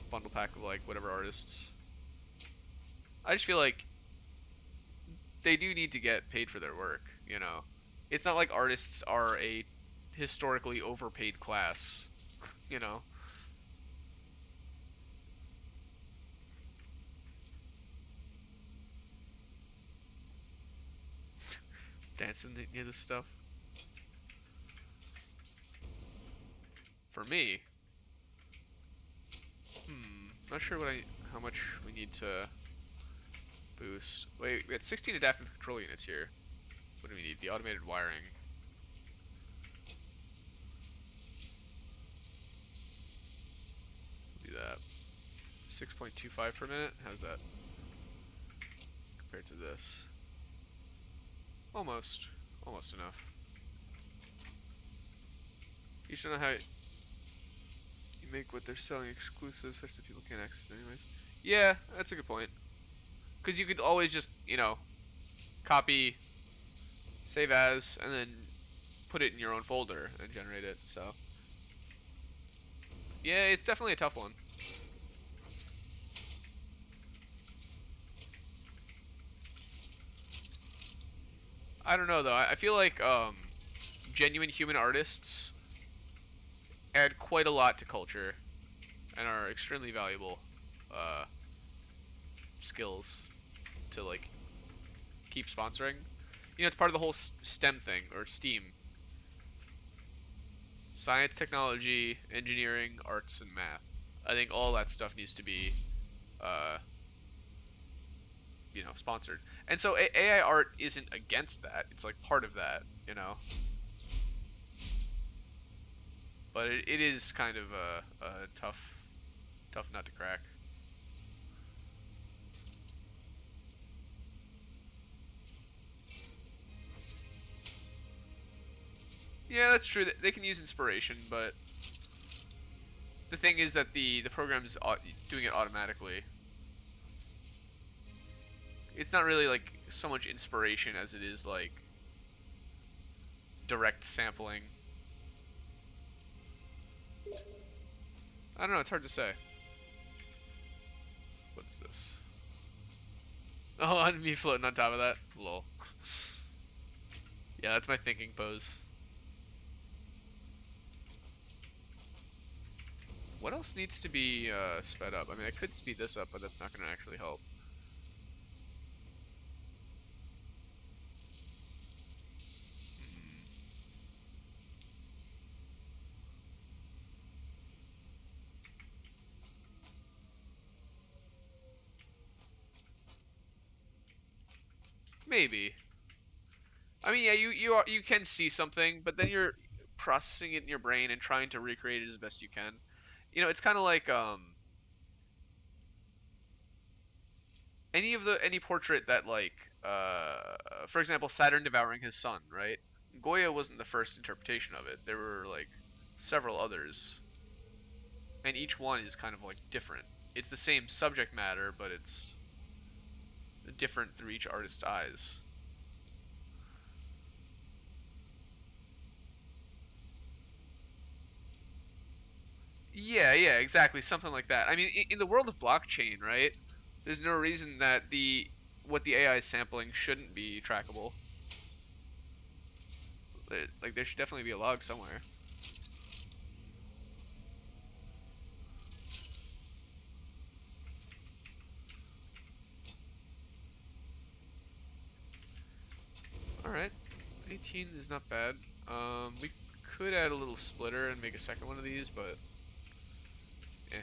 Bundle pack of, like, whatever artists. I just feel like they do need to get paid for their work, you know? It's not like artists are a historically overpaid class, you know? Dancing near this stuff. For me, not sure how much we need to boost. Wait, we got 16 adaptive control units here. What do we need? The automated wiring. Do that. 6.25 per minute. How's that compared to this? Almost enough. You should know how you make what they're selling exclusive such that people can't access it anyways. Yeah, that's a good point. Because you could always just, you know, copy, save as, and then put it in your own folder and generate it, so. Yeah, it's definitely a tough one. I don't know though, I feel like genuine human artists add quite a lot to culture and are extremely valuable skills to like keep sponsoring. You know, it's part of the whole STEM thing, or STEAM. science, technology, engineering, arts, and math. I think all that stuff needs to be, uh, sponsored. And so AI art isn't against that. It's like part of that, you know. But it is kind of a tough nut to crack. Yeah, that's true. They can use inspiration, but the thing is that the program's doing it automatically. It's not really like so much inspiration as it is like direct sampling. I don't know, it's hard to say. What is this? Oh, and me floating on top of that? Lol. Yeah, that's my thinking pose. What else needs to be sped up? I mean, I could speed this up, but that's not going to actually help. Maybe. I mean, yeah, you can see something, but then you're processing it in your brain and trying to recreate it as best you can. You know, it's kind of like any portrait that like for example, Saturn devouring his son, right? Goya wasn't the first interpretation of it. There were like several others, and each one is kind of like different. It's the same subject matter, but it's different through each artist's eyes. Yeah, exactly, something like that. I mean, in the world of blockchain, right? There's no reason that what the AI is sampling shouldn't be trackable. Like there should definitely be a log somewhere. All right, 18 is not bad. We could add a little splitter and make a second one of these, but eh.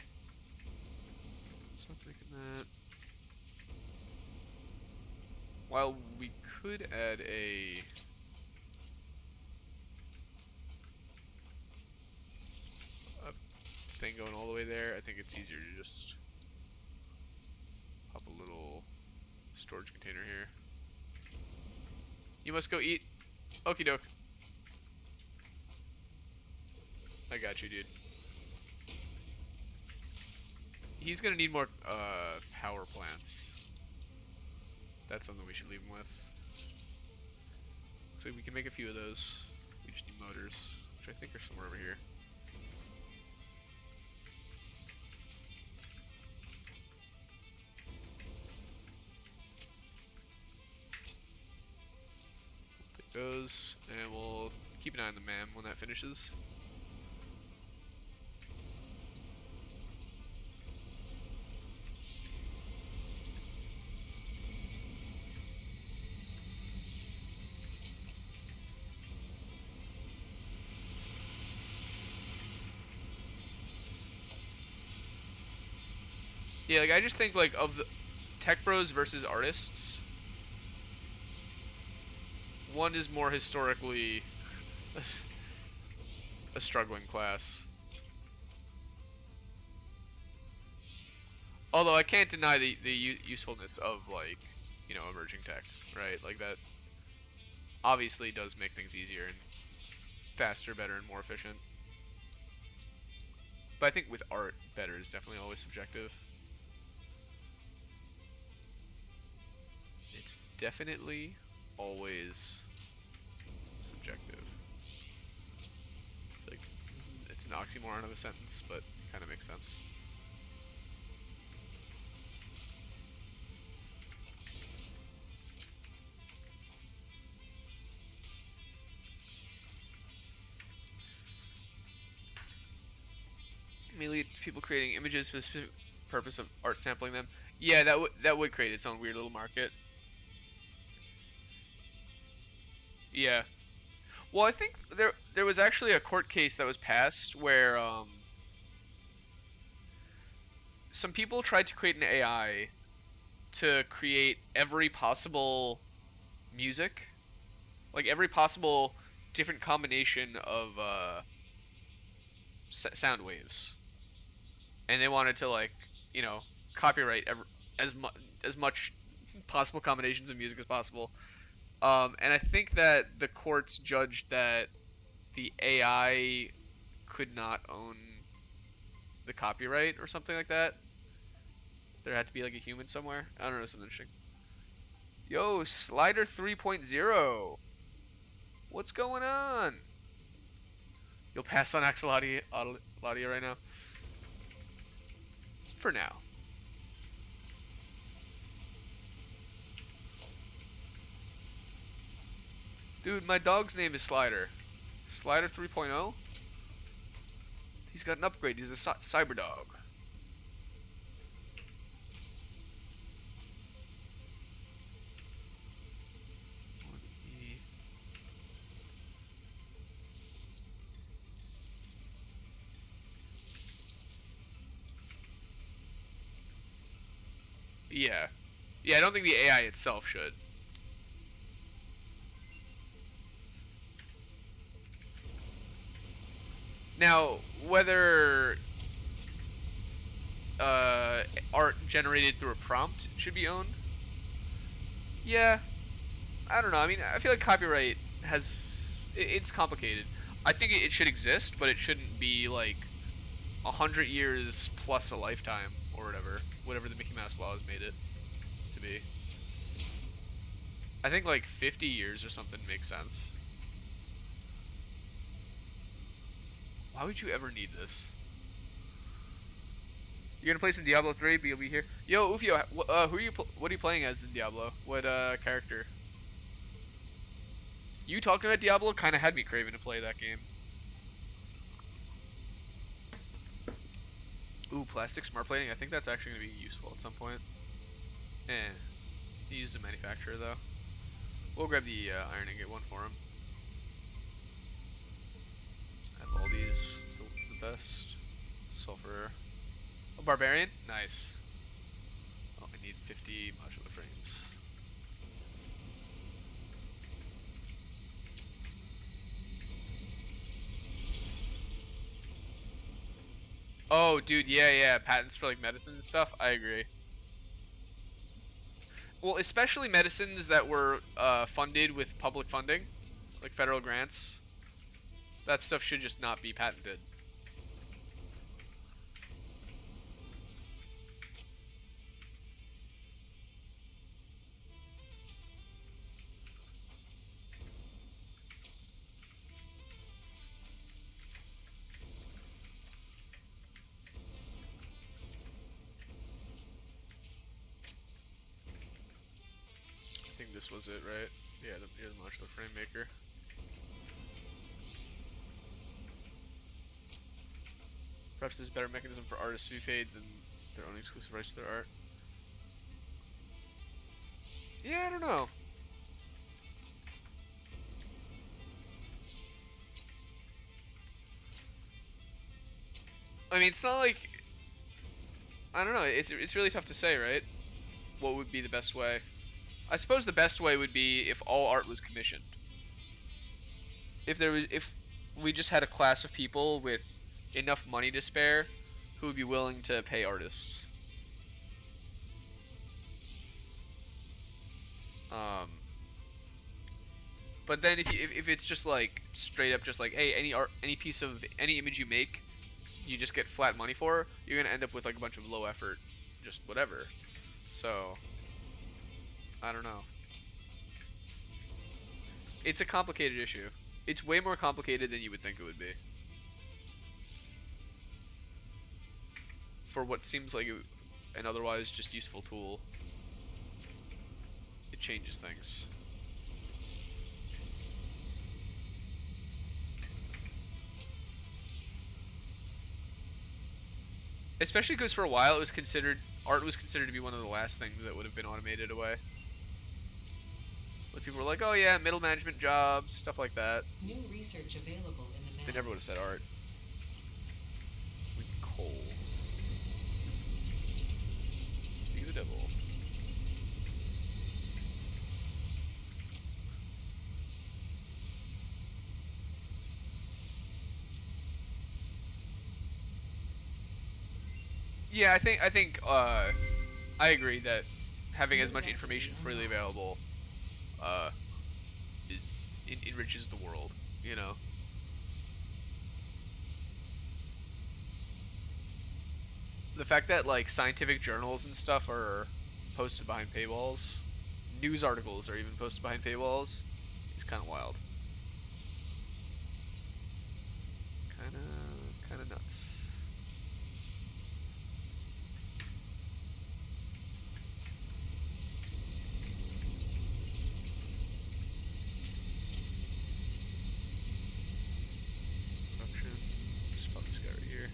So let's make that. While we could add a thing going all the way there, I think it's easier to just pop a little storage container here. You must go eat. Okie doke. I got you, dude. He's gonna need more power plants. That's something we should leave him with. Looks like we can make a few of those. We just need motors, which I think are somewhere over here. We'll take those, and we'll keep an eye on the MAM when that finishes. Yeah, like I just think like of the tech bros versus artists, one is more historically a struggling class. Although I can't deny the usefulness of like, emerging tech, right? Like that obviously does make things easier and faster, better, and more efficient. But I think with art, better is definitely always subjective. It's definitely always subjective. It's like it's an oxymoron of a sentence, but it kind of makes sense. Mainly people creating images for the specific purpose of art sampling them. Yeah, that would create its own weird little market. Yeah. Well, I think there was actually a court case that was passed where some people tried to create an AI to create every possible music, like every possible different combination of sound waves, and they wanted to like copyright as much as much possible combinations of music as possible. And I think that the courts judged that the AI could not own the copyright or something like that. There had to be like a human somewhere. I don't know, something interesting. Yo, Slider 3.0. What's going on? You'll pass on Axolotl right now? For now. Dude, my dog's name is Slider. Slider 3.0? He's got an upgrade. He's a cyber dog. Yeah. Yeah, I don't think the AI itself should. Now, whether art generated through a prompt should be owned, yeah, I don't know. I mean, I feel like copyright it's complicated. I think it should exist, but it shouldn't be like 100 years plus a lifetime or whatever the Mickey Mouse laws made it to be. I think like 50 years or something makes sense. Why would you ever need this? You're gonna play some Diablo 3, but you'll be here. Yo, Ufio, what are you playing as in Diablo? What character? You talking about Diablo kind of had me craving to play that game. Ooh, plastic smart plating. I think that's actually gonna be useful at some point. He used a manufacturer though. We'll grab the iron and get one for him. I have all these. It's the best. Sulfur. A barbarian? Nice. Oh, I need 50 modular frames. Oh, dude, yeah, patents for like medicine and stuff. I agree. Well, especially medicines that were funded with public funding, like federal grants. That stuff should just not be patented. I think this was it, right? Yeah, here's the modular frame maker. Perhaps there's a better mechanism for artists to be paid than their own exclusive rights to their art. Yeah, I don't know. I mean, it's not like I don't know. It's really tough to say, right? What would be the best way? I suppose the best way would be if all art was commissioned. If we just had a class of people with enough money to spare who would be willing to pay artists. But then if it's just like straight up just like, hey, any piece of any image you make, you just get flat money for, you're gonna end up with like a bunch of low effort, just whatever. So I don't know. It's a complicated issue. It's way more complicated than you would think it would be. For what seems like an otherwise just useful tool, it changes things. Especially because for a while art was considered to be one of the last things that would have been automated away. Like people were like, oh yeah, middle management jobs, stuff like that. New research available in the They map. never would have said art. With coal. Speak of the devil. Yeah, I agree that having New as much recipe information freely unlocked. available uh it enriches the world, you know. The fact that like scientific journals and stuff are posted behind paywalls, news articles are even posted behind paywalls, is kind of wild. Kind of nuts. Production. Just pop this guy right here.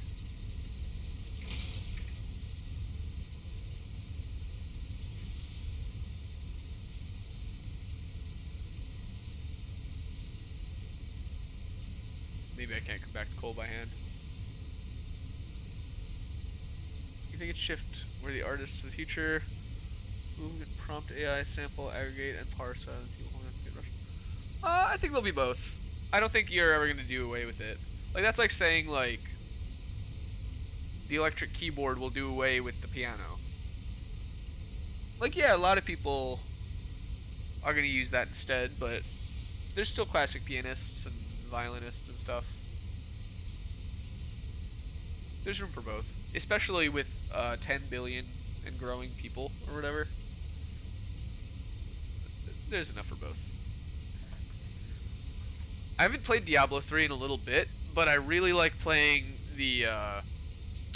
Maybe I can't come back to coal by hand. You think it's shift where the artists of the future will prompt AI, sample, aggregate, and parse rather than people holding up to get rushed? I think they'll be both. I don't think you're ever gonna do away with it. Like that's like saying like the electric keyboard will do away with the piano. Like yeah, a lot of people are gonna use that instead, but there's still classic pianists and violinists and stuff. There's room for both, especially with 10 billion and growing people or whatever. There's enough for both. I haven't played Diablo 3 in a little bit, but I really like playing the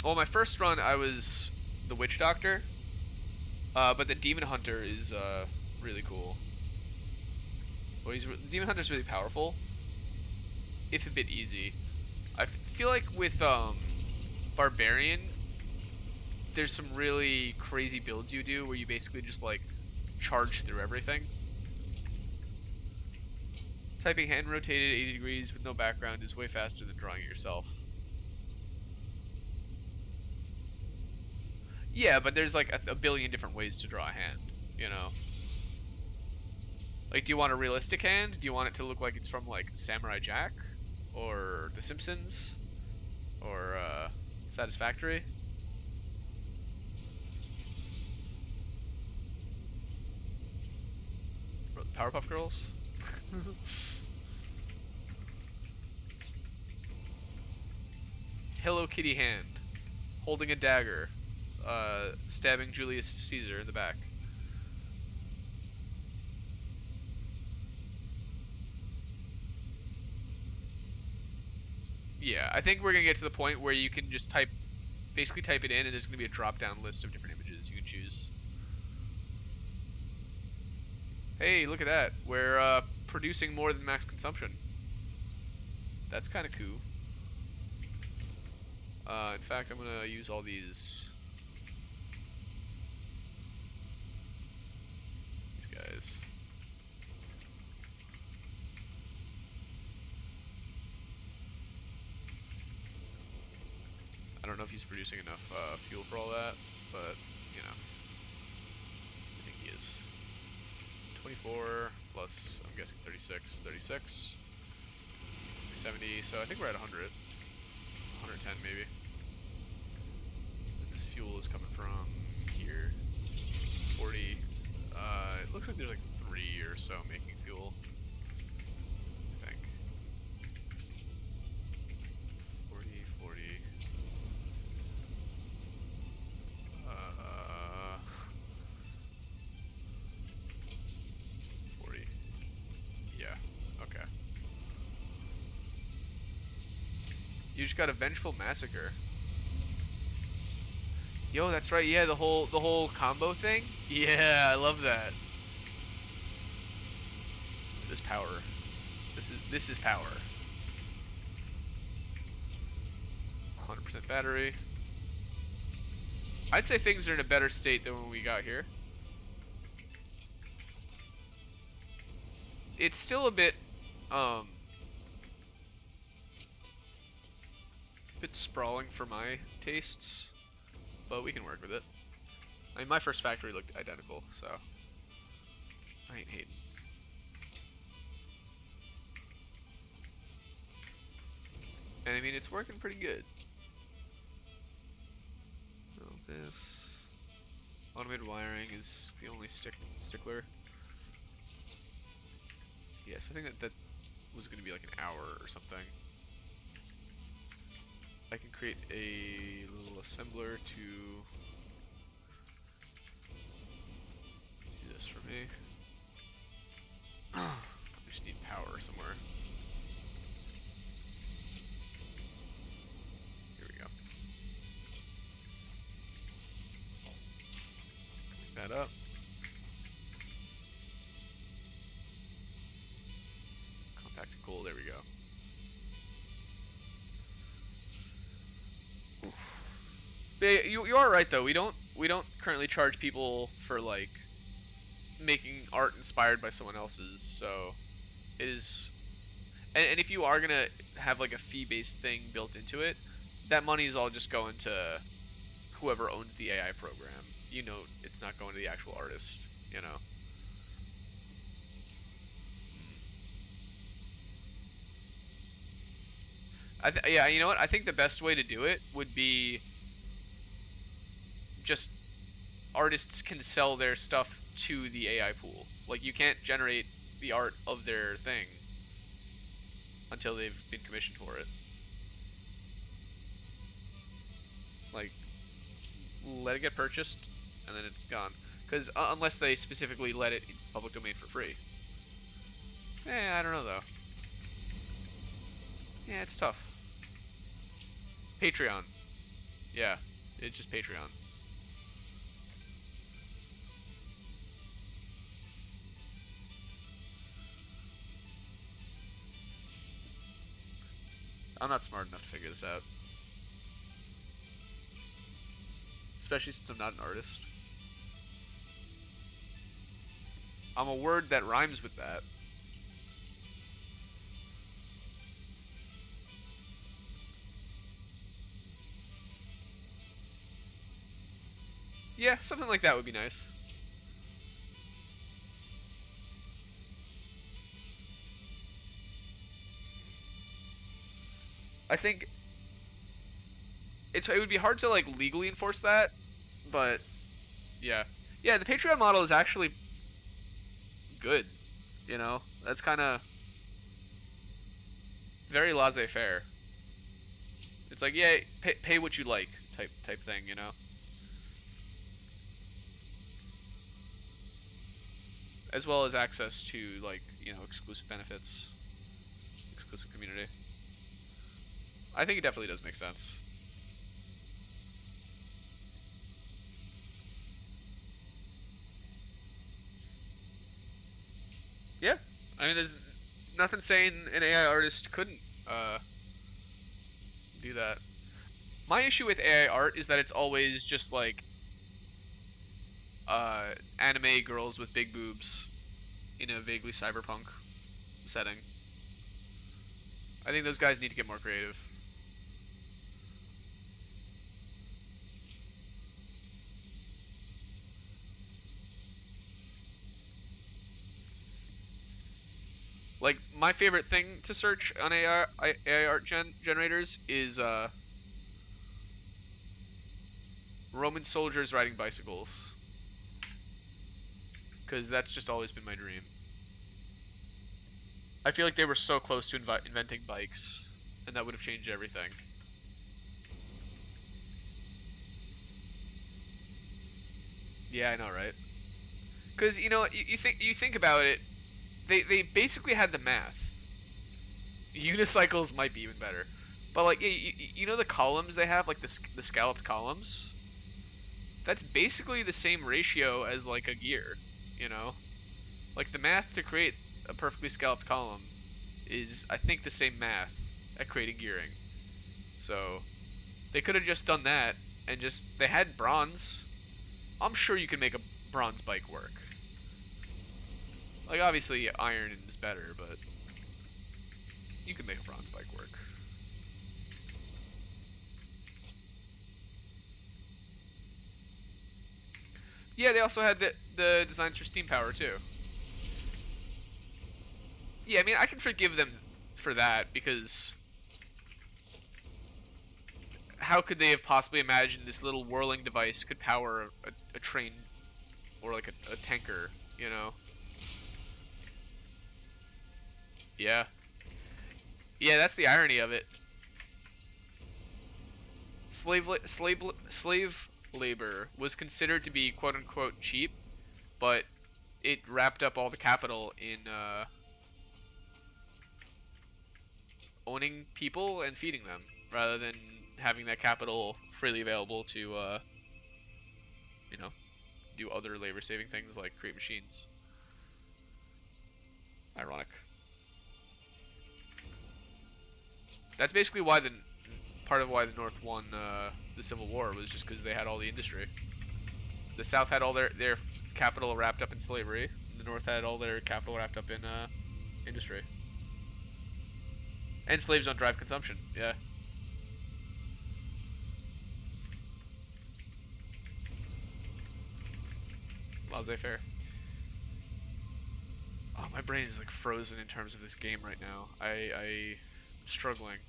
well, my first run I was the Witch Doctor, but the Demon Hunter is really cool. Well, Demon Hunter's really powerful, if a bit easy. I feel like with Barbarian, there's some really crazy builds you do where you basically just like charge through everything. Typing hand rotated 80 degrees with no background is way faster than drawing it yourself. Yeah, but there's like a billion different ways to draw a hand, you know? Like, do you want a realistic hand? Do you want it to look like it's from like Samurai Jack? Or The Simpsons? Or Satisfactory? Or the Powerpuff Girls? Hello Kitty hand. Holding a dagger. Stabbing Julius Caesar in the back. Yeah, I think we're gonna get to the point where you can just basically type it in and there's gonna be a drop down list of different images you can choose. Hey, look at that. We're producing more than max consumption. That's kind of cool. In fact, I'm gonna use all these guys. I don't know if he's producing enough fuel for all that, but you know, I think he is. 24 plus, I'm guessing 36, 70, so I think we're at 100. 110 maybe. And this fuel is coming from here. 40. It looks like there's like 3 or so making fuel. I think. 40, 40. 40. Yeah. Okay. You just got a vengeful massacre. Yo, that's right. Yeah, the whole combo thing. Yeah, I love that. This power. This is power. 100% battery. I'd say things are in a better state than when we got here. it's still a bit sprawling for my tastes, but we can work with it. I mean, my first factory looked identical, so I ain't hating. And I mean, it's working pretty good. Well, this automated wiring is the only stickler. Yes, I think that was going to be like an hour or something. I can create a little assembler to do this for me. I just need power somewhere. Here we go. Clean that up. Compacted gold, there we go. But you are right though. We don't currently charge people for like making art inspired by someone else's. So it is, and if you are gonna have like a fee-based thing built into it, that money is all just going to whoever owns the AI program. You know, it's not going to the actual artist. You know. Yeah, you know what? I think the best way to do it would be just artists can sell their stuff to the AI pool. Like, you can't generate the art of their thing until they've been commissioned for it. Like, let it get purchased and then it's gone. Because unless they specifically let it into the public domain for free. I don't know though. Yeah, it's tough. Patreon. Yeah, it's just Patreon. I'm not smart enough to figure this out. Especially since I'm not an artist. I'm a word that rhymes with that. Yeah, something like that would be nice. I think it would be hard to like legally enforce that, but yeah. Yeah, the Patreon model is actually good, you know? That's kind of very laissez-faire. It's like, yeah, pay what you like type thing, you know? As well as access to like, you know, exclusive benefits, exclusive community. I think it definitely does make sense. Yeah, I mean, there's nothing saying an AI artist couldn't do that. My issue with AI art is that it's always just like anime girls with big boobs in a vaguely cyberpunk setting. I think those guys need to get more creative. Like, my favorite thing to search on AI art generators is Roman soldiers riding bicycles. Because that's just always been my dream. I feel like they were so close to inventing bikes, and that would have changed everything. Yeah, I know, right? Because, you know, you think about it, they basically had the math. Unicycles might be even better. But like, you know the columns they have, like the scalloped columns? That's basically the same ratio as like a gear, you know? Like the math to create a perfectly scalloped column is, I think, the same math at creating gearing. So they could have just done that and they had bronze. I'm sure you can make a bronze bike work. Like, obviously, iron is better, but you can make a bronze bike work. Yeah, they also had the designs for steam power, too. Yeah, I mean, I can forgive them for that, because how could they have possibly imagined this little whirling device could power a train or like a tanker, you know? Yeah. Yeah, that's the irony of it. Slave labor was considered to be quote unquote cheap, but it wrapped up all the capital in owning people and feeding them, rather than having that capital freely available to you know, do other labor-saving things like create machines. Ironic. That's basically why the part of why the North won the Civil War was just because they had all the industry. The South had all their capital wrapped up in slavery. And the North had all their capital wrapped up in industry. And slaves don't drive consumption. Yeah. Laissez-faire. Oh, my brain is like frozen in terms of this game right now. I'm struggling.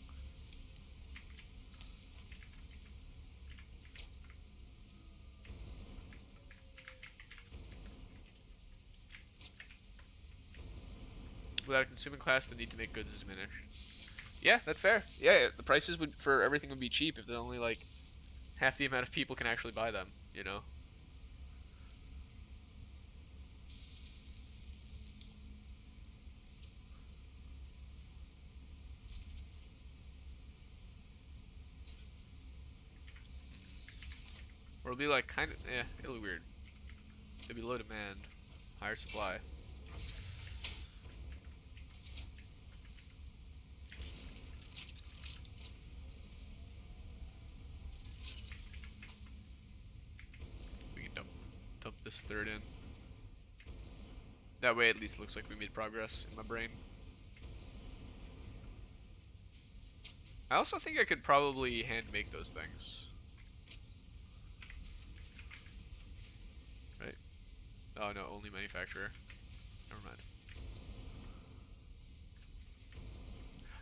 Without a consuming class, the need to make goods is diminished. Yeah, that's fair. Yeah, the prices would for everything would be cheap if there's only like half the amount of people can actually buy them, you know? Or it'll be like kind of, yeah, it'll be weird. It'll be low demand, higher supply. We can dump this third in. That way at least it looks like we made progress in my brain. I also think I could probably hand make those things. Right? Oh no, only manufacturer. Never mind.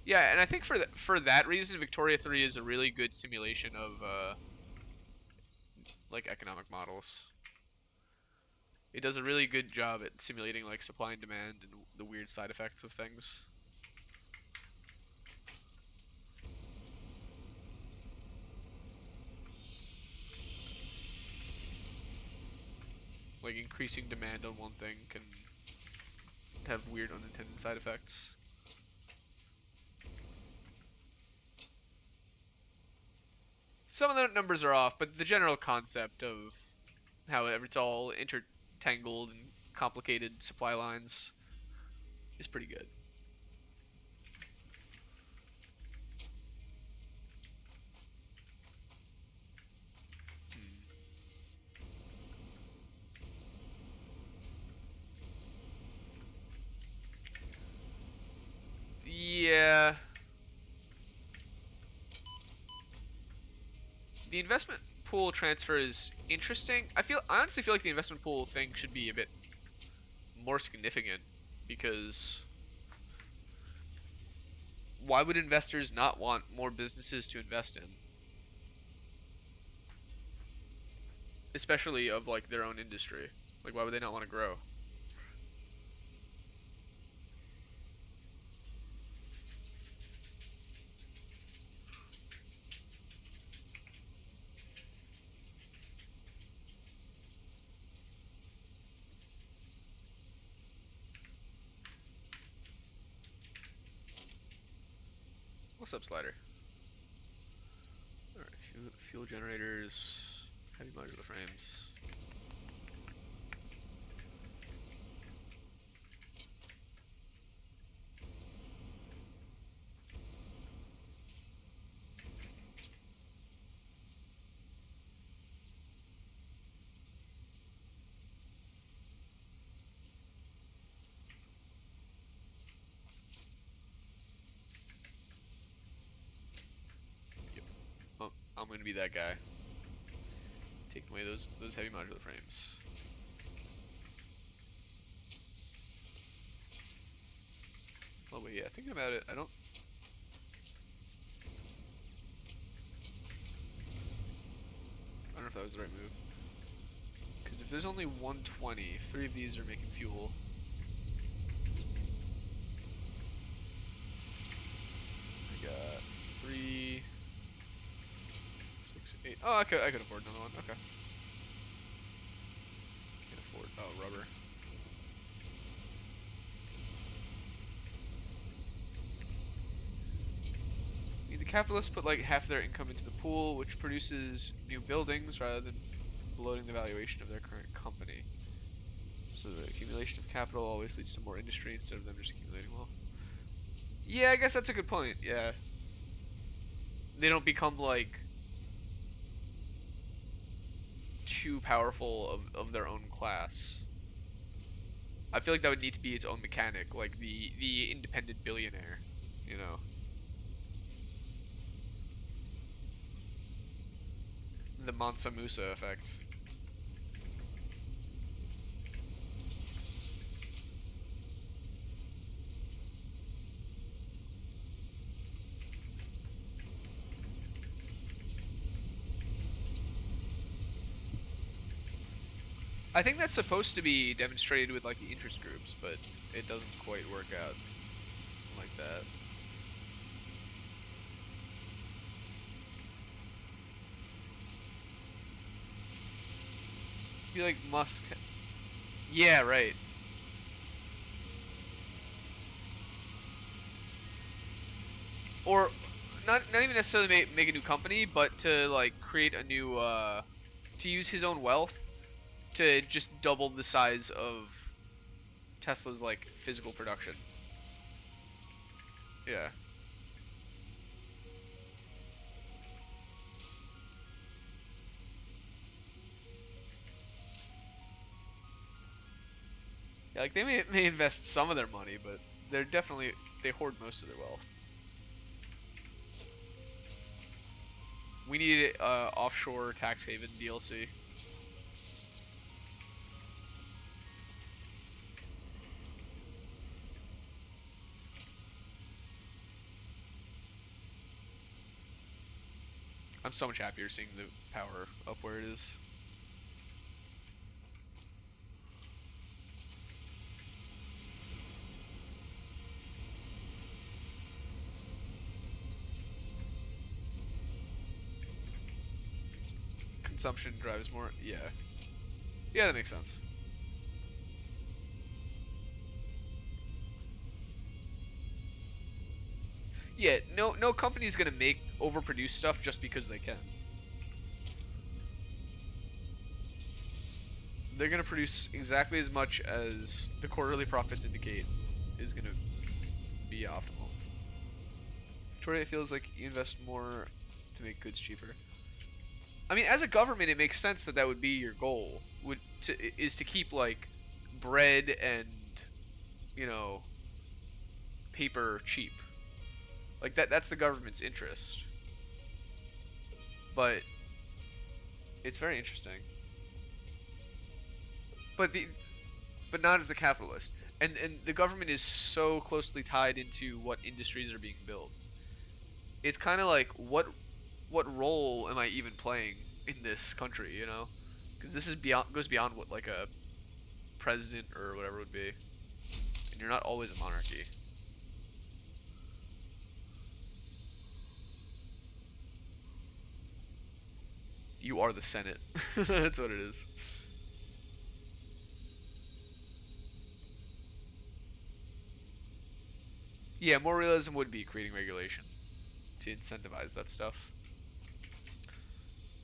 Yeah, and I think for that reason, Victoria 3 is a really good simulation of like economic models. It does a really good job at simulating like supply and demand and the weird side effects of things. Like increasing demand on one thing can have weird unintended side effects. Some of the numbers are off, but the general concept of how it's all intertangled and complicated supply lines is pretty good. Hmm. Yeah. The investment pool transfer is interesting. I honestly feel like the investment pool thing should be a bit more significant, because why would investors not want more businesses to invest in? Especially of like their own industry. Like why would they not want to grow? What's up, Slider? Alright, fuel generators, heavy modular frames. I'm gonna be that guy. Taking away those heavy modular frames. Oh wait, yeah, thinking about it, I don't know if that was the right move. Because if there's only 120, 3 of these are making fuel. I got 3, 6, 8. Oh, I could afford another one. Okay. Can't afford. Oh, rubber. The capitalists put like half their income into the pool, which produces new buildings rather than bloating the valuation of their current company. So the accumulation of capital always leads to more industry instead of them just accumulating wealth. Yeah, I guess that's a good point. Yeah. They don't become like too powerful of their own class. I feel like that would need to be its own mechanic, like the independent billionaire, you know. The Mansa Musa effect. I think that's supposed to be demonstrated with like the interest groups, but it doesn't quite work out like that. Be like Musk. Yeah, right. Or not even necessarily make a new company, but to like create a new to use his own wealth to just double the size of Tesla's like physical production. Yeah. Yeah, like they may invest some of their money, but they hoard most of their wealth. We need offshore tax haven DLC. I'm so much happier seeing the power up where it is. Consumption drives more. Yeah. Yeah, that makes sense. Yeah, no company's gonna make overproduce stuff just because they can. They're gonna produce exactly as much as the quarterly profits indicate is gonna be optimal. Victoria, it feels like you invest more to make goods cheaper. I mean, as a government, it makes sense that that would be your goal. Is to keep like bread and you know paper cheap. Like that's the government's interest. But it's very interesting. But but not as the capitalist. And the government is so closely tied into what industries are being built. It's kind of like what role am I even playing in this country, you know? Because this is beyond goes beyond what like a president or whatever would be. And you're not always a monarchy. You are the Senate. That's what it is. Yeah, more realism would be creating regulation to incentivize that stuff.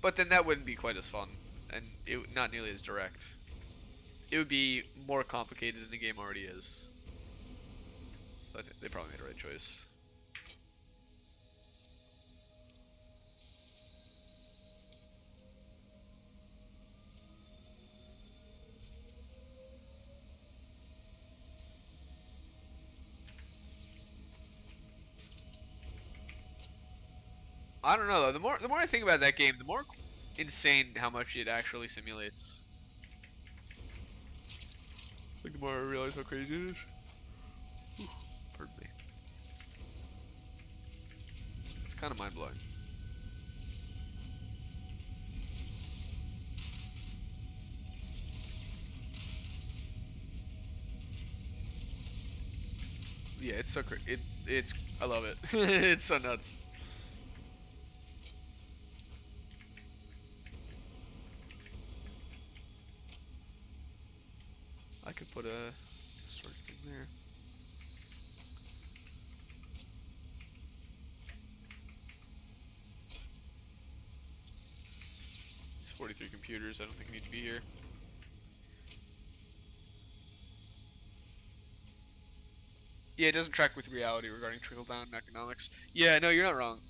But then that wouldn't be quite as fun, and not nearly as direct. It would be more complicated than the game already is. So I think they probably made the right choice. I don't know. The more I think about that game, the more insane how much it actually simulates. Like the more I realize how crazy it is. Whew, pardon me. It's kind of mind blowing. Yeah, it's so it's I love it. It's so nuts. I could put a storage thing there. It's 43 computers. I don't think I need to be here. Yeah, it doesn't track with reality regarding trickle-down economics. Yeah, no, you're not wrong.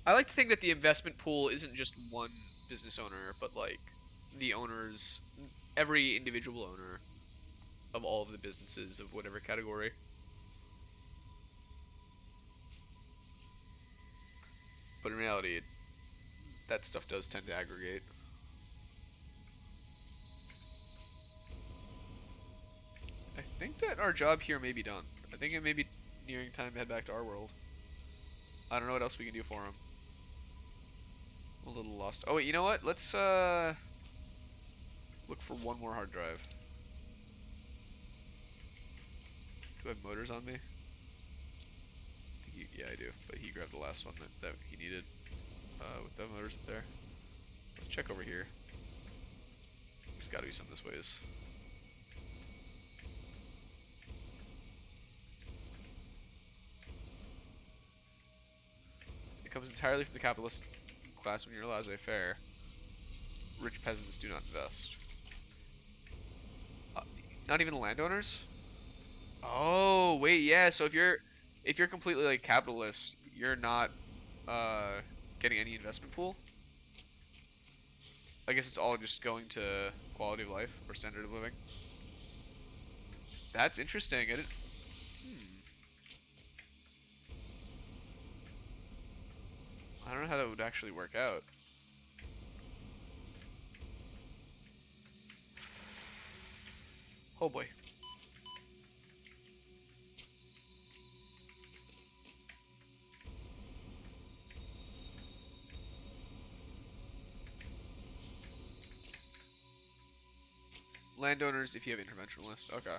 I like to think that the investment pool isn't just one business owner, but like the owners, every individual owner of all of the businesses of whatever category. But in reality, that stuff does tend to aggregate. I think that our job here may be done. I think it may be nearing time to head back to our world. I don't know what else we can do for him. I'm a little lost. Oh wait, you know what? Let's look for one more hard drive. Do I have motors on me? Yeah, I do. But he grabbed the last one that he needed with the motors up there. Let's check over here. There's got to be some this ways. It comes entirely from the capitalist class when you're laissez-faire. Rich peasants do not invest. Not even landowners? Oh, wait, yeah. So if you're completely like capitalist, you're not uh getting any investment pool. I guess it's all just going to quality of life or standard of living. That's interesting. I didn't. Hmm. I don't know how that would actually work out. Oh boy. Landowners if you have interventionalist. Okay.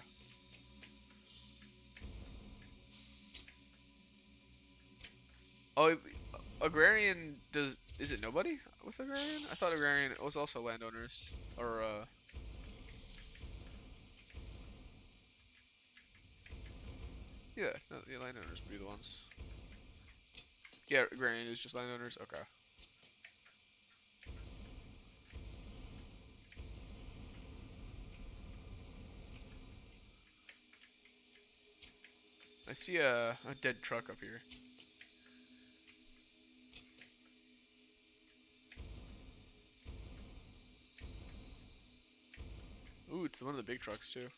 Oh, agrarian does. Is it nobody with agrarian? I thought agrarian was also landowners. Or, yeah, no, the landowners would be the ones. Yeah, agrarian is just landowners. Okay. I see a dead truck up here. Ooh, it's one of the big trucks too.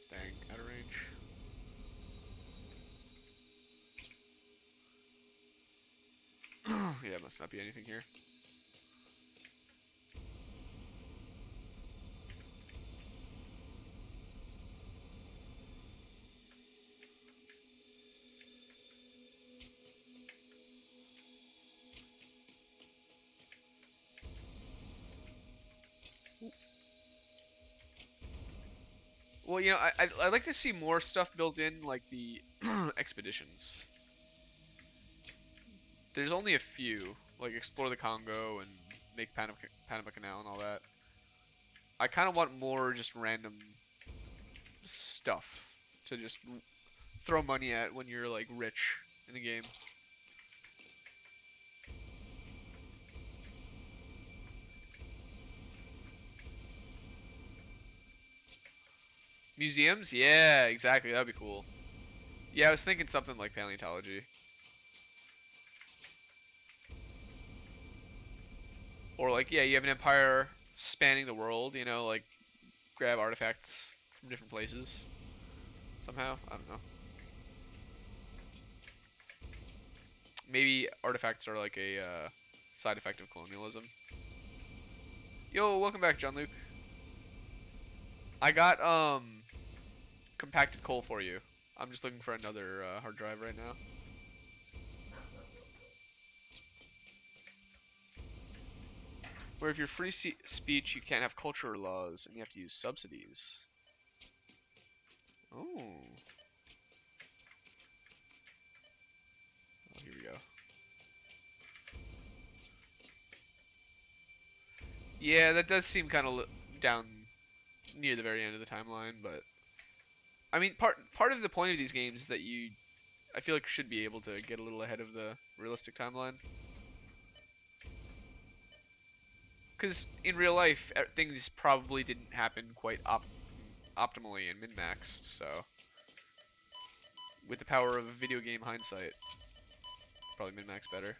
Dang, out of range. Yeah, must not be anything here. Well, I'd like to see more stuff built in, like the expeditions. There's only a few, like explore the Congo and make Panama Canal and all that. I kind of want more just random stuff to just throw money at when you're like rich in the game. Museums? Yeah, exactly. That'd be cool. Yeah, I was thinking something like paleontology. Or like, yeah, you have an empire spanning the world, like grab artifacts from different places. somehow. I don't know. Maybe artifacts are like a side effect of colonialism. Yo, welcome back, John Luke. I got compacted coal for you. I'm just looking for another hard drive right now. Where if you're free speech, you can't have culture laws, and you have to use subsidies. Oh. Oh, here we go. Yeah, that does seem kind of down near the very end of the timeline, but I mean, part of the point of these games is that I feel like should be able to get a little ahead of the realistic timeline. Because in real life, things probably didn't happen quite optimally and min-maxed, so with the power of video game hindsight, probably min-max better.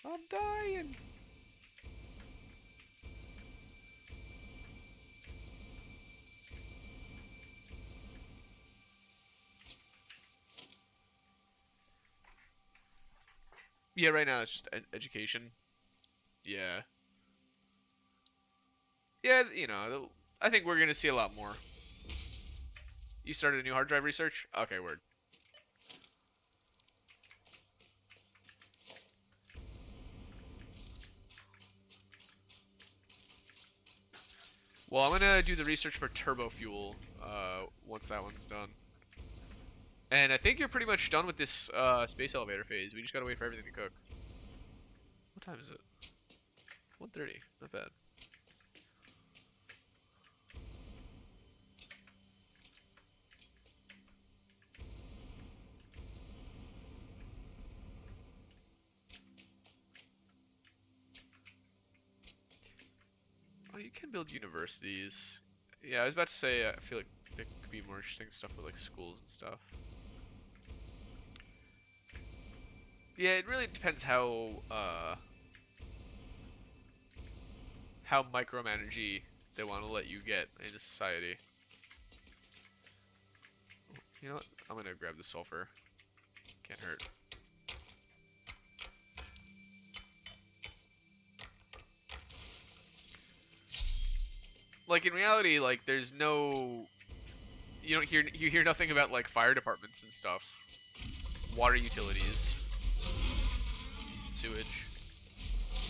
I'm dying. Yeah, right now it's just education. Yeah. Yeah, you know, I think we're gonna see a lot more. You started a new hard drive research? Okay, word. Well, I'm gonna do the research for turbo fuel once that one's done. And I think you're pretty much done with this space elevator phase. We just gotta wait for everything to cook. What time is it? 1:30. Not bad. Oh, you can build universities. Yeah, I was about to say, I feel like there could be more interesting stuff with like schools and stuff. Yeah, it really depends how micromanagey they want to let you get in a society. You know what? I'm gonna grab the sulfur. Can't hurt. Like in reality, like there's no, you hear nothing about like fire departments and stuff, water utilities, sewage.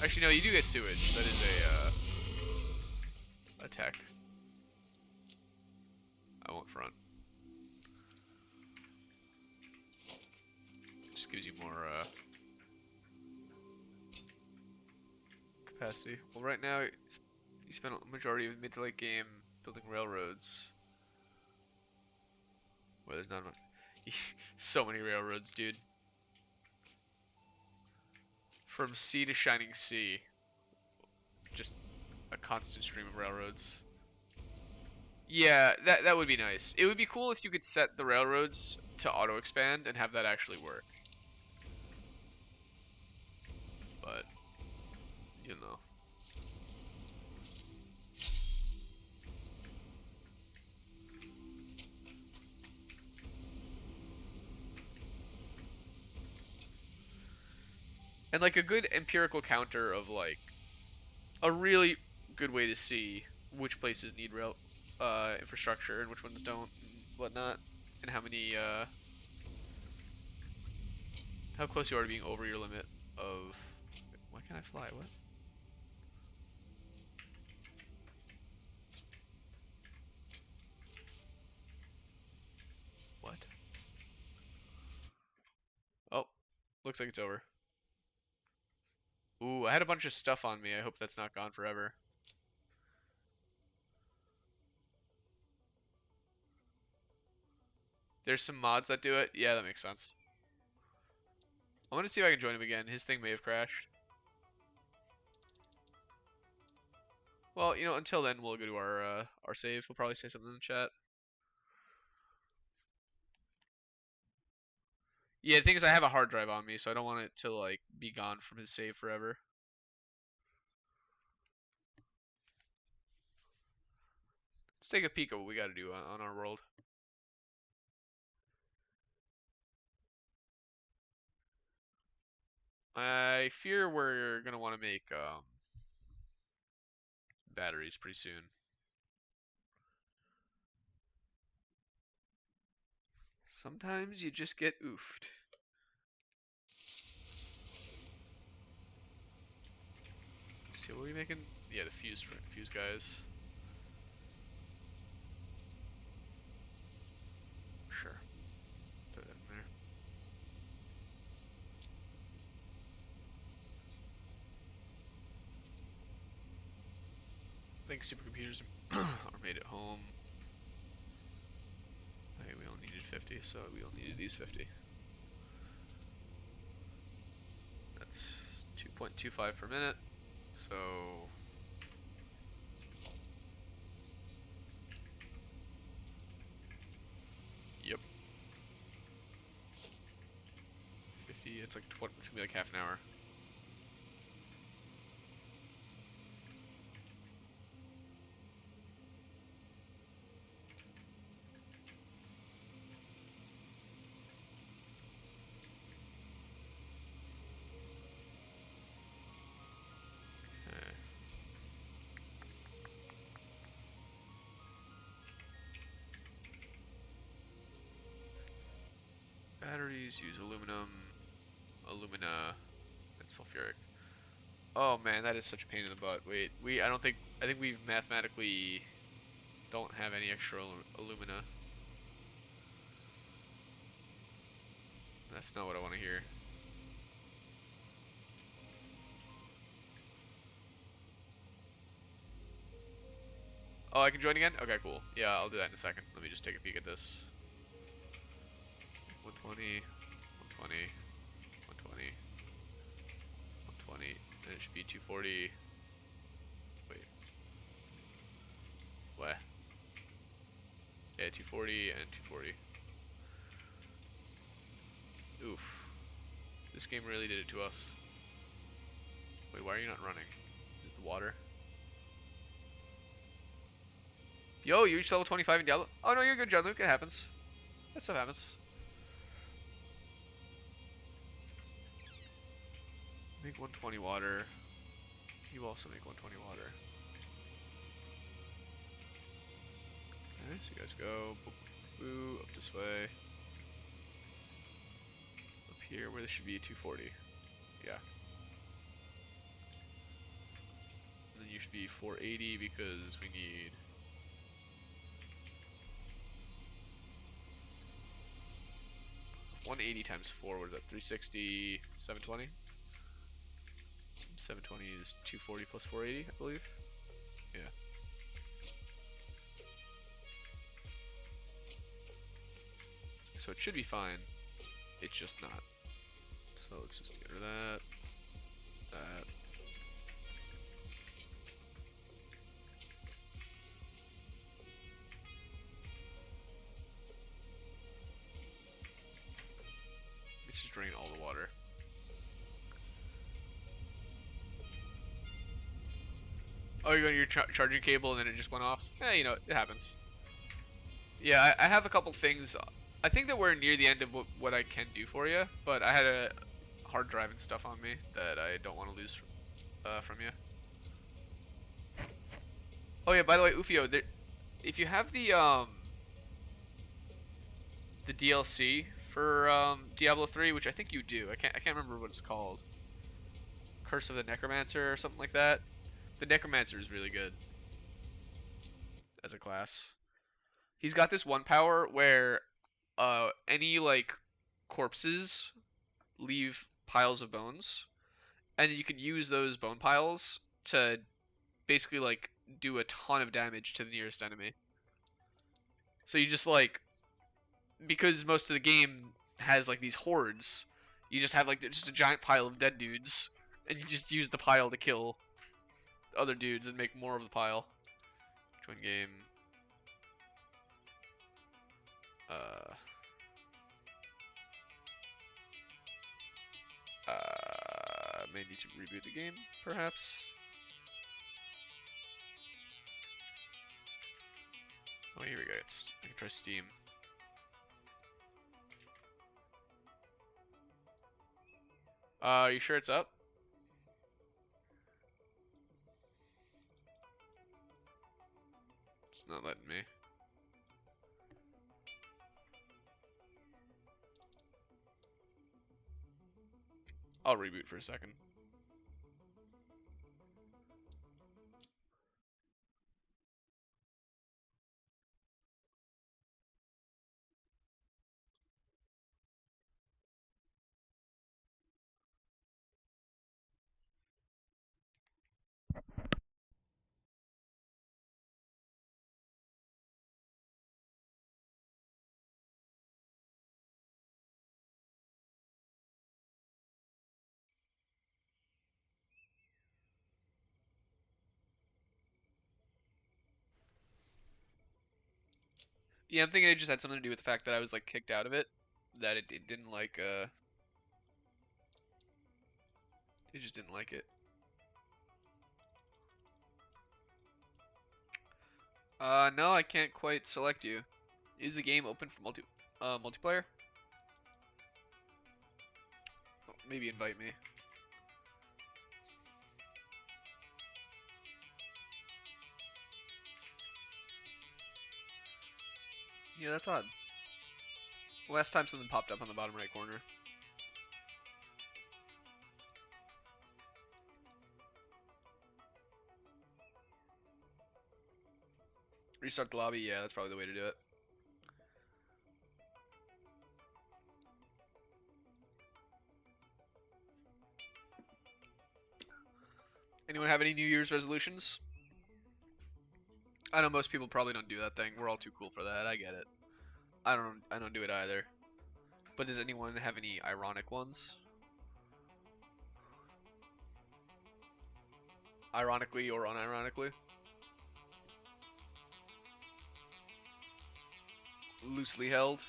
Actually, no, you do get sewage. That is a tech. I won't front. Just gives you more capacity. Well, right now you spend a majority of the mid to late game building railroads, where there's not much. So many railroads, dude. From sea to shining sea, just a constant stream of railroads. Yeah, that would be nice. It would be cool if you could set the railroads to auto expand and have that actually work. But you know. And like a good empirical counter of like a really good way to see which places need rail infrastructure and which ones don't and whatnot, and how close you are to being over your limit of. Why can't I fly? What? What? Oh, looks like it's over. Ooh, I had a bunch of stuff on me. I hope that's not gone forever. There's some mods that do it. Yeah, that makes sense. I'm gonna see if I can join him again. His thing may have crashed. Well, until then, we'll go to our save. We'll probably say something in the chat. Yeah, the thing is, I have a hard drive on me, so I don't want it to like be gone from his save forever. take a peek at what we got to do on our world. I fear we're gonna want to make batteries pretty soon. Sometimes you just get oofed. See, what are we making? Yeah, the fuse guys. Sure. Throw that in there. I think supercomputers are made at home. Okay, we only needed 50, so we only needed these 50. That's 2.25 per minute. So yep. 50, it's like it's gonna be like half an hour. Okay. Batteries use aluminum, alumina, and sulfuric. Oh man, that is such a pain in the butt. Wait, I think we've mathematically don't have any extra alumina. That's not what I want to hear. Oh, I can join again? Okay, cool. Yeah, I'll do that in a second. Let me just take a peek at this. 120, 120, 120, 120, and it should be 240. Wait, what? Yeah, 240 and 240. Oof. This game really did it to us. Wait, why are you not running? Is it the water? Yo, you reached level 25 in Diablo? Oh no, you're good, John Luke. It happens. That stuff happens. Make 120 water. You also make 120 water. Okay, so you guys go boo, up this way. Up here where this should be 240. Yeah. And then you should be 480 because we need 180 times 4, what is that? 360, 720? 720 is 240 plus 480, I believe. Yeah. So it should be fine. It's just not. So let's just get rid of that. That. Let's just drain all the water. Oh, you're going to your charging cable and then it just went off? Eh, you know, it happens. Yeah, I have a couple things. I think that we're near the end of what I can do for you, but I had a hard drive and stuff on me that I don't want to lose from you. Oh yeah, by the way, Ufio, if you have the DLC for Diablo 3, which I think you do, I can't remember what it's called. Curse of the Necromancer or something like that. The Necromancer is really good as a class. He's got this one power where any like corpses leave piles of bones, and you can use those bone piles to basically like do a ton of damage to the nearest enemy. So you just like, because most of the game has like these hordes, you just have like just a giant pile of dead dudes, and you just use the pile to kill other dudes and make more of the pile. Join game. Uh, may need to reboot the game, perhaps. Oh, here we go. I can try Steam. You sure it's up? It's not letting me. I'll reboot for a second. Yeah, I'm thinking it just had something to do with the fact that I was like kicked out of it. That it didn't like it just didn't like it. No, I can't quite select you. Is the game open for multiplayer? Oh, maybe invite me. Yeah, that's odd. Last time something popped up on the bottom right corner. Restart the lobby, yeah, that's probably the way to do it. Anyone have any New Year's resolutions? I know most people probably don't do that thing. We're all too cool for that. I get it. I don't do it either. But does anyone have any ironic ones? Ironically or unironically? Loosely held?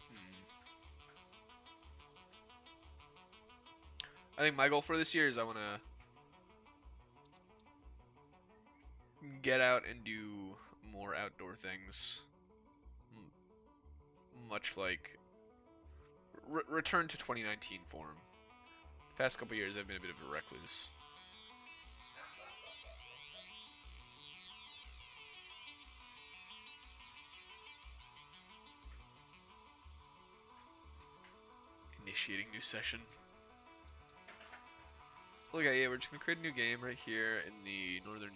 Hmm. I think my goal for this year is I want to get out and do more outdoor things. Much like return to 2019 form. The past couple years I've been a bit of a recluse. Initiating new session. Okay, yeah, we're just gonna create a new game right here in the northern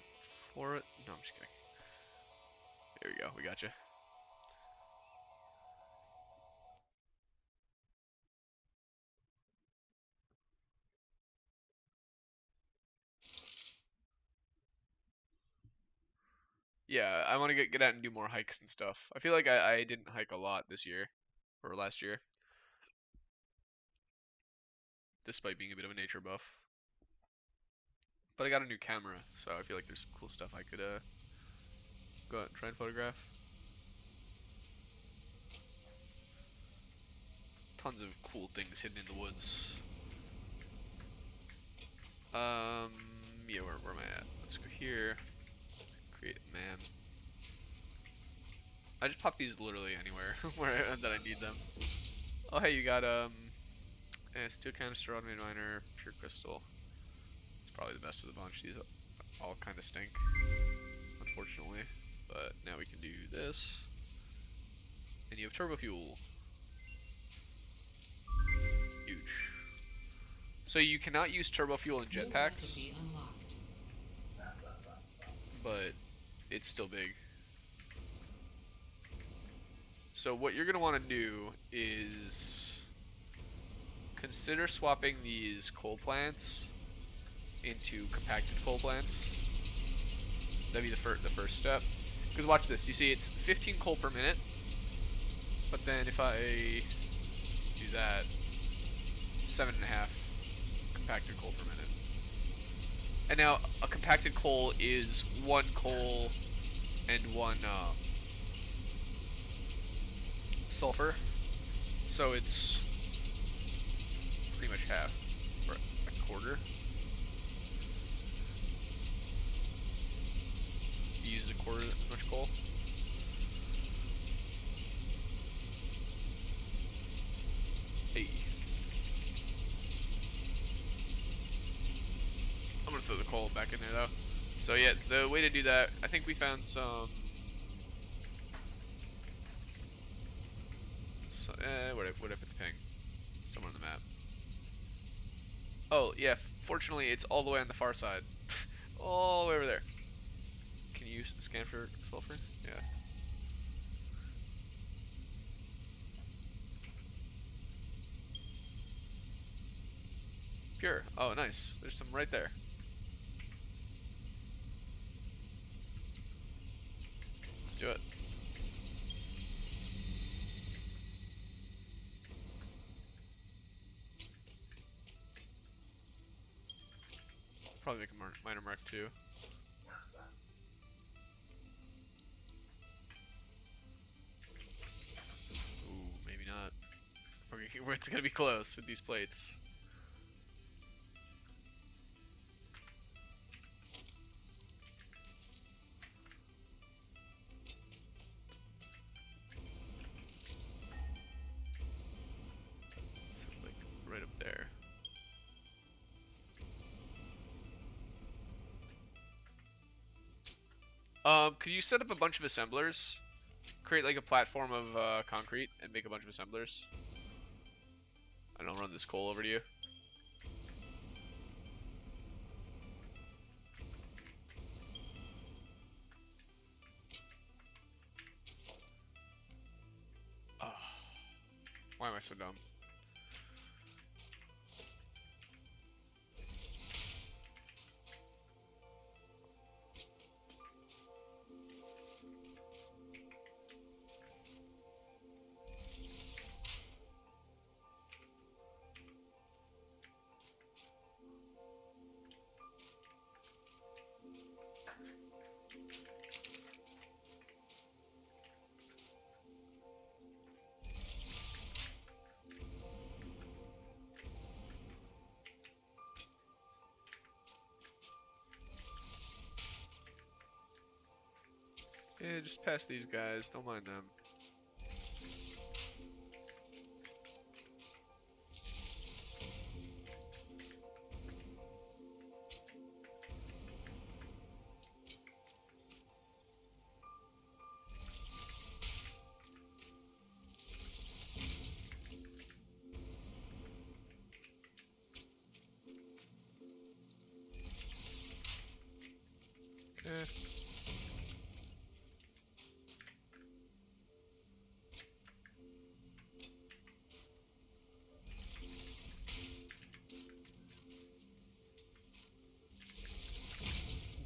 forest. No, I'm just kidding. There we go, we gotcha. Yeah, I want to get out and do more hikes and stuff. I feel like I didn't hike a lot this year, or last year, despite being a bit of a nature buff. But I got a new camera, so I feel like there's some cool stuff I could go out and try and photograph. Tons of cool things hidden in the woods. Um, yeah, where am I at? Let's go here. Create a man. I just pop these literally anywhere that I need them. Oh, hey, you got steel canister, automated miner, pure crystal. It's probably the best of the bunch. These all kind of stink, unfortunately. But now we can do this. And you have turbo fuel. Huge. So you cannot use turbo fuel in jetpacks, but it's still big. So what you're going to want to do is consider swapping these coal plants into compacted coal plants. That'd be the first step. Because watch this, you see it's 15 coal per minute, but then if I do that, 7.5 compacted coal per minute. And now a compacted coal is one coal and one sulfur, so it's pretty much half, or a quarter. It uses a quarter as much coal. Hey. I'm gonna throw the coal back in there though. So yeah, the way to do that, I think we found some. So, what I put the ping? Somewhere on the map. Oh yeah, fortunately it's all the way on the far side, all the way over there. Can you scan for sulfur? Yeah. Pure. Oh nice. There's some right there. Let's do it. Probably make a minor mark too. Ooh, maybe not. It's gonna be close with these plates. So like right up there. Could you set up a bunch of assemblers? Create like a platform of concrete and make a bunch of assemblers. And I'll run this coal over to you. Oh, why am I so dumb? Yeah, just pass these guys. Don't mind them. Okay.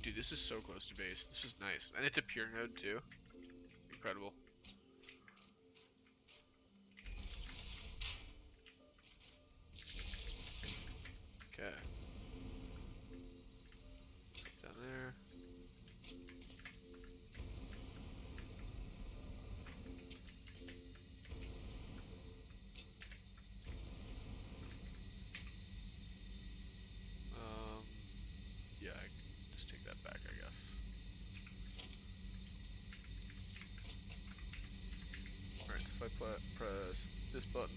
Dude, this is so close to base. This is nice. And it's a pure node too. Incredible. Okay. Down there. Yeah, I can just take that back, I guess. Alright, so if I press this button,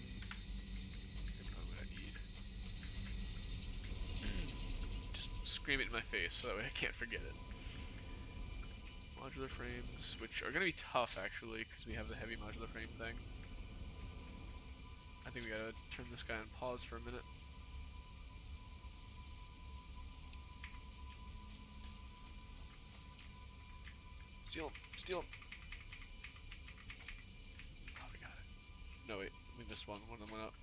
it's probably what I need. Just scream it in my face so that way I can't forget it. Modular frames, which are going to be tough actually, because we have the heavy modular frame thing. I think we gotta turn this guy on pause for a minute. Steal him! Steal him! Oh, we got it. No, wait. We missed one. One of them went up.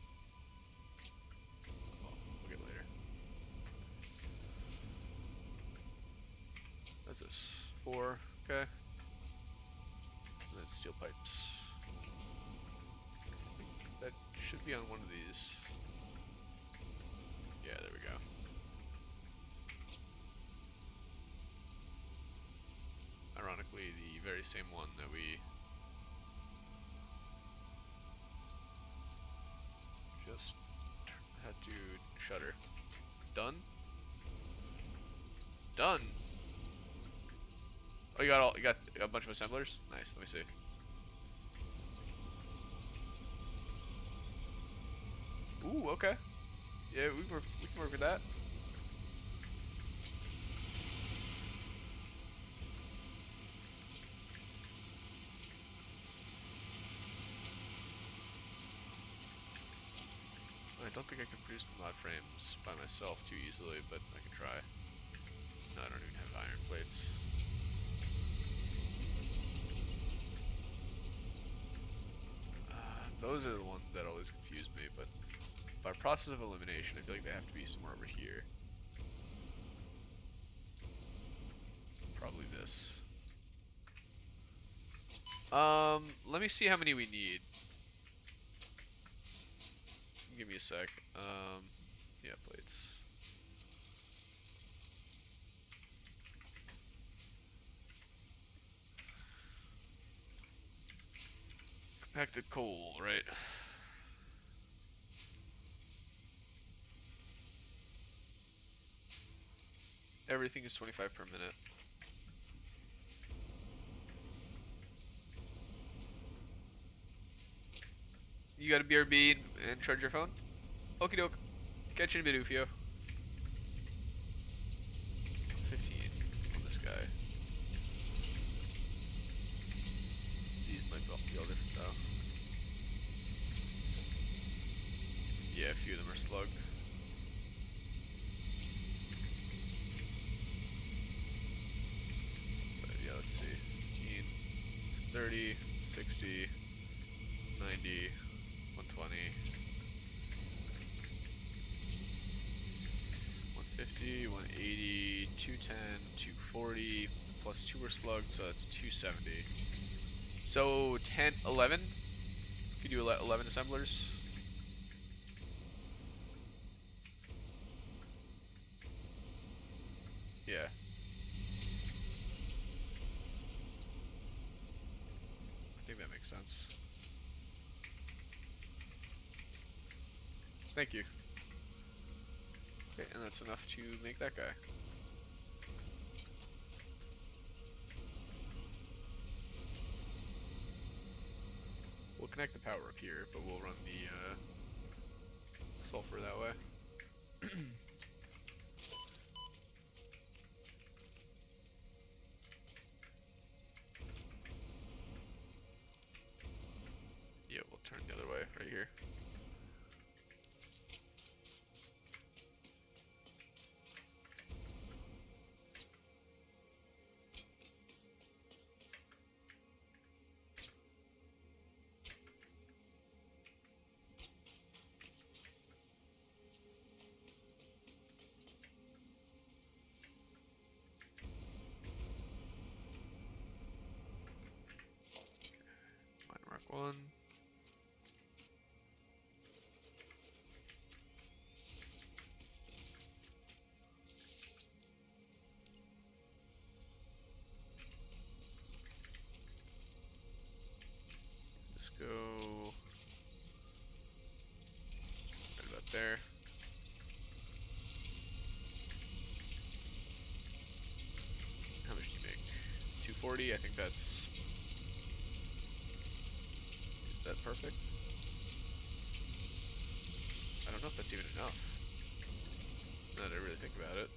Oh, we'll get later. What's this? 4. Okay. And then steel pipes. I think that should be on one of these. Yeah, there we go. Ironically, the very same one that we this. Had to shutter. Done? Done! Oh, you got a bunch of assemblers? Nice, let me see. Ooh, okay. Yeah, we can work with that. I don't think I can produce the mod frames by myself too easily, but I can try. No, I don't even have iron plates. Those are the ones that always confuse me, but by process of elimination, I feel like they have to be somewhere over here. Probably this. Let me see how many we need. Give me a sec. Yeah, plates. Compacted coal, right? Everything is 25 per minute. You got a BRB and charge your phone? Okie doke. Catch you in a bit, Ufio. 15 on this guy. These might be all different though. Yeah, a few of them are slugged. But yeah, let's see. 15, 30, 60, 90, 120, 150, 180, 210, 240, plus 2 were slugged, so that's 270. So 10, 11? Could you do 11 assemblers? Yeah. I think that makes sense. Thank you. Okay, and that's enough to make that guy. We'll connect the power up here, but we'll run the sulfur that way. Yeah, we'll turn the other way right here. Line mark 1. Just go right about there. How much do you make? 240? I think that's... Is that perfect? I don't know if that's even enough. Now that I really think about it.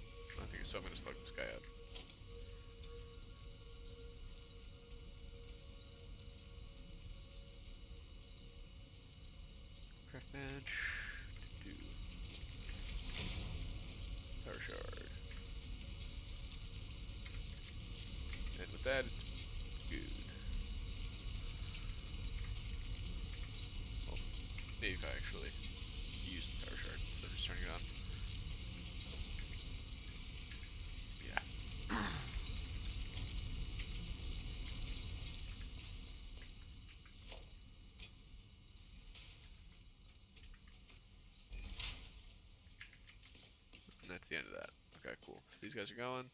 I think so. I'm gonna slug this guy up. Craft bench. Do power shard. And with that, it's good. Well, maybe if I actually use the power shard instead of just turning it on. Yeah. And that's the end of that. Okay, cool. So these guys are going.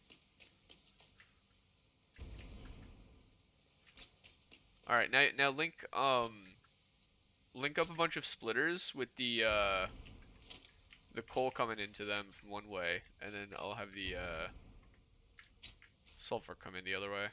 All right, now link link up a bunch of splitters with the coal coming into them from one way, and then I'll have the sulfur come in the other way.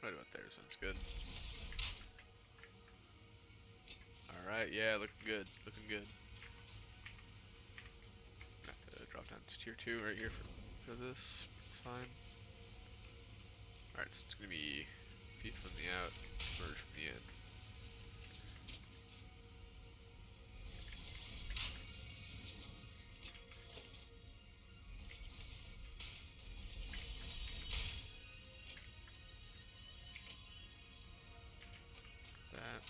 Right about there sounds good. Alright, yeah, looking good. Looking good. Have to drop down to tier 2 right here for this. It's fine. Alright, so it's gonna be feed from the out, merge from the in. That.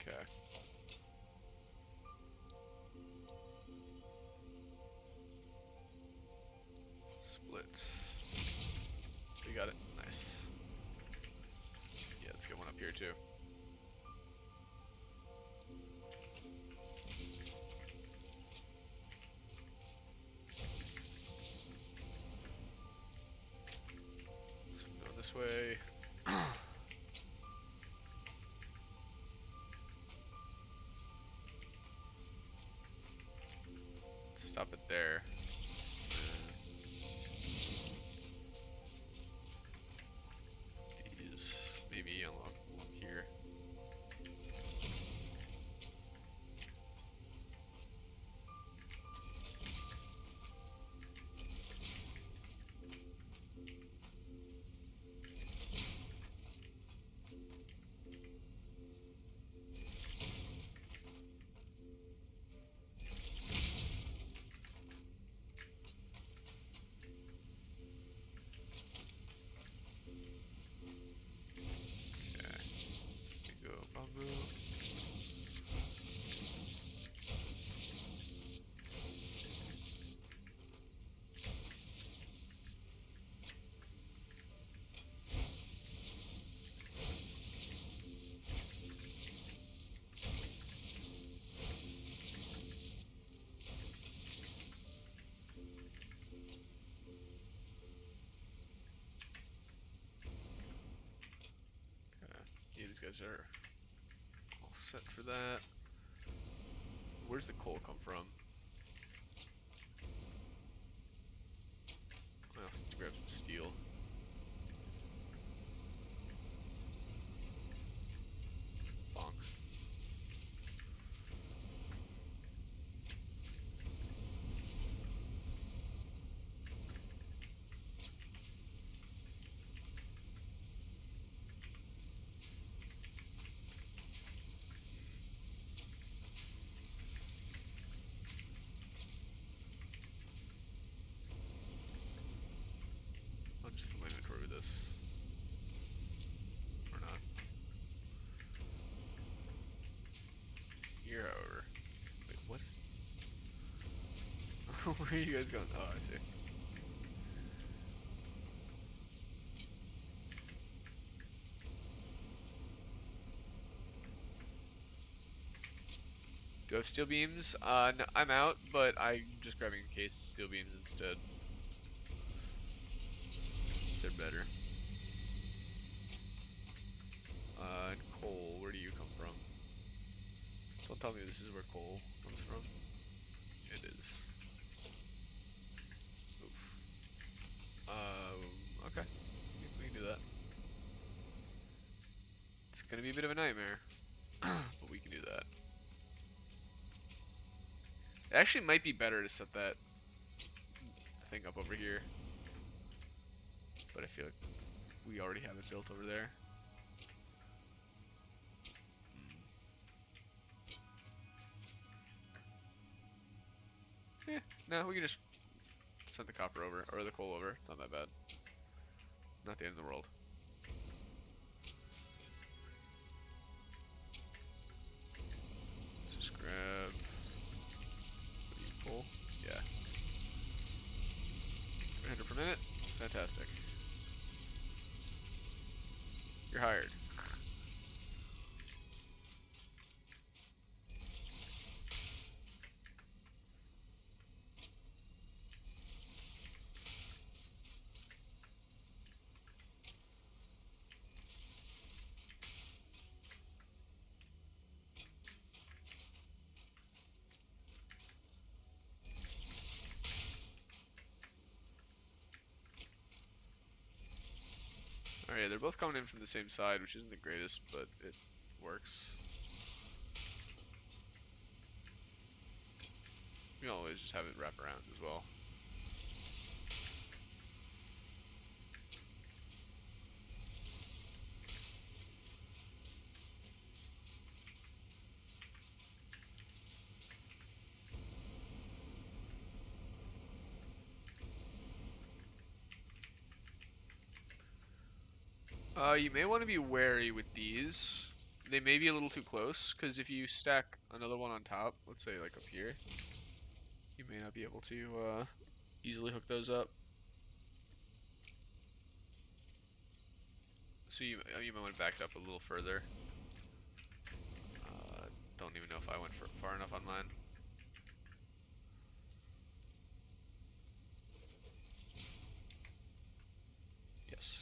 Okay. Split. We got it. Nice. Yeah, let's get one up here too. So we go this way. Stop it there. These maybe along here. Go bamboo. Okay. Yeah, these guys are all set for that. Where's the coal come from? I also need to grab some steel. Bonk. I'll just fill my inventory with this. Or not. Here, however. Wait, what is... Where are you guys going? Oh, I see. Do I have steel beams? No, I'm out, but I'm just grabbing a case of steel beams instead. They're better. And coal, where do you come from? Don't tell me this is where coal comes from. It is. Oof. Okay. We can do that. It's gonna be a bit of a nightmare, but we can do that. It actually might be better to set that thing up over here, but I feel like we already have it built over there. Yeah, no, we can just send the copper over, or the coal over. It's not that bad. Not the end of the world. Let's just grab... What do you coal? Yeah. Fantastic. You're hired. Alright, they're both coming in from the same side, which isn't the greatest, but it works. You can always just have it wrap around as well. You may want to be wary with these. They may be a little too close, because if you stack another one on top, let's say like up here, you may not be able to easily hook those up. So you might want to back it up a little further. Don't even know if I went far enough on mine. Yes.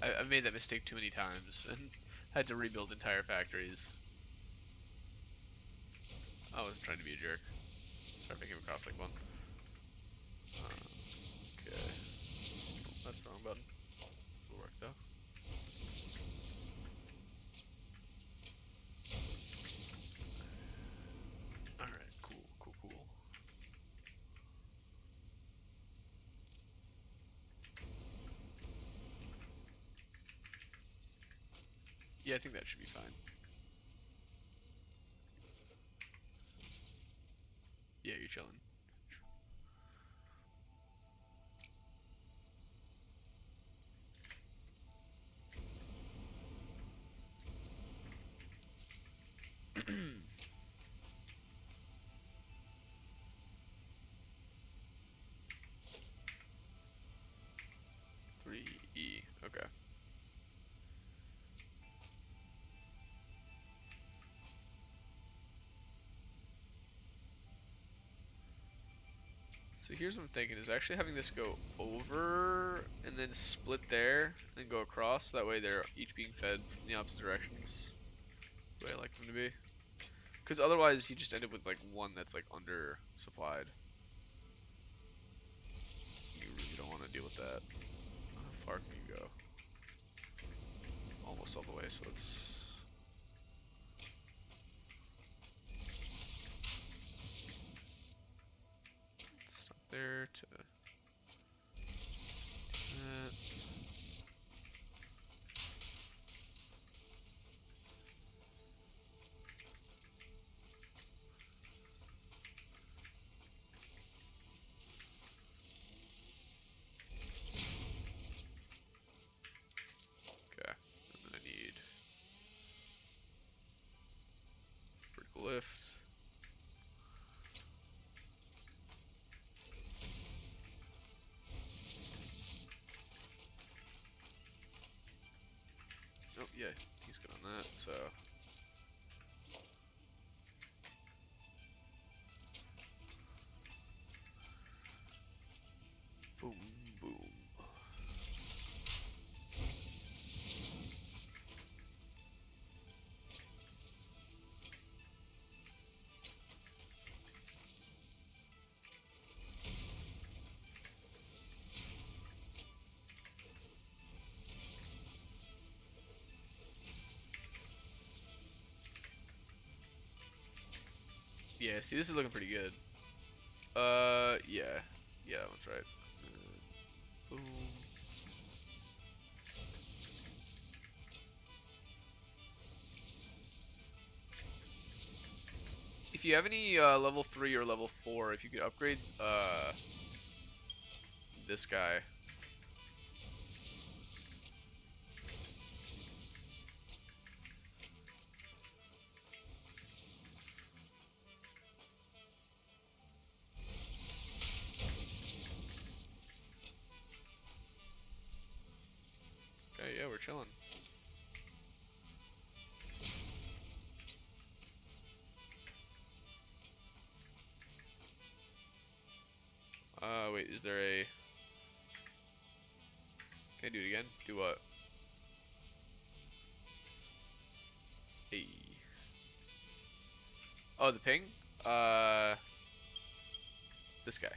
I've made that mistake too many times and had to rebuild entire factories. I wasn't trying to be a jerk. Sorry if I came across like one. Okay. Oh, that's the wrong button. Will work though. Alright, cool. Yeah, I think that should be fine. Yeah, you're chilling. Three E. Okay. So here's what I'm thinking, is actually having this go over and then split there and go across. That way they're each being fed from the opposite directions. The way I like them to be. Because otherwise you just end up with like one that's like under supplied. You really don't want to deal with that. How far can you go? Almost all the way, so let's stop there to that. Okay, and then I need vertical lift. Oh yeah, he's good on that, so boom, boom. Yeah, see, this is looking pretty good. Yeah. Yeah, that one's right. Boom. if you have any level 3 or level 4, if you could upgrade this guy. Okay, yeah, we're chilling. Wait, is there a... Can I do it again? Do what? Hey. Oh, the ping? Uh, this guy.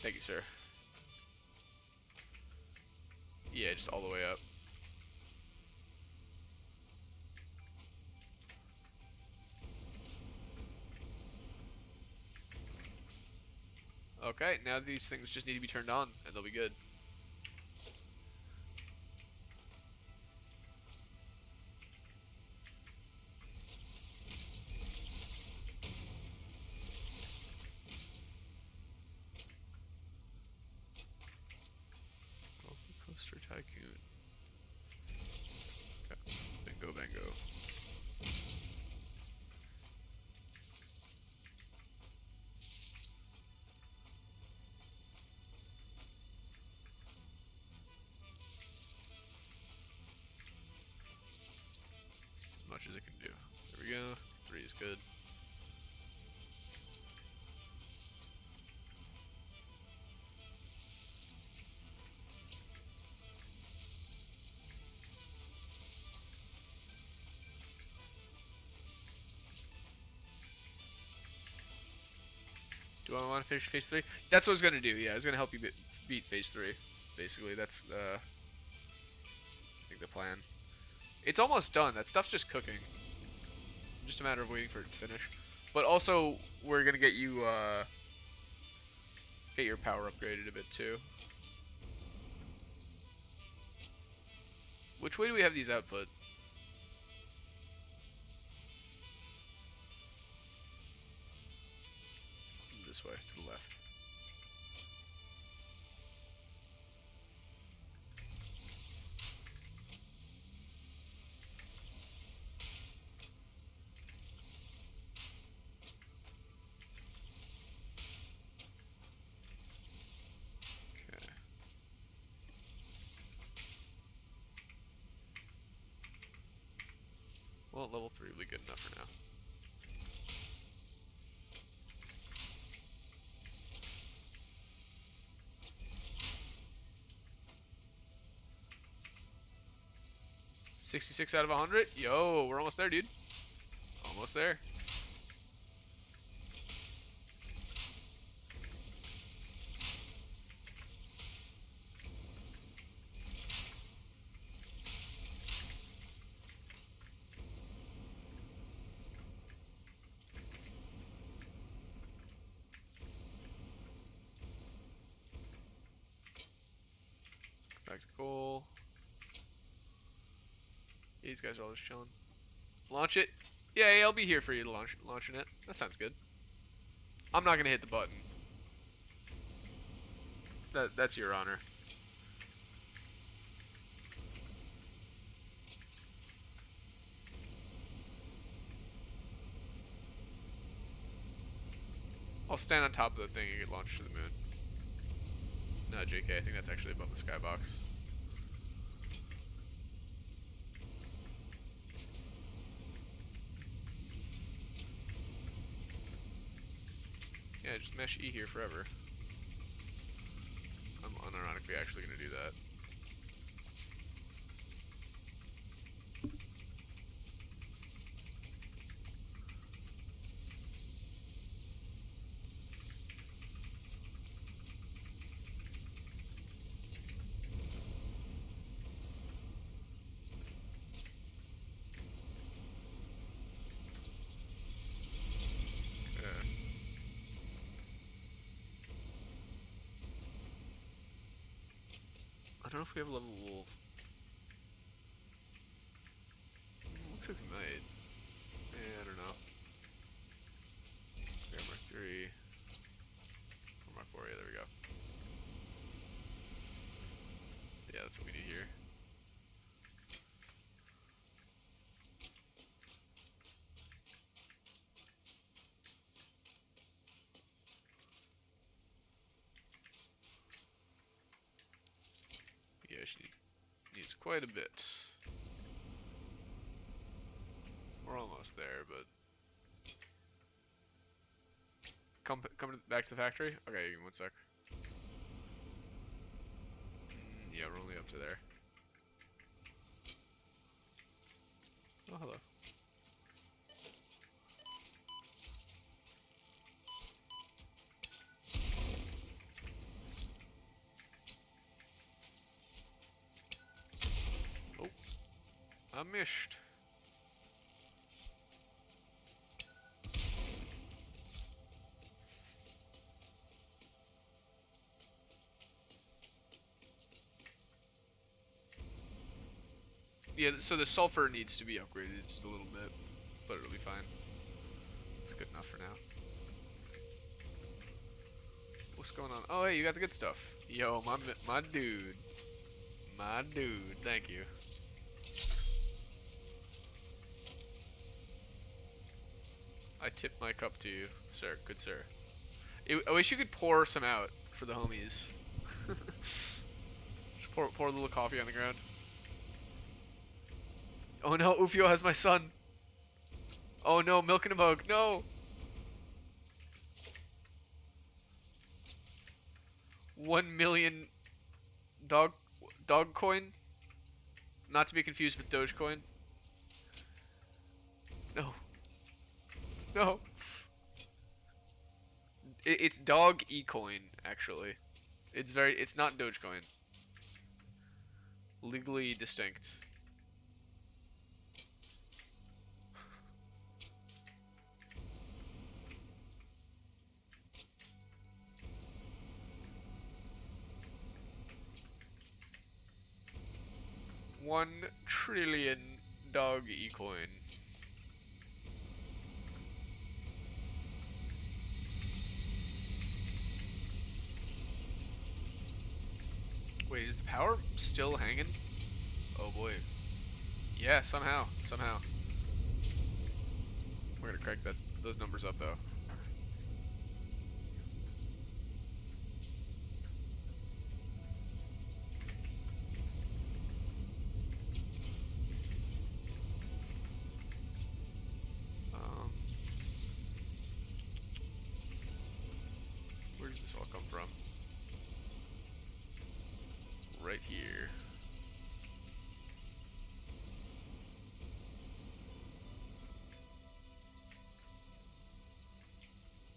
Thank you, sir. Yeah, just all the way up. Okay, now these things just need to be turned on, and they'll be good. Roller Coaster Tycoon. Okay. Bingo, bango. As much as it can do. There we go. 3 is good. Do I want to finish phase 3? That's what I was gonna do. Yeah, I was gonna help you beat phase 3. Basically, that's I think the plan. It's almost done. That stuff's just cooking. Just a matter of waiting for it to finish. But also, we're gonna get you get your power upgraded a bit too. Which way do we have these output? This way, to the left. Okay. Well, level 3 will be good enough for now. $66 out of 100. Yo, we're almost there, dude. Almost there. Back to coal. These guys are all just chilling. Launch it. Yeah, I'll be here for you to launching it. That sounds good. I'm not gonna hit the button. That's your honor. I'll stand on top of the thing and get launched to the moon. No, JK, I think that's actually above the skybox. Yeah, just mesh E here forever. I'm unironically actually gonna do that. I don't know if we have level... Looks like we might. I don't know. Okay, Mark 3. Or Mark 4, yeah, there we go. Yeah, that's what we need here. Yeah, she needs quite a bit. We're almost there, but come back to the factory. Okay, give me 1 sec. Yeah, we're only up to there. Oh, hello. Oh, I missed. Yeah, so the sulfur needs to be upgraded just a little bit, but it'll be fine. It's good enough for now. What's going on? Oh, hey, you got the good stuff. Yo, my dude. My dude. Thank you. I tip my cup to you, sir. Good sir. I wish you could pour some out for the homies. Just pour a little coffee on the ground. Oh no, Ufio has my son. Oh no, milk in a mug. No. 1 million dog coin. Not to be confused with Dogecoin. No. No. It's dog e-coin actually. It's not Dogecoin. Legally distinct. $1 trillion dog e-coin. Wait, is the power still hanging? Oh boy. Yeah, somehow. We're gonna crank those numbers up though. Um, where does this all come from? Right here.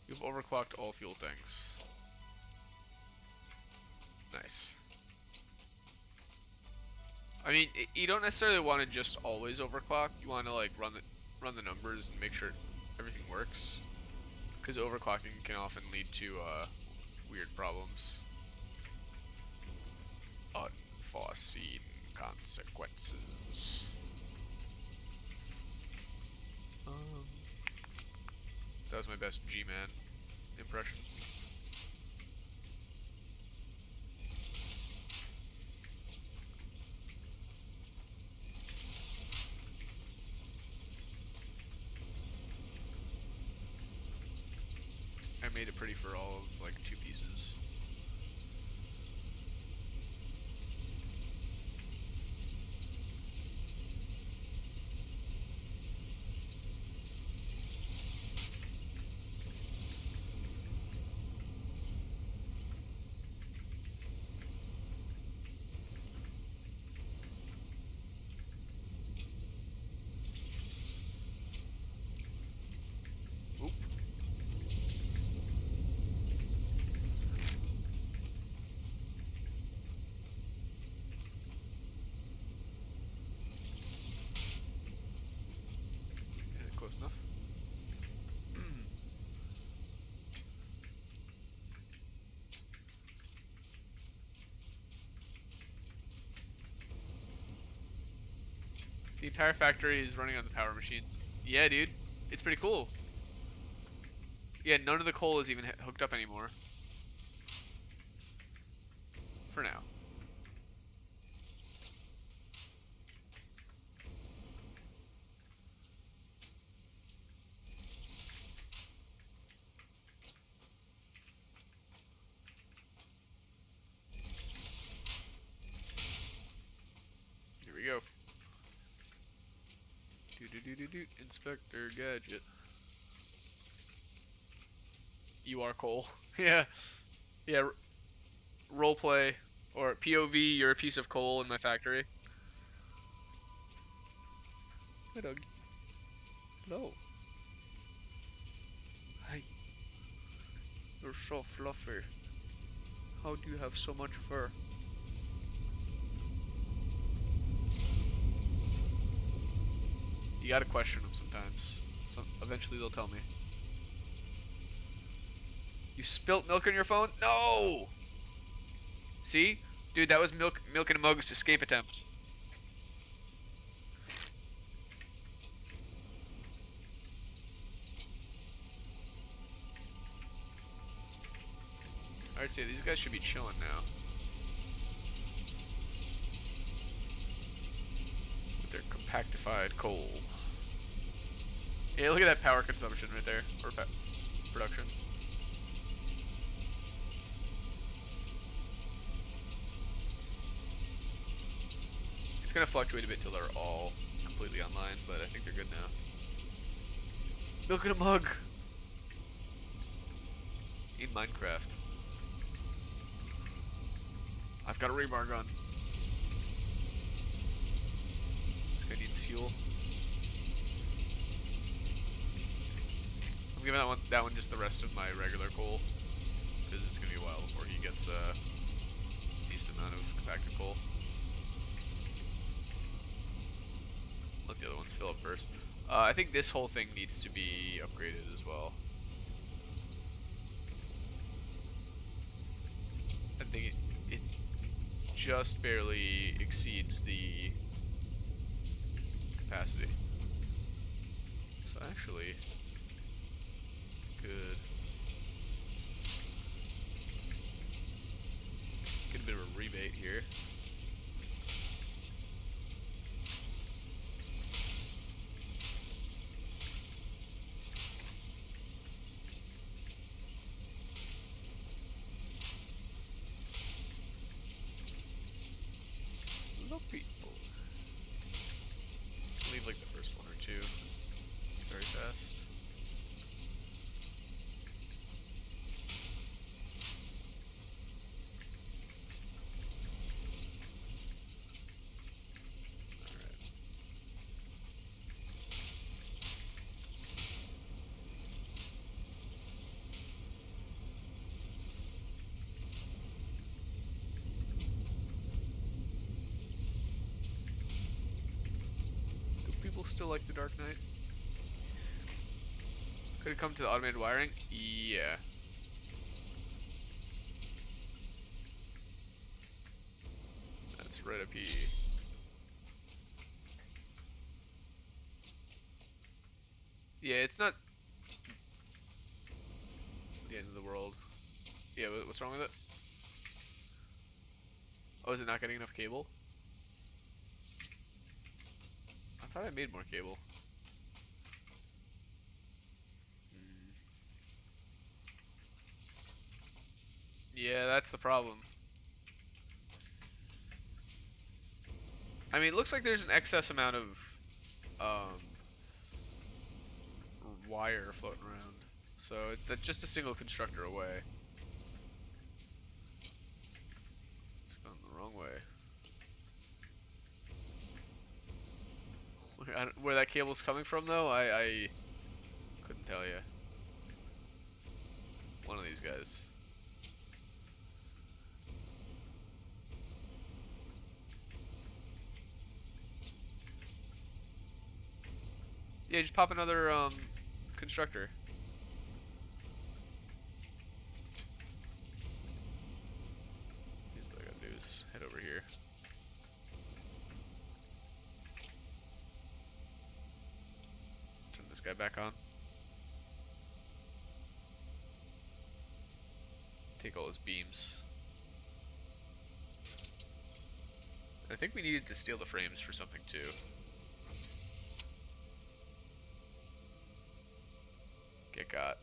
You've overclocked all fuel tanks. Nice. I mean, you don't necessarily want to just always overclock. You want to like run the numbers and make sure everything works. Because overclocking can often lead to weird problems. Unforeseen consequences. That was my best G-Man impression. I made it pretty for all of like 2 pieces. Oop. The entire factory is running on the power machines. Yeah, dude. It's pretty cool. Yeah, none of the coal is even hooked up anymore. For now. Here we go. Do. Inspector Gadget. You are coal. Yeah. Yeah. Roleplay. Or POV, you're a piece of coal in my factory. Hi, dog. Hello. Hi. You're so fluffy. How do you have so much fur? You gotta question them sometimes. Eventually they'll tell me. You spilt milk on your phone? No! See? Dude, that was Milk and a Mug's escape attempt. Alright, so these guys should be chilling now. With their compactified coal. Yeah, look at that power consumption right there. Or production. It's gonna fluctuate a bit till they're all completely online, but I think they're good now. Milk in a mug! In Minecraft. I've got a rebar gun. This guy needs fuel. I'm giving that one just the rest of my regular coal, because it's gonna be a while before he gets a decent amount of compacted coal. Let the other ones fill up first. I think this whole thing needs to be upgraded as well. I think it just barely exceeds the capacity. So actually, could get a bit of a rebate here. Hello, people. Leave like the first one or two very fast. People still like the Dark Knight? Could it come to the automated wiring? Yeah. That's right up here. Yeah, it's not the end of the world. Yeah, what's wrong with it? Oh, is it not getting enough cable? I thought I made more cable. Yeah, that's the problem. I mean, it looks like there's an excess amount of um, wire floating around. So that's just a single constructor away. It's going the wrong way. Where that cable's coming from, though, I couldn't tell you. One of these guys. Yeah, just pop another constructor. Here's what I gotta do is head over here. guy back on. Take all his beams. I think we needed to steal the frames for something too. Get got.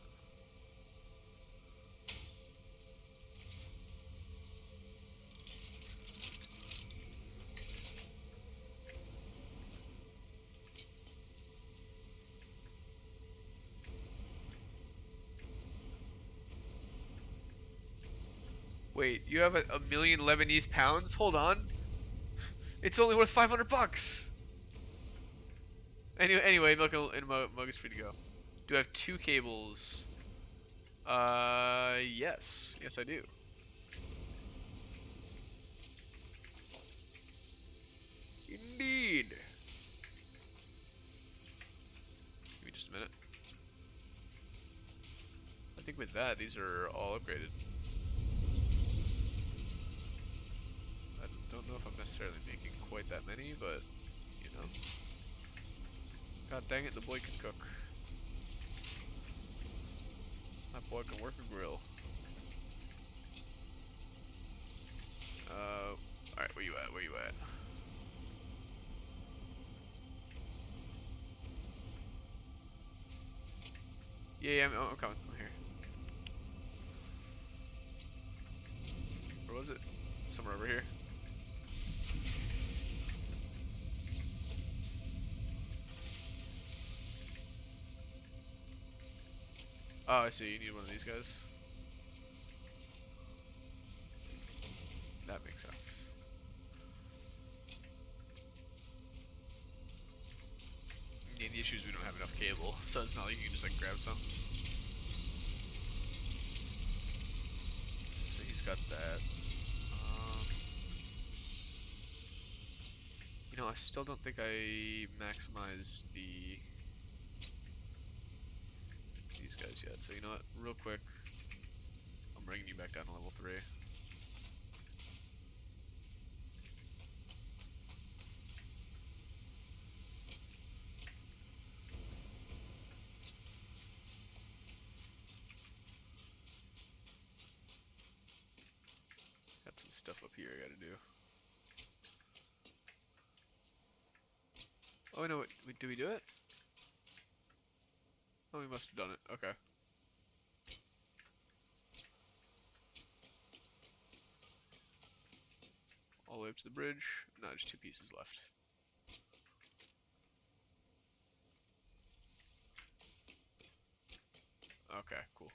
Wait, you have a million Lebanese pounds? Hold on. It's only worth 500 bucks. Anyway, Milk and Mug is free to go. Do I have 2 cables? Yes. Yes, I do. Indeed. Give me just a minute. I think with that, these are all upgraded. I don't know if I'm necessarily making quite that many, but, you know. God dang it, the boy can cook. That boy can work a grill. Alright, where you at? Where you at? Yeah, I'm coming. I'm here. Where was it? Somewhere over here. Oh, I see. You need one of these guys. That makes sense. Yeah, the issue is we don't have enough cable, so it's not like you can just like grab some. So he's got that. You know, I still don't think I maximized these guys yet. So you know what? Real quick, I'm bringing you back down to level 3. Got some stuff up here I gotta do. Oh no, wait, did we do it? Oh, we must have done it. Okay. All the way up to the bridge. No, there's 2 pieces left. Okay, cool.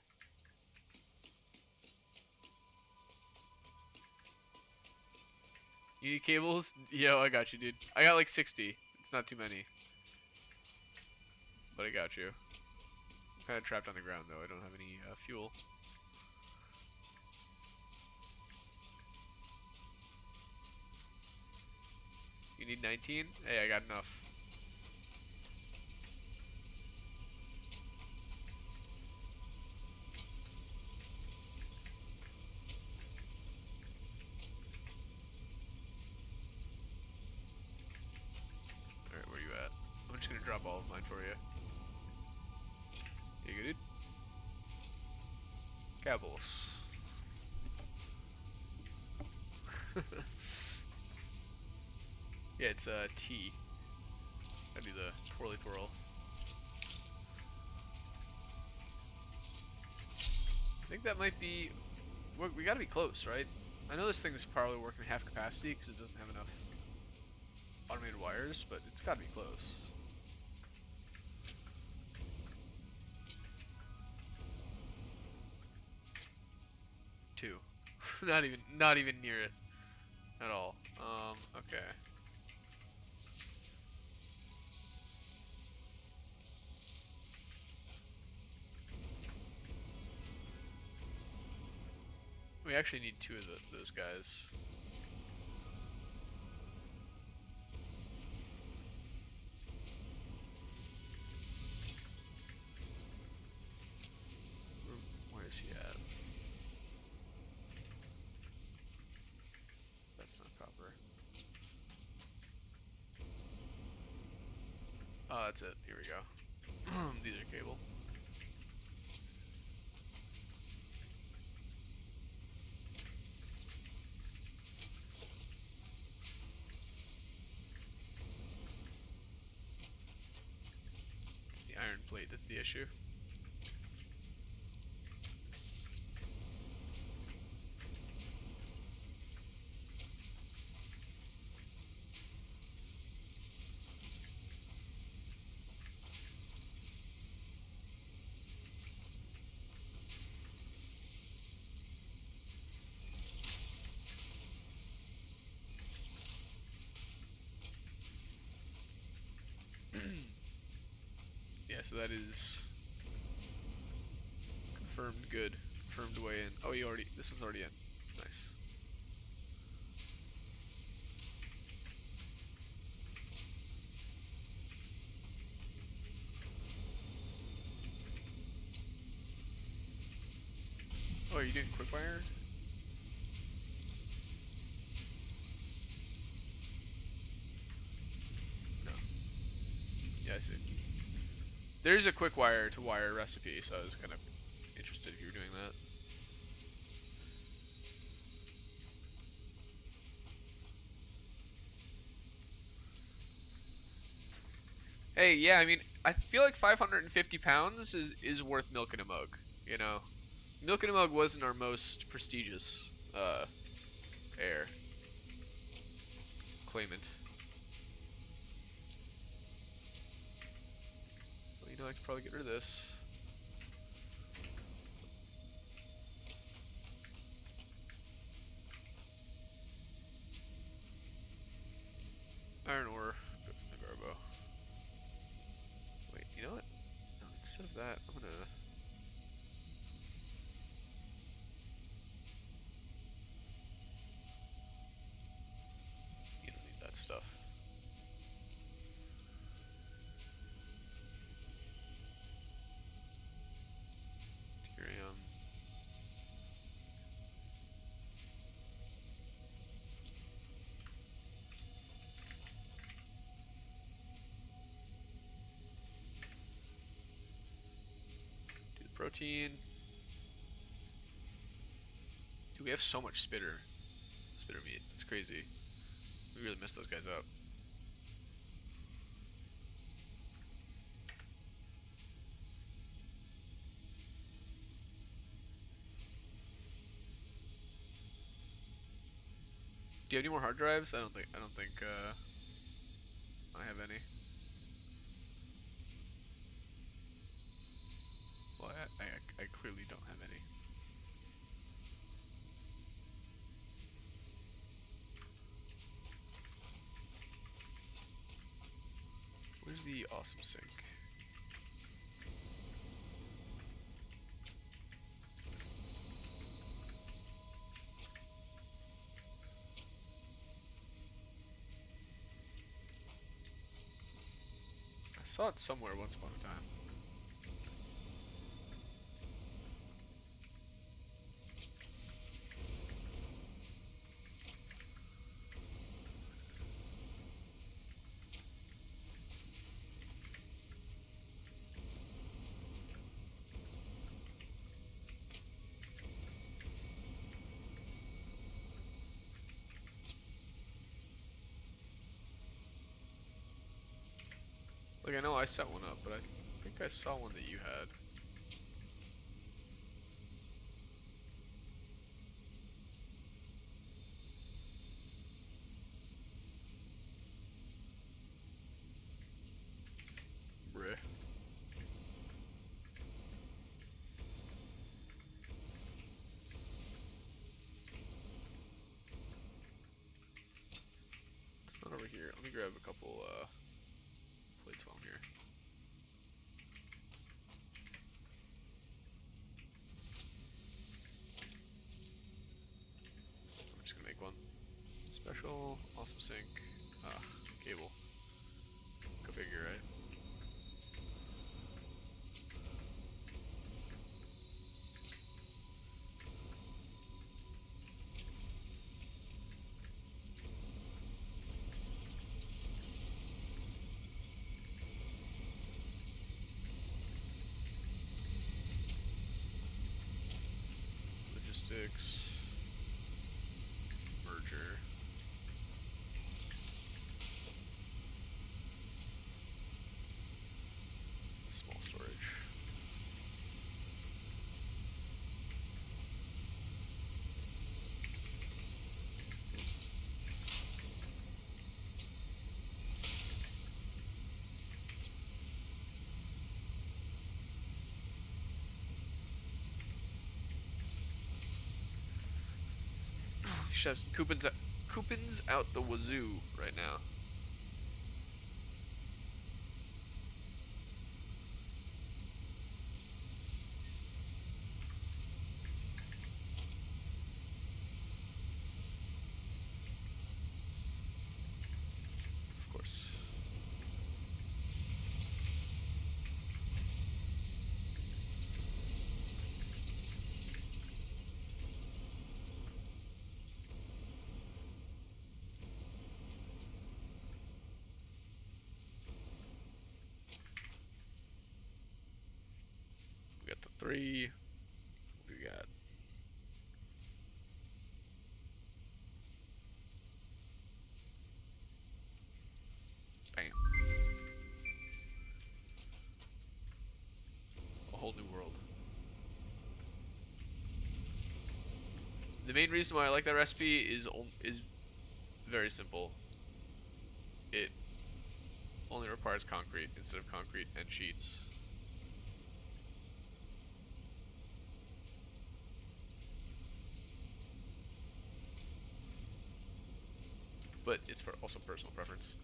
You need cables? Yo, I got you, dude. I got like 60. It's not too many. But I got you. I'm kind of trapped on the ground though. I don't have any fuel. You need 19? Hey, I got enough. Alright, where you at? I'm just gonna drop all of mine for you. You good, dude? Cables. Yeah, it's T. That'd be the twirly twirl. I think that might be. We gotta be close, right? I know this thing is probably working half capacity because it doesn't have enough automated wires, but it's gotta be close. Two. not even near it at all. Okay. We actually need 2 of those guys. Where is he at? That's not copper. Oh, that's it. Here we go. These are cable. It's the iron plate that's the issue. Yeah, so that is confirmed good. Confirmed way in. Oh, this one's already in. Nice. Oh, are you doing quick wire? No. Yeah, I see. There's a quick wire to wire recipe, so I was kind of interested if you were doing that. Hey, yeah, I mean, I feel like 550 pounds is worth milking a mug, you know? Milking a mug wasn't our most prestigious heir claimant. Well, you know, I could probably get rid of this. Iron ore goes in the garbo. Wait, you know what? No, instead of that, I'm gonna. You don't need that stuff. Deuterium. Do the protein. Dude, we have so much spitter meat. It's crazy. We really messed those guys up. Do you have any more hard drives? I don't think I have any. Well, I clearly don't have any. Where's the awesome sink? I saw it somewhere once upon a time. Like, I know I set one up, but I think I saw one that you had. Bruh. It's not over here. Let me grab a couple plates while I'm here. I'm just gonna make one. Special, awesome sink, cable. Go figure, right? 6. Merger. Small storage. You should have some coupons out the wazoo right now. Of course. We got the 3. What do we got? Bam. A whole new world. The main reason why I like that recipe is very simple. It only requires concrete instead of concrete and sheets. But it's also personal preference.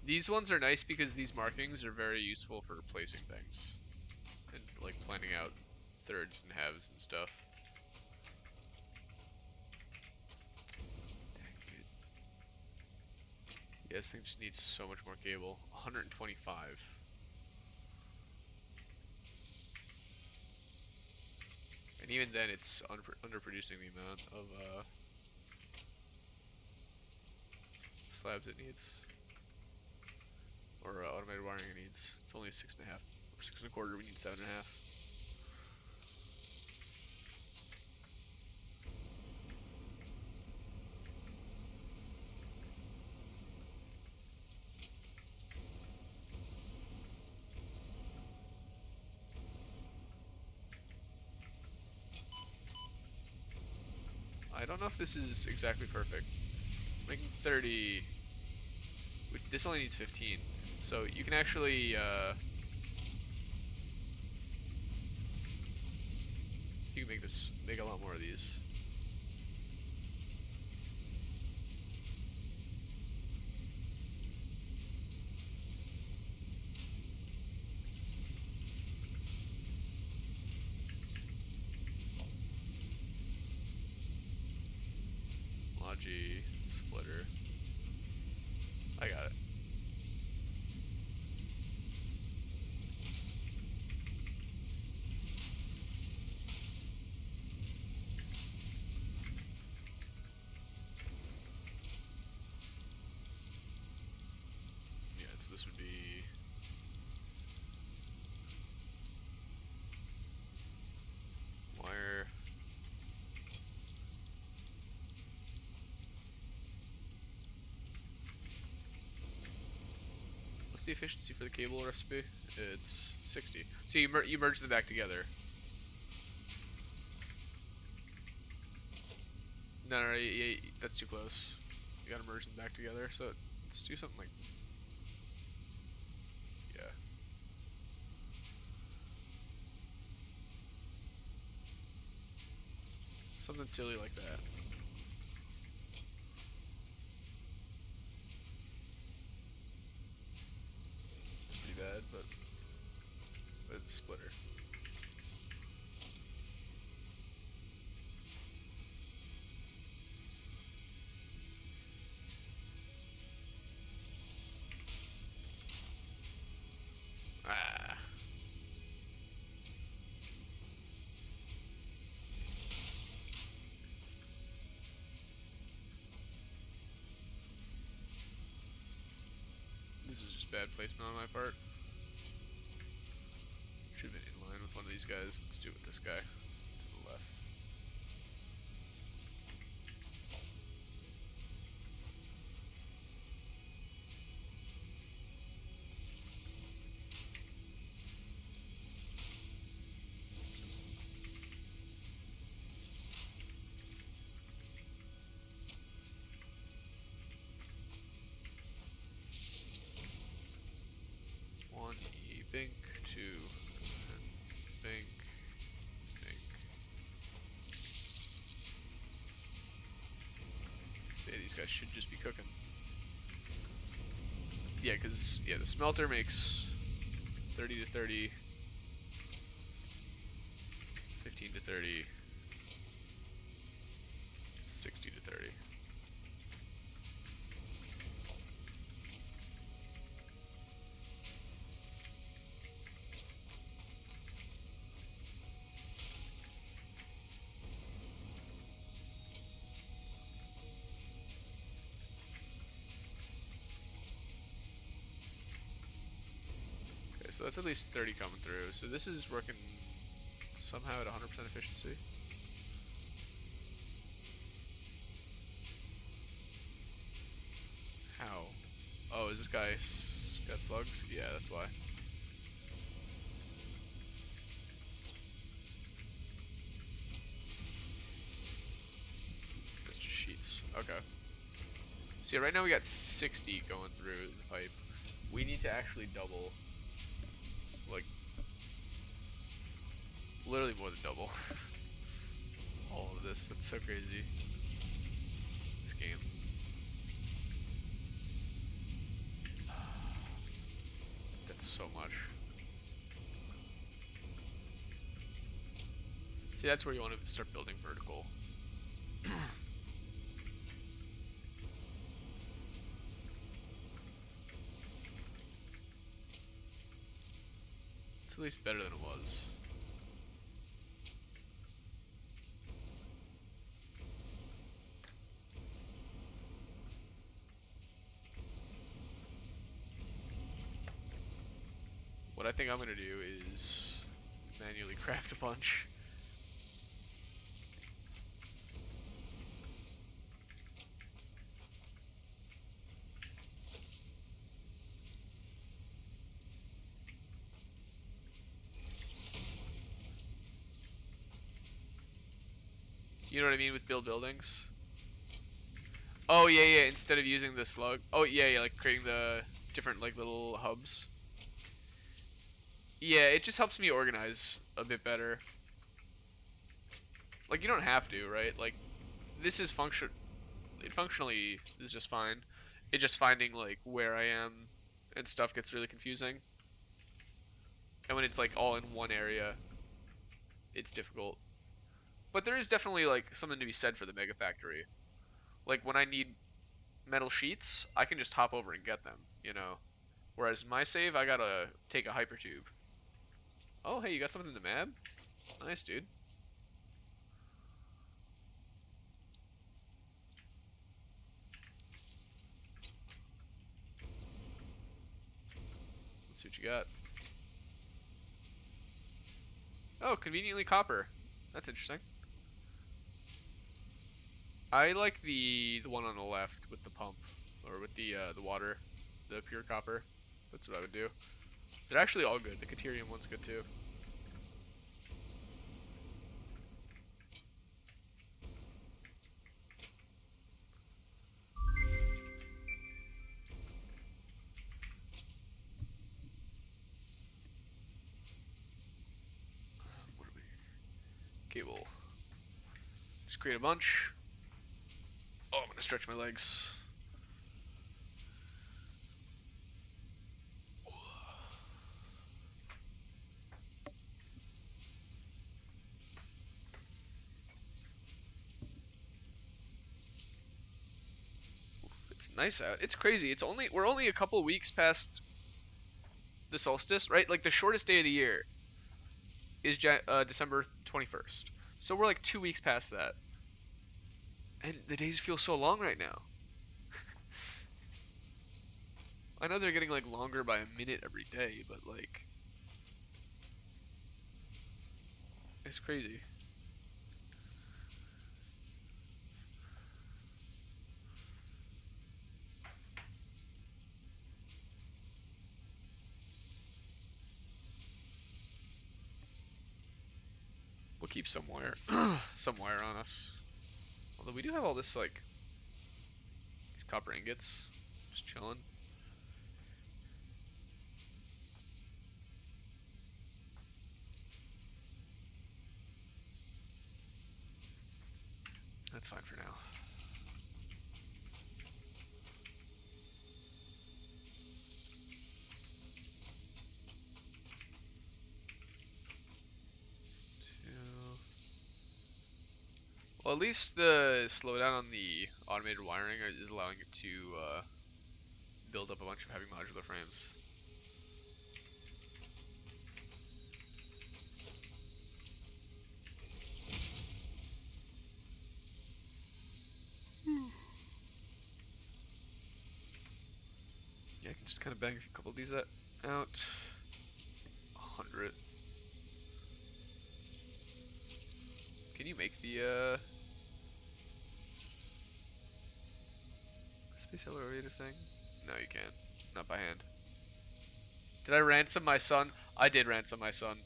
These ones are nice because these markings are very useful for placing things and like planning out thirds and halves and stuff. Yeah, this thing just needs so much more cable. 125. And even then, it's underproducing the amount of slabs it needs. Or automated wiring it needs. It's only 6.5 or 6.25. We need 7.5. I don't know if this is exactly perfect. Making 30. This only needs 15. So you can actually you can make a lot more of these. Logi splitter. I got it. Yeah, so this would be wire. What's the efficiency for the cable recipe? It's 60. So you merge them back together. No, that's too close. You gotta merge them back together. So let's do something like, yeah. Something silly like that. It's pretty bad, but it's a splitter. Ah. Just bad placement on my part. Should have been in line with one of these guys. Let's do it with this guy to the left. One E bink, two, and bink, bink. So yeah, these guys should just be cooking. Yeah, because yeah, the smelter makes 30 to 30, 15 to 30, 60 to 30. Okay, so that's at least 30 coming through. So this is working somehow at 100% efficiency. How? Oh, is this guy got slugs? Yeah, that's why. That's just sheets. Okay. So yeah, right now we got 60 going through the pipe. We need to actually double. Like, literally more than double. All of this. That's so crazy. This game. That's so much. See, that's where you want to start building vertical. It's at least better than it was. What I think I'm gonna do is manually craft a bunch. You know what I mean with build buildings? Oh yeah, yeah. Instead of using the slug. Oh yeah, yeah. Like creating the different like little hubs. Yeah, it just helps me organize a bit better. Like you don't have to, right? Like this is it functionally is just fine. It just finding like where I am and stuff gets really confusing. And when it's like all in one area, it's difficult. But there is definitely like something to be said for the mega factory. Like when I need metal sheets, I can just hop over and get them, you know. Whereas my save, I gotta take a hypertube. Oh, hey, you got something in the map? Nice, dude. Let's see what you got. Oh, conveniently copper. That's interesting. I like the one on the left with the pump, or with the water, the pure copper. That's what I would do. They're actually all good. The Caterium one's good too. What are we? Cable. Just create a bunch. Oh, I'm gonna stretch my legs. It's nice out. It's crazy. We're only a couple weeks past the solstice, right? Like the shortest day of the year is December 21st. So we're like 2 weeks past that. And the days feel so long right now. I know they're getting like longer by a minute every day, but like it's crazy. We'll keep some wire, some wire on us. Although we do have all this like these copper ingots, just chilling. That's fine for now. Well, at least the slowdown on the automated wiring is allowing it to build up a bunch of heavy modular frames. Yeah, I can just kind of bang a couple of these out. 100. Can you make the space elevator thing? No, you can't. Not by hand. Did I ransom my son? I did ransom my son.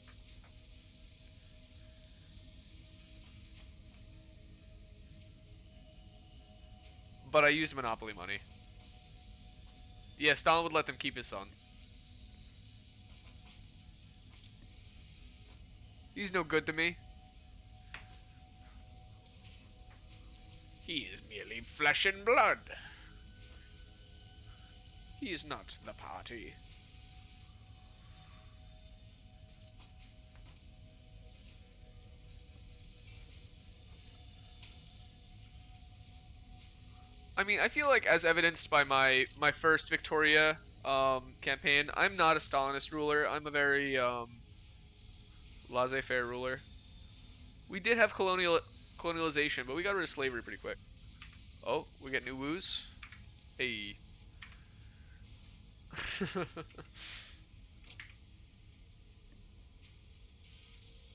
But I used Monopoly money. Yeah, Stalin would let them keep his son. He's no good to me. He is merely flesh and blood. He is not the party. I mean, I feel like, as evidenced by my first Victoria campaign, I'm not a Stalinist ruler. I'm a very laissez-faire ruler. We did have colonialization, but we got rid of slavery pretty quick. Oh, we get new woos. Hey.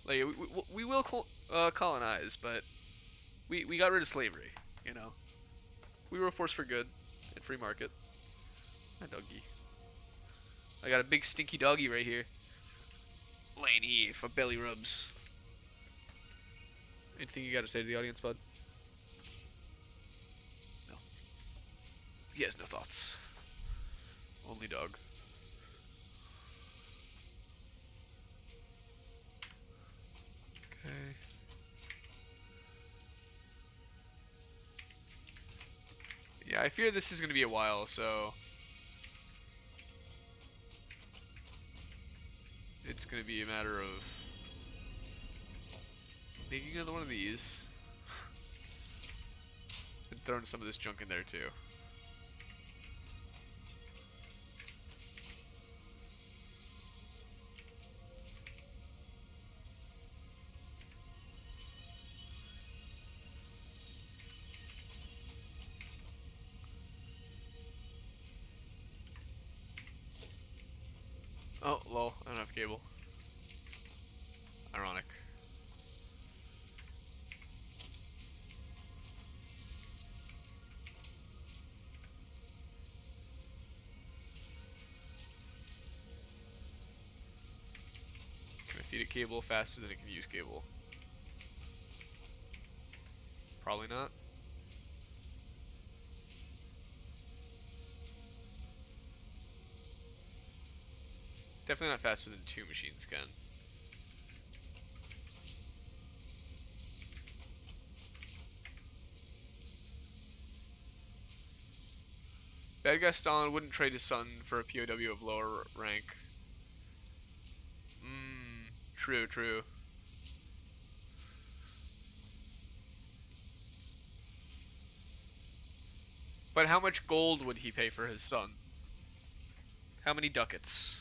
Like we will colonize, but we got rid of slavery. You know, we were a force for good and free market. My doggy. I got a big stinky doggy right here, laying here for belly rubs. Anything you got to say to the audience, bud? No. He has no thoughts. Only dog. Okay. Yeah, I fear this is going to be a while, so it's going to be a matter of making another one of these and throwing some of this junk in there too. Oh, lol, I don't have cable. Ironic. Can I feed it cable faster than it can use cable? Probably not. Definitely not faster than 2 machines can. Bad guy Stalin wouldn't trade his son for a POW of lower rank. True, true. But how much gold would he pay for his son? How many ducats?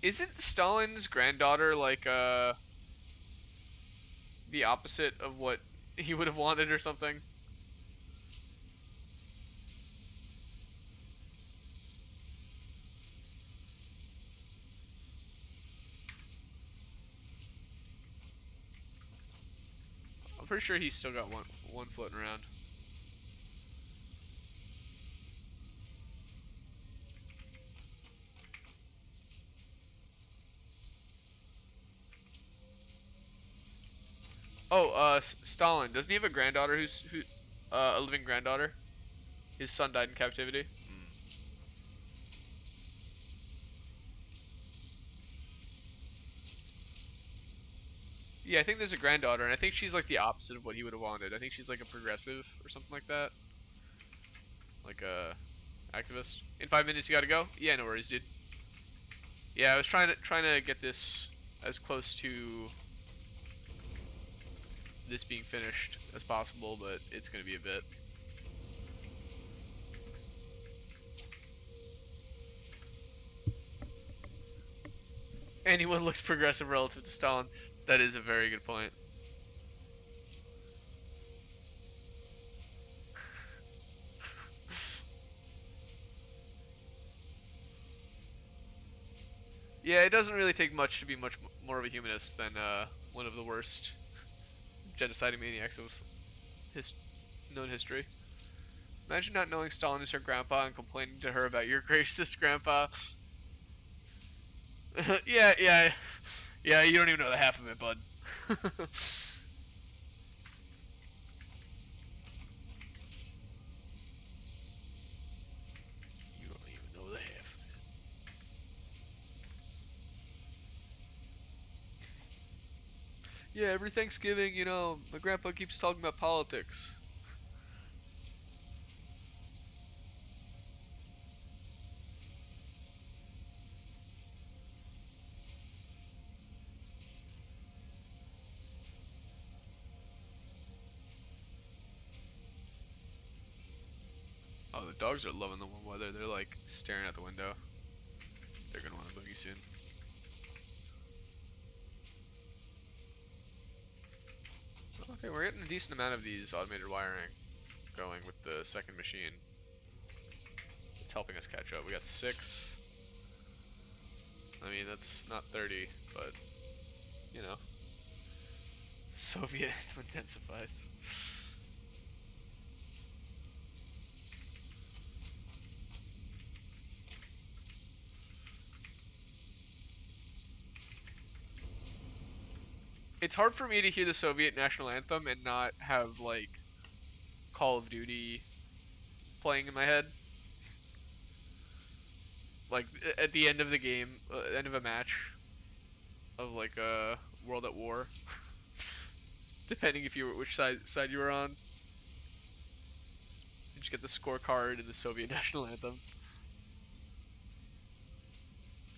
Isn't Stalin's granddaughter like the opposite of what he would have wanted or something? I'm pretty sure he's still got one floating around. Oh, Stalin, doesn't he have a granddaughter who a living granddaughter? His son died in captivity. Mm. Yeah, I think there's a granddaughter, and I think she's like the opposite of what he would have wanted. I think she's like a progressive or something like that. Like a activist. In 5 minutes, you gotta go. Yeah, no worries, dude. Yeah, I was trying to get this as close to this being finished as possible, but it's gonna be a bit. Anyone looks progressive relative to Stalin. That is a very good point. Yeah, it doesn't really take much to be much more of a humanist than one of the worst genocidal maniacs of his known history. Imagine not knowing Stalin is her grandpa and complaining to her about your racist grandpa. Yeah, yeah, yeah, you don't even know the half of it, bud. You don't even know the half. Yeah, every Thanksgiving, my grandpa keeps talking about politics. Oh, the dogs are loving the warm weather. They're like staring out the window. They're gonna want to boogie soon. Okay, we're getting a decent amount of these automated wiring going with the second machine. It's helping us catch up. We got 6. I mean, that's not 30, but, you know. Soviet intensifies. It's hard for me to hear the Soviet national anthem and not have, like, Call of Duty playing in my head. Like, at the end of the game, end of a match of, like, World at War. Depending if you were which side you were on. You just get the scorecard and the Soviet national anthem.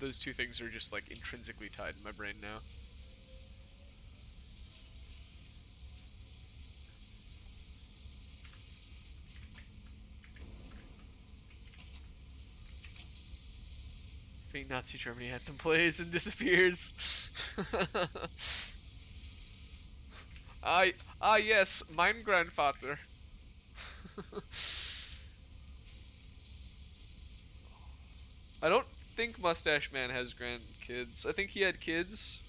Those two things are just like intrinsically tied in my brain now. Faint Nazi Germany anthem plays and disappears. Yes, mein Grandvater. I don't think Mustache Man has grandkids. I think he had kids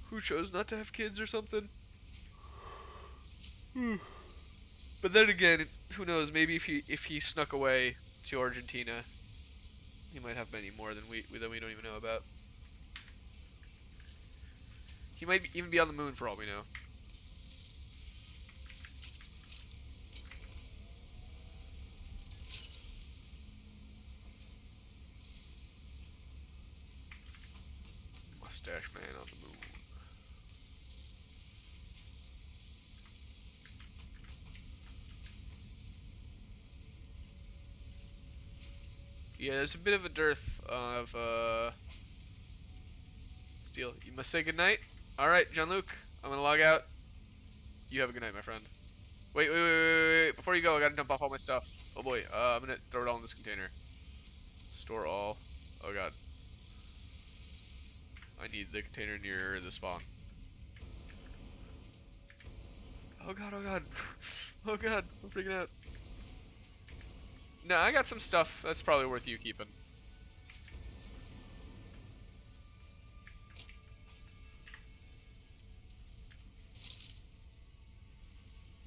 who chose not to have kids or something. But then again, who knows? Maybe if he snuck away to Argentina, he might have many more than we don't even know about. He might even be on the moon for all we know. Mustache Man on the moon. Yeah, there's a bit of a dearth of steel. You must say goodnight. Alright, Jean-Luc, I'm gonna log out. You have a good night, my friend. Wait. Before you go, I gotta dump off all my stuff. Oh boy, I'm gonna throw it all in this container. Store all. Oh god. I need the container near the spawn. Oh god, oh god. Oh god, I'm freaking out. No, I got some stuff that's probably worth you keeping.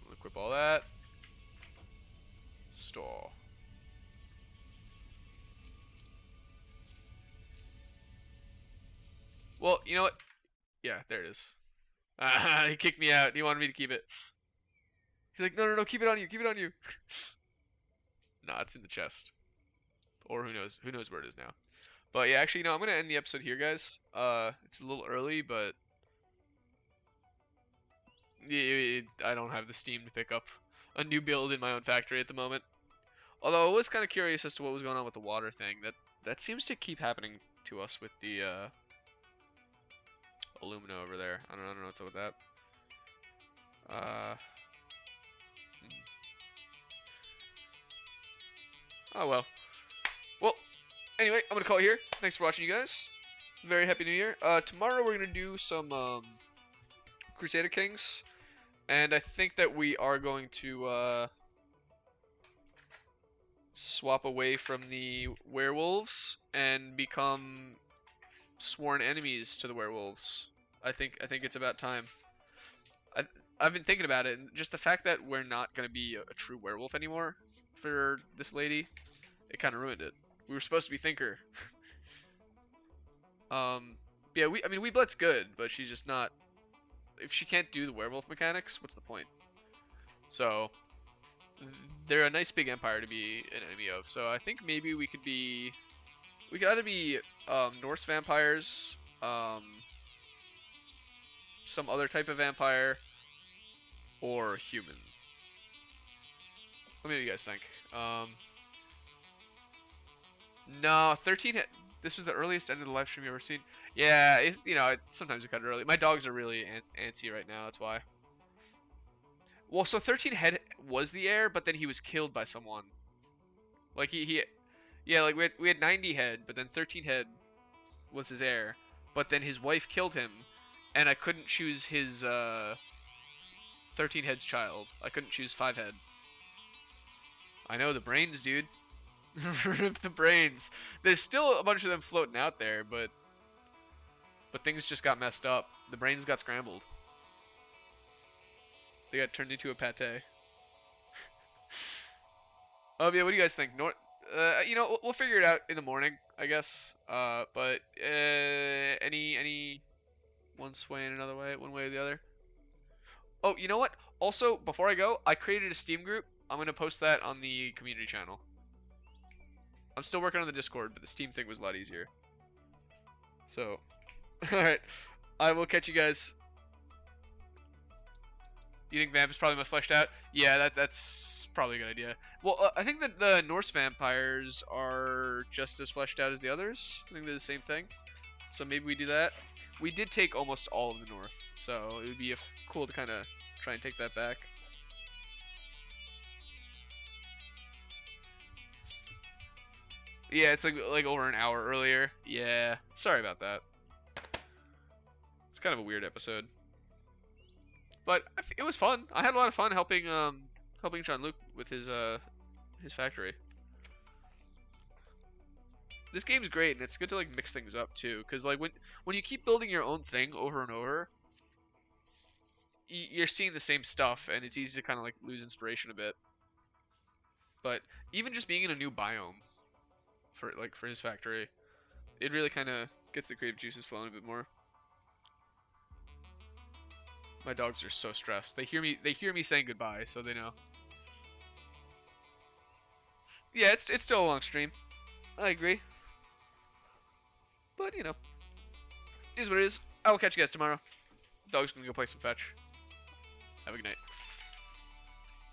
I'll equip all that. Store. Well, you know what? Yeah, there it is. Ah, he kicked me out. He wanted me to keep it. He's like, no, no, no, keep it on you, keep it on you. Nah, it's in the chest. Or who knows where it is now. But yeah, actually, I'm gonna end the episode here, guys. It's a little early, but I don't have the steam to pick up a new build in my own factory at the moment. Although I was kind of curious as to what was going on with the water thing. That seems to keep happening to us with the alumina over there. I don't know what's up with that. Uh, oh well. Well, anyway, I'm gonna call it here. Thanks for watching, you guys. Very happy New Year. Tomorrow we're gonna do some Crusader Kings, and I think that we are going to swap away from the werewolves and become sworn enemies to the werewolves. I think it's about time. I've been thinking about it, and just the fact that we're not gonna be a true werewolf anymore for this lady, it kind of ruined it. We were supposed to be Thinker. Yeah, I mean, Weeblet's good, but she's just not. If she can't do the werewolf mechanics, what's the point? So they're a nice big empire to be an enemy of. So I think maybe we could either be Norse vampires, some other type of vampire, or human. Let me know what you guys think. No, 13 hit. This was the earliest end of the live stream you've ever seen. Yeah, it's sometimes we cut it early. My dogs are really antsy right now. That's why. Well, so 13 head was the heir, but then he was killed by someone. Like yeah, like we had 90 head, but then 13 head was his heir, but then his wife killed him, and I couldn't choose his 13 head's child. I couldn't choose 5 head. I know, the brains, dude. Rip the brains. There's still a bunch of them floating out there, but things just got messed up. The brains got scrambled. They got turned into a pate. Yeah, what do you guys think? We'll figure it out in the morning, I guess. But any one swaying another way, one way or the other. Oh, you know what? Also, before I go, I created a Steam group. I'm gonna post that on the community channel. I'm still working on the Discord, but the Steam thing was a lot easier. So, alright. I will catch you guys. You think Vamp is probably most fleshed out? Yeah, that's probably a good idea. Well, I think that the Norse vampires are just as fleshed out as the others. I think they're the same thing. So maybe we do that. We did take almost all of the North, so it would be cool to kind of try and take that back. Yeah, it's like over an hour earlier. Yeah, sorry about that. It's kind of a weird episode, but it was fun. I had a lot of fun helping Jean-Luc with his factory. This game's great, and it's good to like mix things up too, because like when you keep building your own thing over and over, you're seeing the same stuff, and it's easy to kind of like lose inspiration a bit. But even just being in a new biome for his factory, it really kind of gets the creative juices flowing a bit more. My dogs are so stressed. They hear me saying goodbye, so they know. Yeah, it's still a long stream. I agree. But it is what it is. I will catch you guys tomorrow. Dog's gonna go play some fetch. Have a good night.